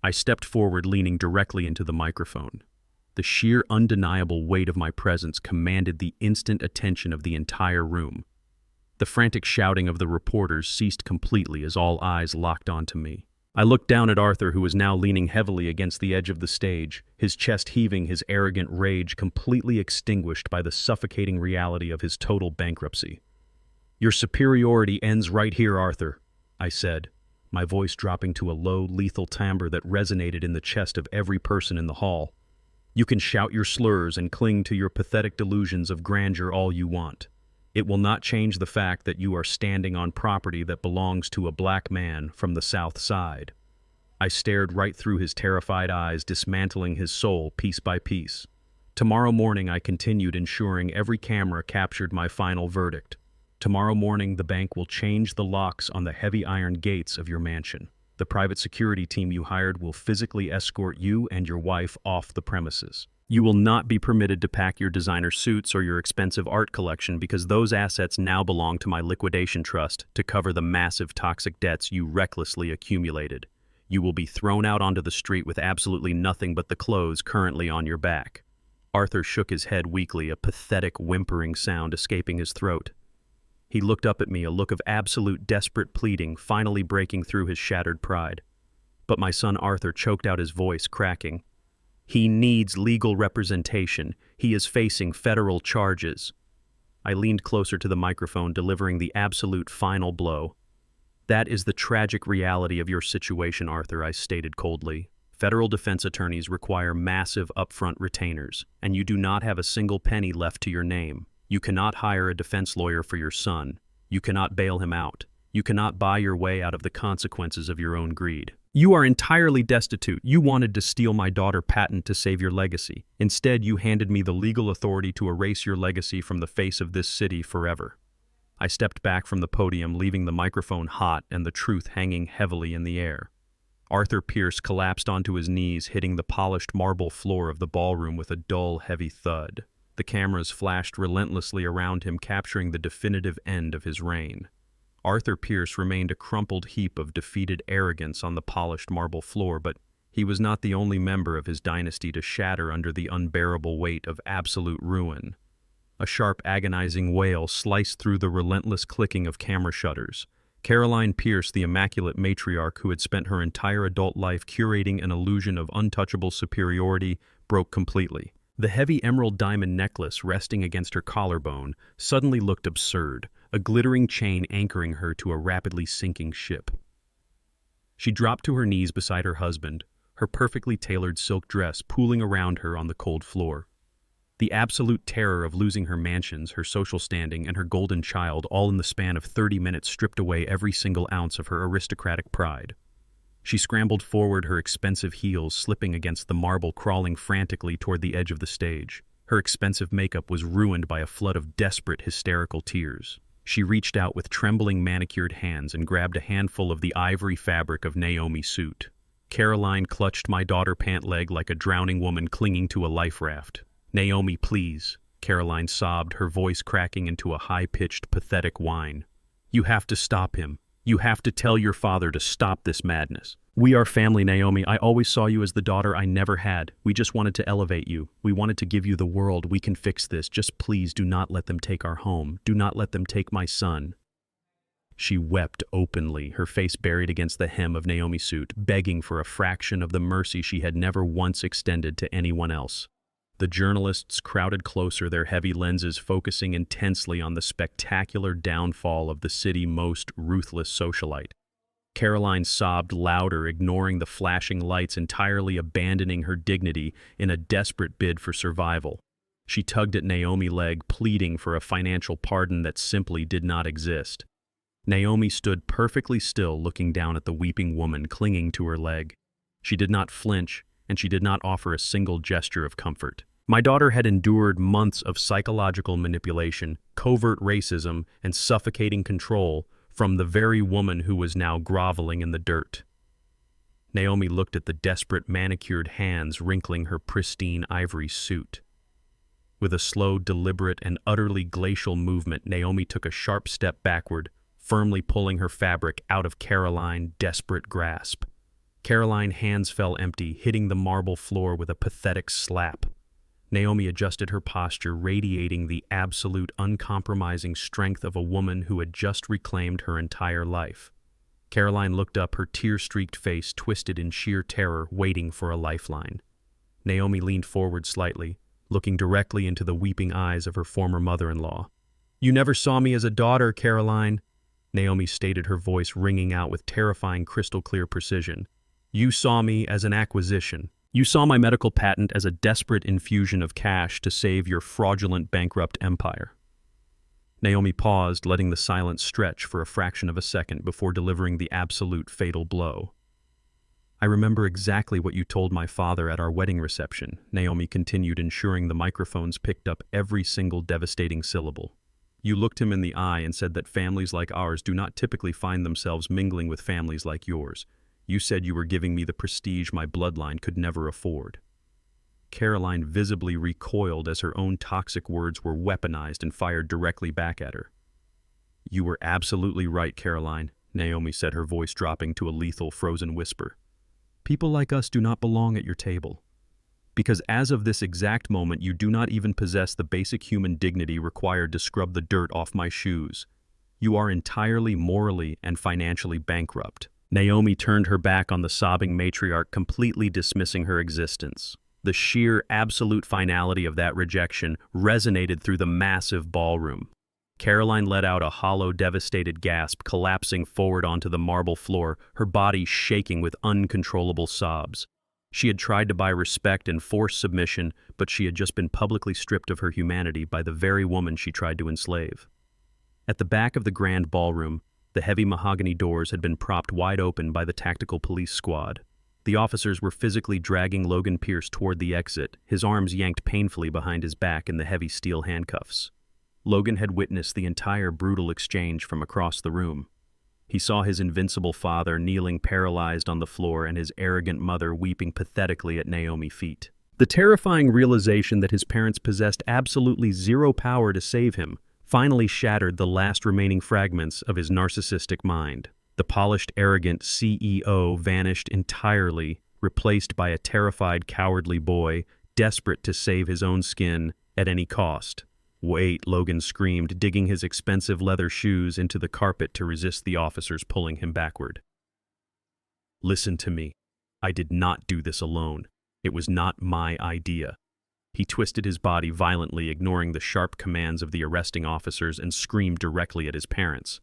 I stepped forward, leaning directly into the microphone. The sheer, undeniable weight of my presence commanded the instant attention of the entire room. The frantic shouting of the reporters ceased completely as all eyes locked onto me. I looked down at Arthur, who was now leaning heavily against the edge of the stage, his chest heaving, his arrogant rage completely extinguished by the suffocating reality of his total bankruptcy. "Your superiority ends right here, Arthur," I said, my voice dropping to a low, lethal timbre that resonated in the chest of every person in the hall. "You can shout your slurs and cling to your pathetic delusions of grandeur all you want. It will not change the fact that you are standing on property that belongs to a black man from the South Side." I stared right through his terrified eyes, dismantling his soul piece by piece. Tomorrow morning, I continued, ensuring every camera captured my final verdict. Tomorrow morning, the bank will change the locks on the heavy iron gates of your mansion. The private security team you hired will physically escort you and your wife off the premises. You will not be permitted to pack your designer suits or your expensive art collection because those assets now belong to my liquidation trust to cover the massive toxic debts you recklessly accumulated. You will be thrown out onto the street with absolutely nothing but the clothes currently on your back. Arthur shook his head weakly, a pathetic whimpering sound escaping his throat. He looked up at me, a look of absolute desperate pleading finally breaking through his shattered pride. But my son Arthur choked out his voice, cracking. "He needs legal representation. He is facing federal charges." I leaned closer to the microphone, delivering the absolute final blow. "That is the tragic reality of your situation, Arthur," I stated coldly. "Federal defense attorneys require massive upfront retainers, and you do not have a single penny left to your name. You cannot hire a defense lawyer for your son. You cannot bail him out. You cannot buy your way out of the consequences of your own greed. You are entirely destitute. You wanted to steal my daughter patent to save your legacy. Instead, you handed me the legal authority to erase your legacy from the face of this city forever." I stepped back from the podium, leaving the microphone hot and the truth hanging heavily in the air. Arthur Pierce collapsed onto his knees, hitting the polished marble floor of the ballroom with a dull, heavy thud. The cameras flashed relentlessly around him, capturing the definitive end of his reign. Arthur Pierce remained a crumpled heap of defeated arrogance on the polished marble floor, but he was not the only member of his dynasty to shatter under the unbearable weight of absolute ruin. A sharp, agonizing wail sliced through the relentless clicking of camera shutters. Caroline Pierce, the immaculate matriarch who had spent her entire adult life curating an illusion of untouchable superiority, broke completely. The heavy emerald diamond necklace resting against her collarbone suddenly looked absurd, a glittering chain anchoring her to a rapidly sinking ship. She dropped to her knees beside her husband, her perfectly tailored silk dress pooling around her on the cold floor. The absolute terror of losing her mansions, her social standing, and her golden child all in the span of 30 minutes stripped away every single ounce of her aristocratic pride. She scrambled forward, her expensive heels slipping against the marble, crawling frantically toward the edge of the stage. Her expensive makeup was ruined by a flood of desperate, hysterical tears. She reached out with trembling, manicured hands and grabbed a handful of the ivory fabric of Naomi's suit. Caroline clutched my daughter pant leg like a drowning woman clinging to a life raft. "Naomi, please," Caroline sobbed, her voice cracking into a high-pitched, pathetic whine. "You have to stop him. You have to tell your father to stop this madness. We are family, Naomi. I always saw you as the daughter I never had. We just wanted to elevate you. We wanted to give you the world. We can fix this. Just please do not let them take our home. Do not let them take my son." She wept openly, her face buried against the hem of Naomi's suit, begging for a fraction of the mercy she had never once extended to anyone else. The journalists crowded closer, their heavy lenses focusing intensely on the spectacular downfall of the city's most ruthless socialite. Caroline sobbed louder, ignoring the flashing lights, entirely abandoning her dignity in a desperate bid for survival. She tugged at Naomi's leg, pleading for a financial pardon that simply did not exist. Naomi stood perfectly still, looking down at the weeping woman clinging to her leg. She did not flinch, and she did not offer a single gesture of comfort. My daughter had endured months of psychological manipulation, covert racism, and suffocating control from the very woman who was now groveling in the dirt. Naomi looked at the desperate manicured hands wrinkling her pristine ivory suit. With a slow, deliberate, and utterly glacial movement, Naomi took a sharp step backward, firmly pulling her fabric out of Caroline's desperate grasp. Caroline's hands fell empty, hitting the marble floor with a pathetic slap. Naomi adjusted her posture, radiating the absolute, uncompromising strength of a woman who had just reclaimed her entire life. Caroline looked up, her tear-streaked face twisted in sheer terror, waiting for a lifeline. Naomi leaned forward slightly, looking directly into the weeping eyes of her former mother-in-law. "You never saw me as a daughter, Caroline," Naomi stated, her voice ringing out with terrifying crystal-clear precision. "You saw me as an acquisition. You saw my medical patent as a desperate infusion of cash to save your fraudulent, bankrupt empire." Naomi paused, letting the silence stretch for a fraction of a second before delivering the absolute fatal blow. "I remember exactly what you told my father at our wedding reception," Naomi continued, ensuring the microphones picked up every single devastating syllable. "You looked him in the eye and said that families like ours do not typically find themselves mingling with families like yours. You said you were giving me the prestige my bloodline could never afford." Caroline visibly recoiled as her own toxic words were weaponized and fired directly back at her. "You were absolutely right, Caroline," Naomi said, her voice dropping to a lethal, frozen whisper. "People like us do not belong at your table. Because as of this exact moment, you do not even possess the basic human dignity required to scrub the dirt off my shoes. You are entirely morally and financially bankrupt." Naomi turned her back on the sobbing matriarch, completely dismissing her existence. The sheer, absolute finality of that rejection resonated through the massive ballroom. Caroline let out a hollow, devastated gasp, collapsing forward onto the marble floor, her body shaking with uncontrollable sobs. She had tried to buy respect and force submission, but she had just been publicly stripped of her humanity by the very woman she tried to enslave. At the back of the grand ballroom, the heavy mahogany doors had been propped wide open by the tactical police squad. The officers were physically dragging Logan Pierce toward the exit, his arms yanked painfully behind his back in the heavy steel handcuffs. Logan had witnessed the entire brutal exchange from across the room. He saw his invincible father kneeling paralyzed on the floor and his arrogant mother weeping pathetically at Naomi's feet. The terrifying realization that his parents possessed absolutely zero power to save him finally shattered the last remaining fragments of his narcissistic mind. The polished, arrogant CEO vanished entirely, replaced by a terrified, cowardly boy, desperate to save his own skin at any cost. "Wait," Logan screamed, digging his expensive leather shoes into the carpet to resist the officers pulling him backward. "Listen to me. I did not do this alone. It was not my idea." He twisted his body violently, ignoring the sharp commands of the arresting officers, and screamed directly at his parents.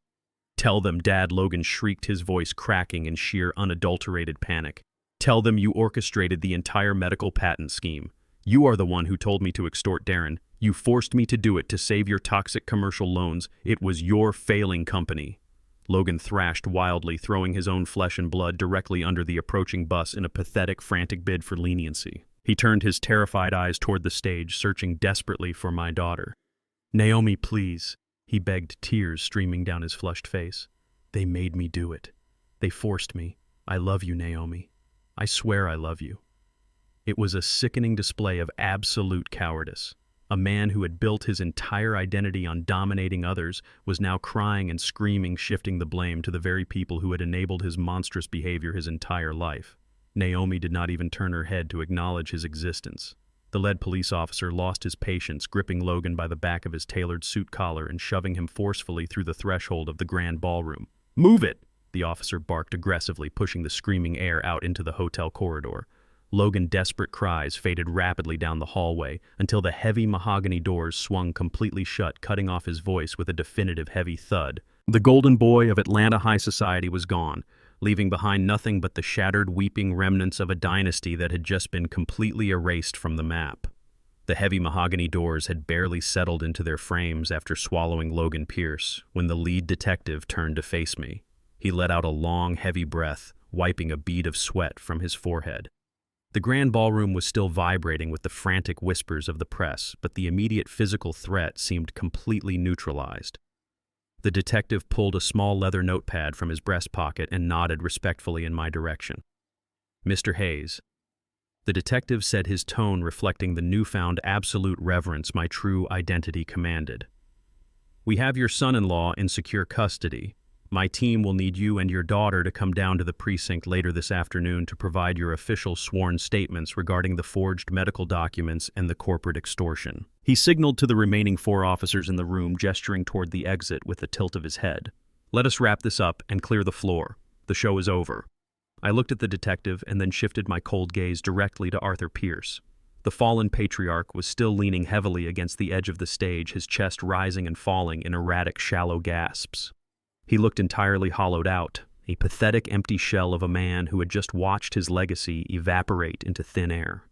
"Tell them, Dad," Logan shrieked, his voice cracking in sheer, unadulterated panic. "Tell them you orchestrated the entire medical patent scheme. You are the one who told me to extort Darren. You forced me to do it to save your toxic commercial loans. It was your failing company." Logan thrashed wildly, throwing his own flesh and blood directly under the approaching bus in a pathetic, frantic bid for leniency. He turned his terrified eyes toward the stage, searching desperately for my daughter. "Naomi, please," he begged, tears streaming down his flushed face. "They made me do it. They forced me. I love you, Naomi. I swear I love you." It was a sickening display of absolute cowardice. A man who had built his entire identity on dominating others was now crying and screaming, shifting the blame to the very people who had enabled his monstrous behavior his entire life. Naomi did not even turn her head to acknowledge his existence. The lead police officer lost his patience, gripping Logan by the back of his tailored suit collar and shoving him forcefully through the threshold of the grand ballroom. "Move it!" the officer barked aggressively, pushing the screaming heir out into the hotel corridor. Logan's desperate cries faded rapidly down the hallway until the heavy mahogany doors swung completely shut, cutting off his voice with a definitive heavy thud. The golden boy of Atlanta high society was gone, leaving behind nothing but the shattered, weeping remnants of a dynasty that had just been completely erased from the map. The heavy mahogany doors had barely settled into their frames after swallowing Logan Pierce when the lead detective turned to face me. He let out a long, heavy breath, wiping a bead of sweat from his forehead. The grand ballroom was still vibrating with the frantic whispers of the press, but the immediate physical threat seemed completely neutralized. The detective pulled a small leather notepad from his breast pocket and nodded respectfully in my direction. "Mr. Hayes." The detective said, his tone reflecting the newfound absolute reverence my true identity commanded. "We have your son-in-law in secure custody. My team will need you and your daughter to come down to the precinct later this afternoon to provide your official sworn statements regarding the forged medical documents and the corporate extortion." He signaled to the remaining 4 officers in the room, gesturing toward the exit with a tilt of his head. "Let us wrap this up and clear the floor. The show is over." I looked at the detective and then shifted my cold gaze directly to Arthur Pierce. The fallen patriarch was still leaning heavily against the edge of the stage, his chest rising and falling in erratic, shallow gasps. He looked entirely hollowed out, a pathetic empty shell of a man who had just watched his legacy evaporate into thin air.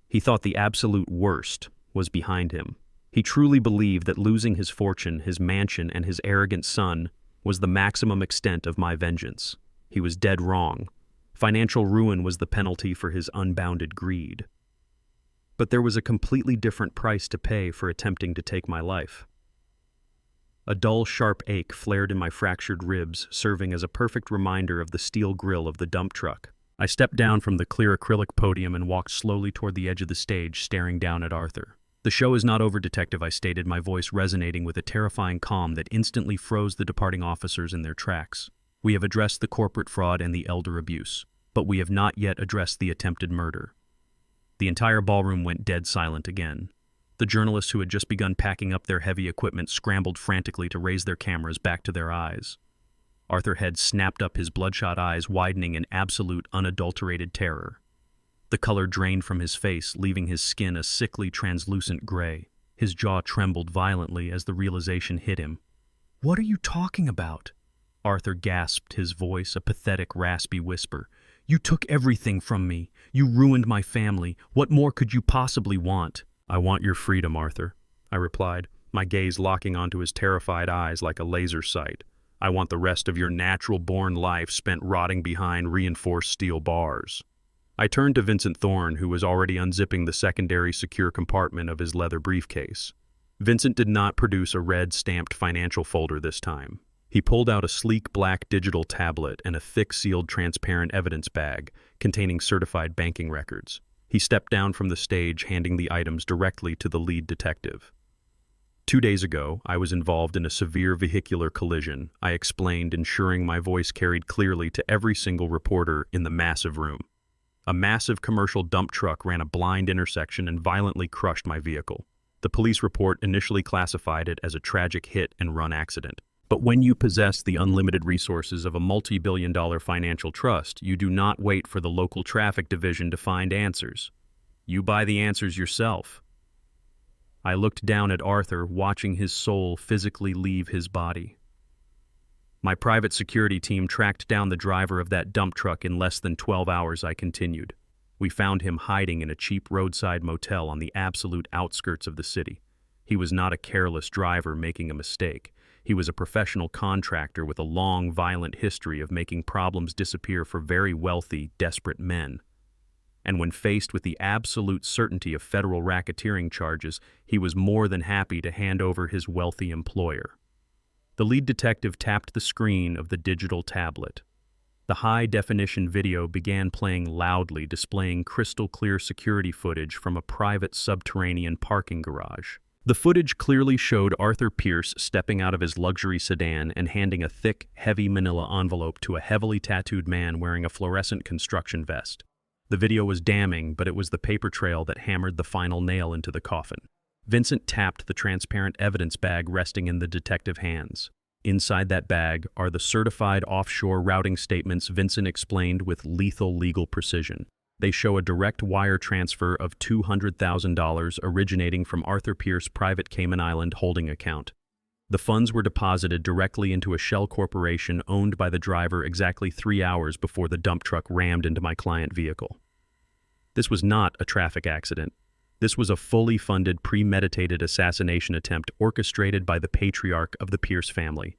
He thought the absolute worst was behind him. He truly believed that losing his fortune, his mansion, and his arrogant son was the maximum extent of my vengeance. He was dead wrong. Financial ruin was the penalty for his unbounded greed. But there was a completely different price to pay for attempting to take my life. A dull, sharp ache flared in my fractured ribs, serving as a perfect reminder of the steel grille of the dump truck. I stepped down from the clear acrylic podium and walked slowly toward the edge of the stage, staring down at Arthur. "The show is not over, Detective," I stated, my voice resonating with a terrifying calm that instantly froze the departing officers in their tracks. "We have addressed the corporate fraud and the elder abuse, but we have not yet addressed the attempted murder." The entire ballroom went dead silent again. The journalists who had just begun packing up their heavy equipment scrambled frantically to raise their cameras back to their eyes. Arthur Head snapped up, his bloodshot eyes widening in absolute, unadulterated terror. The color drained from his face, leaving his skin a sickly, translucent gray. His jaw trembled violently as the realization hit him. "What are you talking about?" Arthur gasped, his voice a pathetic, raspy whisper. "You took everything from me. You ruined my family. What more could you possibly want?" "I want your freedom, Arthur," I replied, my gaze locking onto his terrified eyes like a laser sight. "I want the rest of your natural-born life spent rotting behind reinforced steel bars." I turned to Vincent Thorne, who was already unzipping the secondary secure compartment of his leather briefcase. Vincent did not produce a red stamped financial folder this time. He pulled out a sleek black digital tablet and a thick sealed transparent evidence bag containing certified banking records. He stepped down from the stage, handing the items directly to the lead detective. 2 days ago, I was involved in a severe vehicular collision, I explained, ensuring my voice carried clearly to every single reporter in the massive room. A massive commercial dump truck ran a blind intersection and violently crushed my vehicle. The police report initially classified it as a tragic hit-and-run accident. But when you possess the unlimited resources of a multi-billion-dollar financial trust, you do not wait for the local traffic division to find answers. You buy the answers yourself. I looked down at Arthur, watching his soul physically leave his body. My private security team tracked down the driver of that dump truck in less than 12 hours, I continued. We found him hiding in a cheap roadside motel on the absolute outskirts of the city. He was not a careless driver making a mistake. He was a professional contractor with a long, violent history of making problems disappear for very wealthy, desperate men. And when faced with the absolute certainty of federal racketeering charges, he was more than happy to hand over his wealthy employer. The lead detective tapped the screen of the digital tablet. The high-definition video began playing loudly, displaying crystal-clear security footage from a private subterranean parking garage. The footage clearly showed Arthur Pierce stepping out of his luxury sedan and handing a thick, heavy manila envelope to a heavily tattooed man wearing a fluorescent construction vest. The video was damning, but it was the paper trail that hammered the final nail into the coffin. Vincent tapped the transparent evidence bag resting in the detective's hands. Inside that bag are the certified offshore routing statements Vincent explained with lethal legal precision. They show a direct wire transfer of $200,000 originating from Arthur Pierce's private Cayman Island holding account. The funds were deposited directly into a shell corporation owned by the driver exactly 3 hours before the dump truck rammed into my client vehicle. This was not a traffic accident. This was a fully funded, premeditated assassination attempt orchestrated by the patriarch of the Pierce family.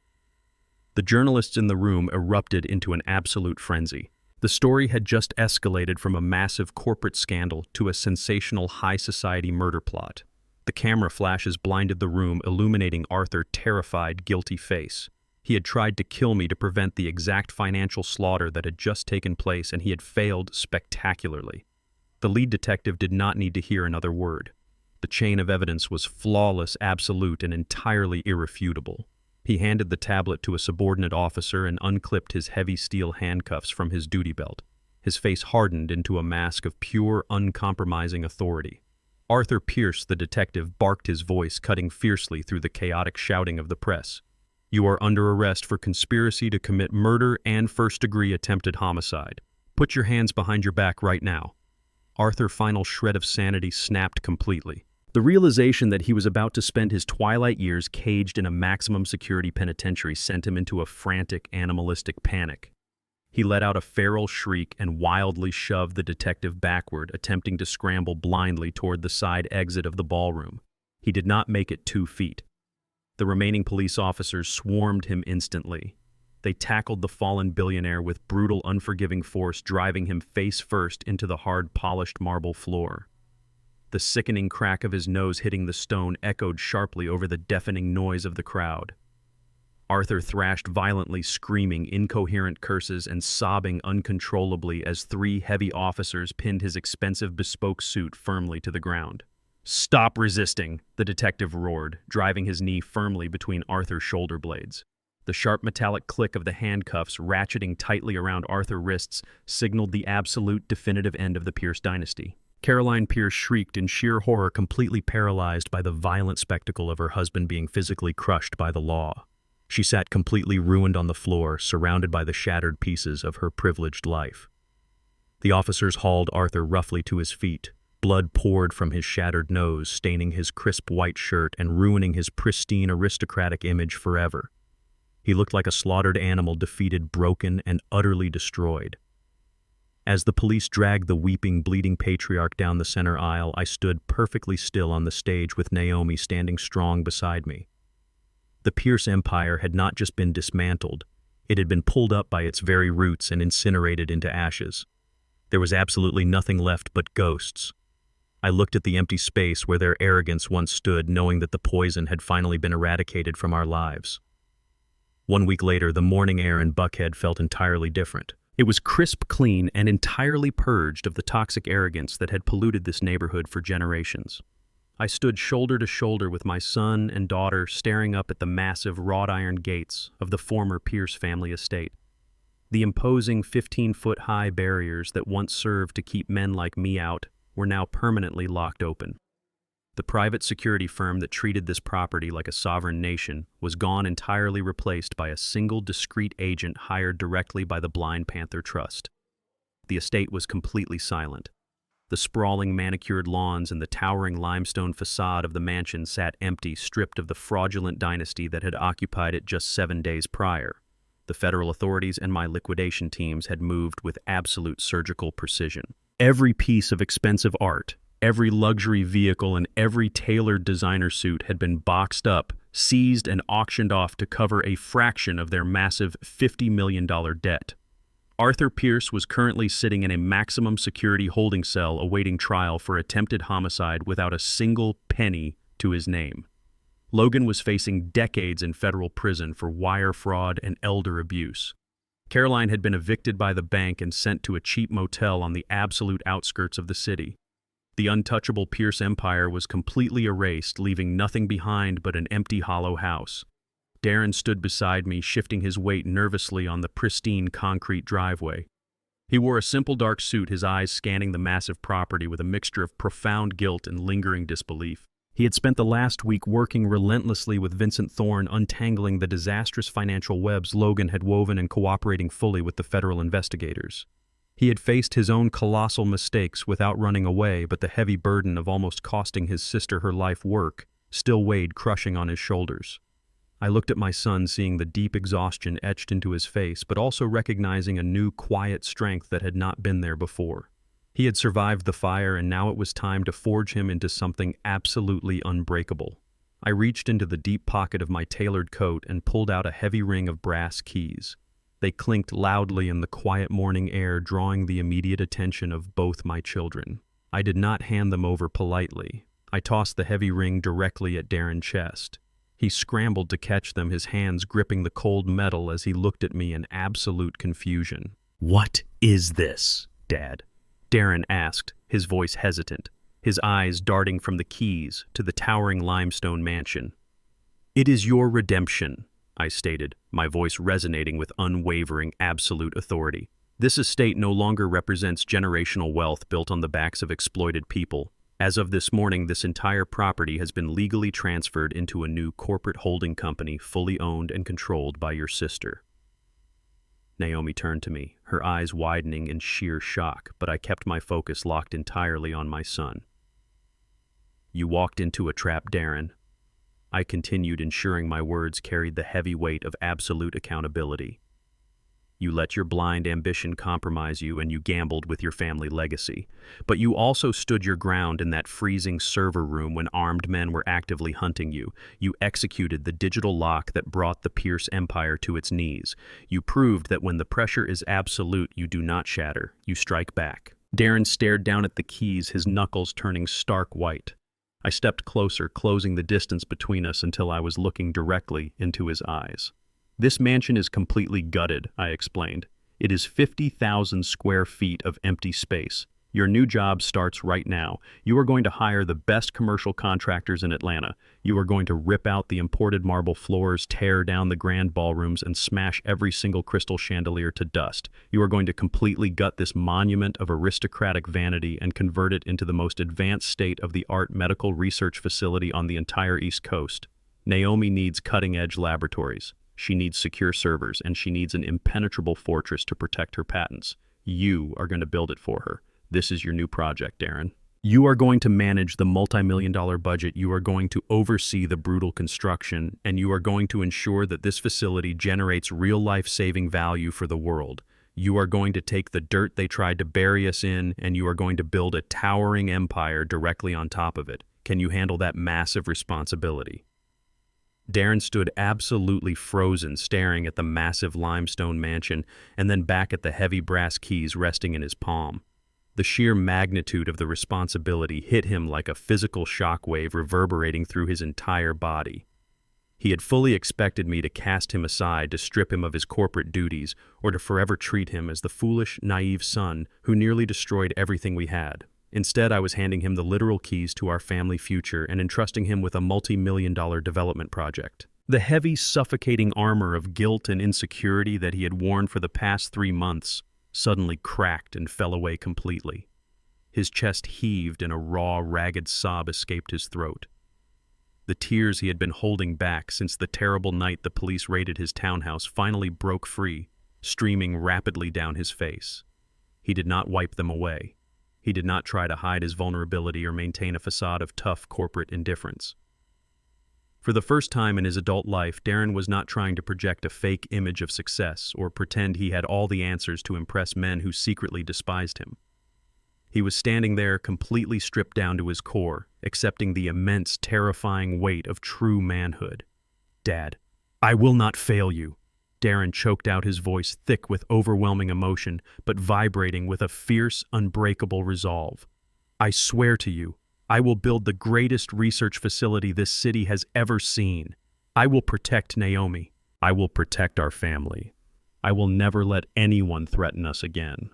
The journalists in the room erupted into an absolute frenzy. The story had just escalated from a massive corporate scandal to a sensational high society murder plot. The camera flashes blinded the room, illuminating Arthur's terrified, guilty face. He had tried to kill me to prevent the exact financial slaughter that had just taken place, and he had failed spectacularly. The lead detective did not need to hear another word. The chain of evidence was flawless, absolute, and entirely irrefutable. He handed the tablet to a subordinate officer and unclipped his heavy steel handcuffs from his duty belt. His face hardened into a mask of pure, uncompromising authority. Arthur Pierce, the detective, barked, his voice cutting fiercely through the chaotic shouting of the press. "You are under arrest for conspiracy to commit murder and first-degree attempted homicide. Put your hands behind your back right now." Arthur's final shred of sanity snapped completely. The realization that he was about to spend his twilight years caged in a maximum security penitentiary sent him into a frantic, animalistic panic. He let out a feral shriek and wildly shoved the detective backward, attempting to scramble blindly toward the side exit of the ballroom. He did not make it 2 feet. The remaining police officers swarmed him instantly. They tackled the fallen billionaire with brutal, unforgiving force, driving him face first into the hard, polished marble floor. The sickening crack of his nose hitting the stone echoed sharply over the deafening noise of the crowd. Arthur thrashed violently, screaming incoherent curses and sobbing uncontrollably as 3 heavy officers pinned his expensive bespoke suit firmly to the ground. "Stop resisting," the detective roared, driving his knee firmly between Arthur's shoulder blades. The sharp metallic click of the handcuffs ratcheting tightly around Arthur's wrists signaled the absolute definitive end of the Pierce dynasty. Caroline Pierce shrieked in sheer horror, completely paralyzed by the violent spectacle of her husband being physically crushed by the law. She sat completely ruined on the floor, surrounded by the shattered pieces of her privileged life. The officers hauled Arthur roughly to his feet. Blood poured from his shattered nose, staining his crisp white shirt and ruining his pristine aristocratic image forever. He looked like a slaughtered animal, defeated, broken, and utterly destroyed. As the police dragged the weeping, bleeding patriarch down the center aisle, I stood perfectly still on the stage with Naomi standing strong beside me. The Pierce empire had not just been dismantled, it had been pulled up by its very roots and incinerated into ashes. There was absolutely nothing left but ghosts. I looked at the empty space where their arrogance once stood, knowing that the poison had finally been eradicated from our lives. 1 week later, the morning air in Buckhead felt entirely different. It was crisp, clean, and entirely purged of the toxic arrogance that had polluted this neighborhood for generations. I stood shoulder to shoulder with my son and daughter, staring up at the massive wrought iron gates of the former Pierce family estate. The imposing 15-foot-high barriers that once served to keep men like me out were now permanently locked open. The private security firm that treated this property like a sovereign nation was gone, entirely replaced by a single discreet agent hired directly by the Blind Panther Trust. The estate was completely silent. The sprawling manicured lawns and the towering limestone facade of the mansion sat empty, stripped of the fraudulent dynasty that had occupied it just 7 days prior. The federal authorities and my liquidation teams had moved with absolute surgical precision. Every piece of expensive art, every luxury vehicle, and every tailored designer suit had been boxed up, seized, and auctioned off to cover a fraction of their massive $50 million debt. Arthur Pierce was currently sitting in a maximum security holding cell awaiting trial for attempted homicide without a single penny to his name. Logan was facing decades in federal prison for wire fraud and elder abuse. Caroline had been evicted by the bank and sent to a cheap motel on the absolute outskirts of the city. The untouchable Pierce empire was completely erased, leaving nothing behind but an empty, hollow house. Darren stood beside me, shifting his weight nervously on the pristine concrete driveway. He wore a simple dark suit, his eyes scanning the massive property with a mixture of profound guilt and lingering disbelief. He had spent the last week working relentlessly with Vincent Thorne, untangling the disastrous financial webs Logan had woven and cooperating fully with the federal investigators. He had faced his own colossal mistakes without running away, but the heavy burden of almost costing his sister her life work still weighed crushing on his shoulders. I looked at my son, seeing the deep exhaustion etched into his face, but also recognizing a new, quiet strength that had not been there before. He had survived the fire, and now it was time to forge him into something absolutely unbreakable. I reached into the deep pocket of my tailored coat and pulled out a heavy ring of brass keys. They clinked loudly in the quiet morning air, drawing the immediate attention of both my children. I did not hand them over politely. I tossed the heavy ring directly at Darren's chest. He scrambled to catch them, his hands gripping the cold metal as he looked at me in absolute confusion. "What is this, Dad?" Darren asked, his voice hesitant, his eyes darting from the keys to the towering limestone mansion. "It is your redemption," I stated, my voice resonating with unwavering, absolute authority. "This estate no longer represents generational wealth built on the backs of exploited people. As of this morning, this entire property has been legally transferred into a new corporate holding company fully owned and controlled by your sister." Naomi turned to me, her eyes widening in sheer shock, but I kept my focus locked entirely on my son. "You walked into a trap, Darren," I continued, ensuring my words carried the heavy weight of absolute accountability. "You let your blind ambition compromise you, and you gambled with your family legacy. But you also stood your ground in that freezing server room when armed men were actively hunting you. You executed the digital lock that brought the Pierce empire to its knees. You proved that when the pressure is absolute, you do not shatter, you strike back." Darren stared down at the keys, his knuckles turning stark white. I stepped closer, closing the distance between us until I was looking directly into his eyes. "This mansion is completely gutted," I explained. "It is 50,000 square feet of empty space. Your new job starts right now. You are going to hire the best commercial contractors in Atlanta. You are going to rip out the imported marble floors, tear down the grand ballrooms, and smash every single crystal chandelier to dust. You are going to completely gut this monument of aristocratic vanity and convert it into the most advanced state-of-the-art medical research facility on the entire East Coast. Naomi needs cutting-edge laboratories. She needs secure servers, and she needs an impenetrable fortress to protect her patents. You are going to build it for her. This is your new project, Darren. You are going to manage the multi-million-dollar budget, you are going to oversee the brutal construction, and you are going to ensure that this facility generates real life-saving value for the world. You are going to take the dirt they tried to bury us in, and you are going to build a towering empire directly on top of it. Can you handle that massive responsibility?" Darren stood absolutely frozen, staring at the massive limestone mansion and then back at the heavy brass keys resting in his palm. The sheer magnitude of the responsibility hit him like a physical shockwave reverberating through his entire body. He had fully expected me to cast him aside, to strip him of his corporate duties, or to forever treat him as the foolish, naive son who nearly destroyed everything we had. Instead, I was handing him the literal keys to our family future and entrusting him with a multi-million-dollar development project. The heavy, suffocating armor of guilt and insecurity that he had worn for the past 3 months suddenly cracked and fell away completely. His chest heaved and a raw, ragged sob escaped his throat. The tears he had been holding back since the terrible night the police raided his townhouse finally broke free, streaming rapidly down his face. He did not wipe them away. He did not try to hide his vulnerability or maintain a facade of tough corporate indifference. For the first time in his adult life, Darren was not trying to project a fake image of success or pretend he had all the answers to impress men who secretly despised him. He was standing there completely stripped down to his core, accepting the immense, terrifying weight of true manhood. "Dad, I will not fail you." Darren choked out, his voice thick with overwhelming emotion, but vibrating with a fierce, unbreakable resolve. "I swear to you, I will build the greatest research facility this city has ever seen. I will protect Naomi. I will protect our family. I will never let anyone threaten us again."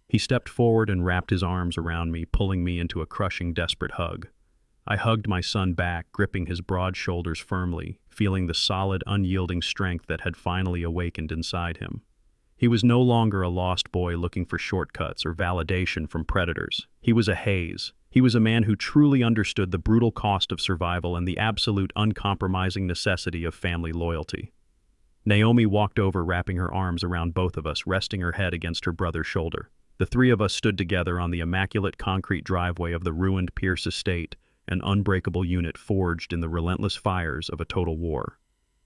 He stepped forward and wrapped his arms around me, pulling me into a crushing, desperate hug. I hugged my son back, gripping his broad shoulders firmly, feeling the solid, unyielding strength that had finally awakened inside him. He was no longer a lost boy looking for shortcuts or validation from predators. He was a Hayes. He was a man who truly understood the brutal cost of survival and the absolute uncompromising necessity of family loyalty. Naomi walked over, wrapping her arms around both of us, resting her head against her brother's shoulder. The three of us stood together on the immaculate concrete driveway of the ruined Pierce estate, an unbreakable unit forged in the relentless fires of a total war.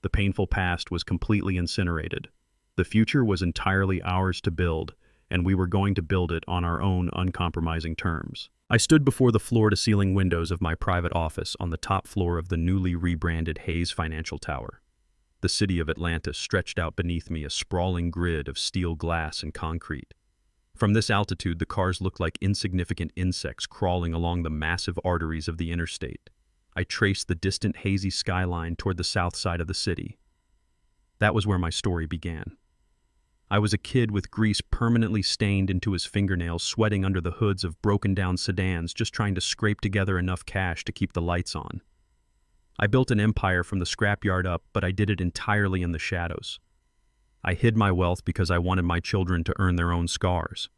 The painful past was completely incinerated. The future was entirely ours to build, and we were going to build it on our own uncompromising terms. I stood before the floor-to-ceiling windows of my private office on the top floor of the newly rebranded Hayes Financial Tower. The city of Atlanta stretched out beneath me, a sprawling grid of steel, glass, and concrete. From this altitude, the cars looked like insignificant insects crawling along the massive arteries of the interstate. I traced the distant, hazy skyline toward the south side of the city. That was where my story began. I was a kid with grease permanently stained into his fingernails, sweating under the hoods of broken-down sedans, just trying to scrape together enough cash to keep the lights on. I built an empire from the scrapyard up, but I did it entirely in the shadows. I hid my wealth because I wanted my children to earn their own scars.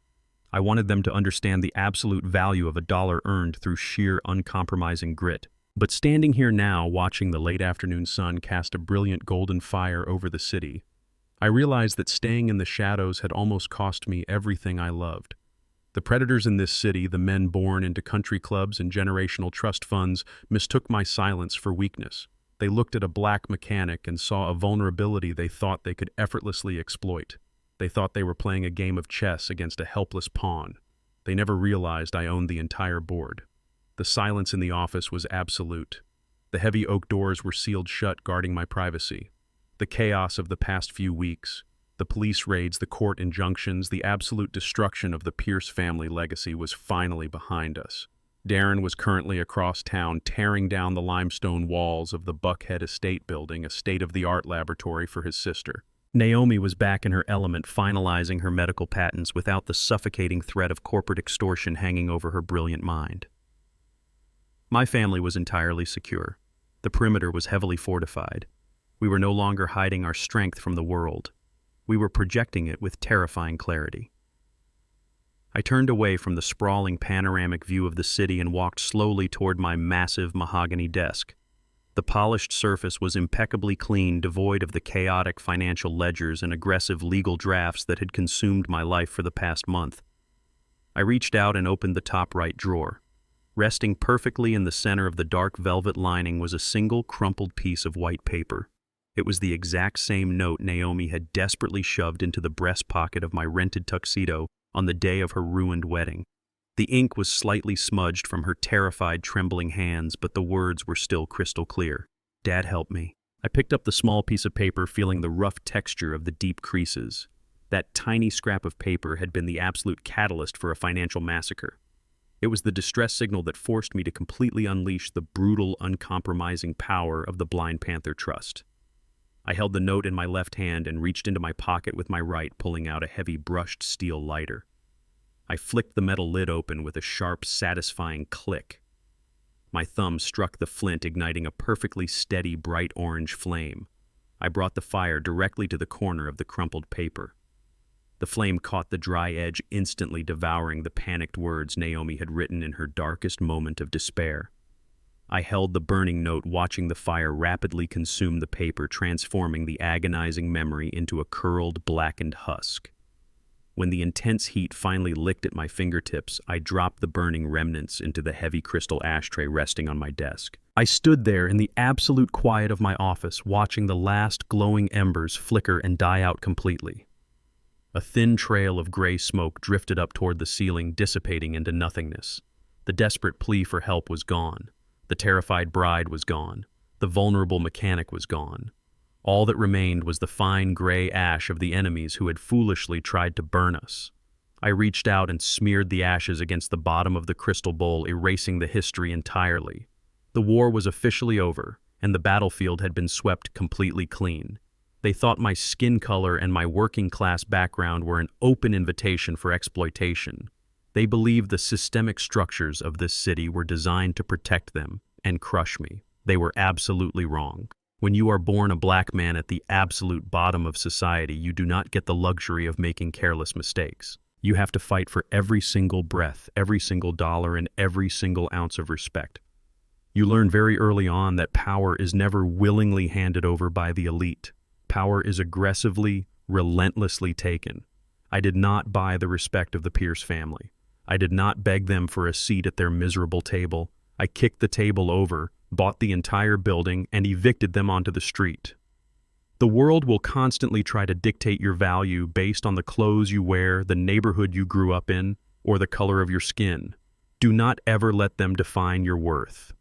I wanted them to understand the absolute value of a dollar earned through sheer, uncompromising grit. But standing here now, watching the late afternoon sun cast a brilliant golden fire over the city, I realized that staying in the shadows had almost cost me everything I loved. The predators in this city, the men born into country clubs and generational trust funds, mistook my silence for weakness. They looked at a black mechanic and saw a vulnerability they thought they could effortlessly exploit. They thought they were playing a game of chess against a helpless pawn. They never realized I owned the entire board. The silence in the office was absolute. The heavy oak doors were sealed shut, guarding my privacy. The chaos of the past few weeks, the police raids, the court injunctions, the absolute destruction of the Pierce family legacy was finally behind us. Darren was currently across town, tearing down the limestone walls of the Buckhead Estate building, a state-of-the-art laboratory for his sister. Naomi was back in her element, finalizing her medical patents without the suffocating threat of corporate extortion hanging over her brilliant mind. My family was entirely secure. The perimeter was heavily fortified. We were no longer hiding our strength from the world. We were projecting it with terrifying clarity. I turned away from the sprawling panoramic view of the city and walked slowly toward my massive mahogany desk. The polished surface was impeccably clean, devoid of the chaotic financial ledgers and aggressive legal drafts that had consumed my life for the past month. I reached out and opened the top right drawer. Resting perfectly in the center of the dark velvet lining was a single crumpled piece of white paper. It was the exact same note Naomi had desperately shoved into the breast pocket of my rented tuxedo on the day of her ruined wedding. The ink was slightly smudged from her terrified, trembling hands, but the words were still crystal clear. "Dad, help me." I picked up the small piece of paper, feeling the rough texture of the deep creases. That tiny scrap of paper had been the absolute catalyst for a financial massacre. It was the distress signal that forced me to completely unleash the brutal, uncompromising power of the Blind Panther Trust. I held the note in my left hand and reached into my pocket with my right, pulling out a heavy brushed steel lighter. I flicked the metal lid open with a sharp, satisfying click. My thumb struck the flint, igniting a perfectly steady, bright orange flame. I brought the fire directly to the corner of the crumpled paper. The flame caught the dry edge, instantly devouring the panicked words Naomi had written in her darkest moment of despair. I held the burning note, watching the fire rapidly consume the paper, transforming the agonizing memory into a curled, blackened husk. When the intense heat finally licked at my fingertips, I dropped the burning remnants into the heavy crystal ashtray resting on my desk. I stood there in the absolute quiet of my office, watching the last glowing embers flicker and die out completely. A thin trail of gray smoke drifted up toward the ceiling, dissipating into nothingness. The desperate plea for help was gone. The terrified bride was gone. The vulnerable mechanic was gone. All that remained was the fine gray ash of the enemies who had foolishly tried to burn us. I reached out and smeared the ashes against the bottom of the crystal bowl, erasing the history entirely. The war was officially over, and the battlefield had been swept completely clean. They thought my skin color and my working-class background were an open invitation for exploitation. They believed the systemic structures of this city were designed to protect them and crush me. They were absolutely wrong. When you are born a black man at the absolute bottom of society, you do not get the luxury of making careless mistakes. You have to fight for every single breath, every single dollar, and every single ounce of respect. You learn very early on that power is never willingly handed over by the elite. Power is aggressively, relentlessly taken. I did not buy the respect of the Pierce family. I did not beg them for a seat at their miserable table. I kicked the table over, bought the entire building, and evicted them onto the street. The world will constantly try to dictate your value based on the clothes you wear, the neighborhood you grew up in, or the color of your skin. Do not ever let them define your worth.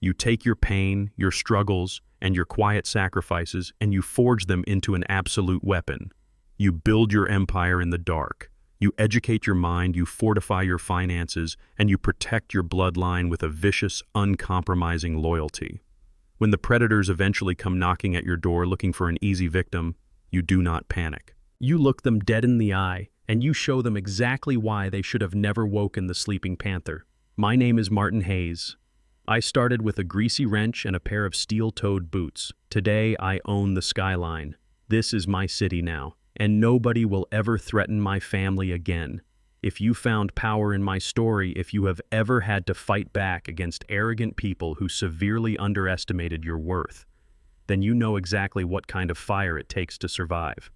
You take your pain, your struggles, and your quiet sacrifices, and you forge them into an absolute weapon. You build your empire in the dark. You educate your mind, you fortify your finances, and you protect your bloodline with a vicious, uncompromising loyalty. When the predators eventually come knocking at your door looking for an easy victim, you do not panic. You look them dead in the eye, and you show them exactly why they should have never woken the sleeping panther. My name is Martin Hayes. I started with a greasy wrench and a pair of steel-toed boots. Today, I own the skyline. This is my city now, and nobody will ever threaten my family again. If you found power in my story, if you have ever had to fight back against arrogant people who severely underestimated your worth, then you know exactly what kind of fire it takes to survive.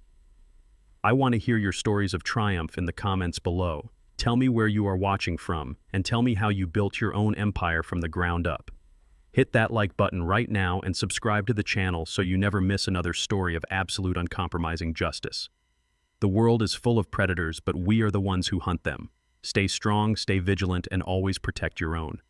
I want to hear your stories of triumph in the comments below. Tell me where you are watching from, and tell me how you built your own empire from the ground up. Hit that like button right now and subscribe to the channel so you never miss another story of absolute uncompromising justice. The world is full of predators, but we are the ones who hunt them. Stay strong, stay vigilant, and always protect your own.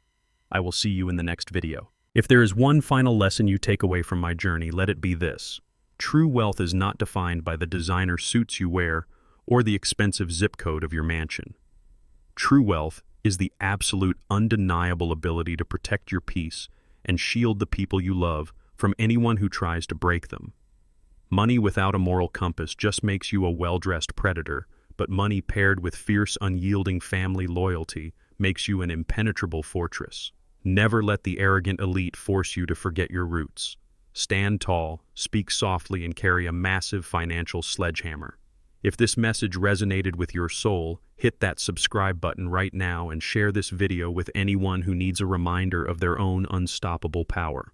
I will see you in the next video. If there is one final lesson you take away from my journey, let it be this. True wealth is not defined by the designer suits you wear or the expensive zip code of your mansion. True wealth is the absolute, undeniable ability to protect your peace and shield the people you love from anyone who tries to break them. Money without a moral compass just makes you a well-dressed predator, but money paired with fierce, unyielding family loyalty makes you an impenetrable fortress. Never let the arrogant elite force you to forget your roots. Stand tall, speak softly, and carry a massive financial sledgehammer. If this message resonated with your soul, hit that subscribe button right now and share this video with anyone who needs a reminder of their own unstoppable power.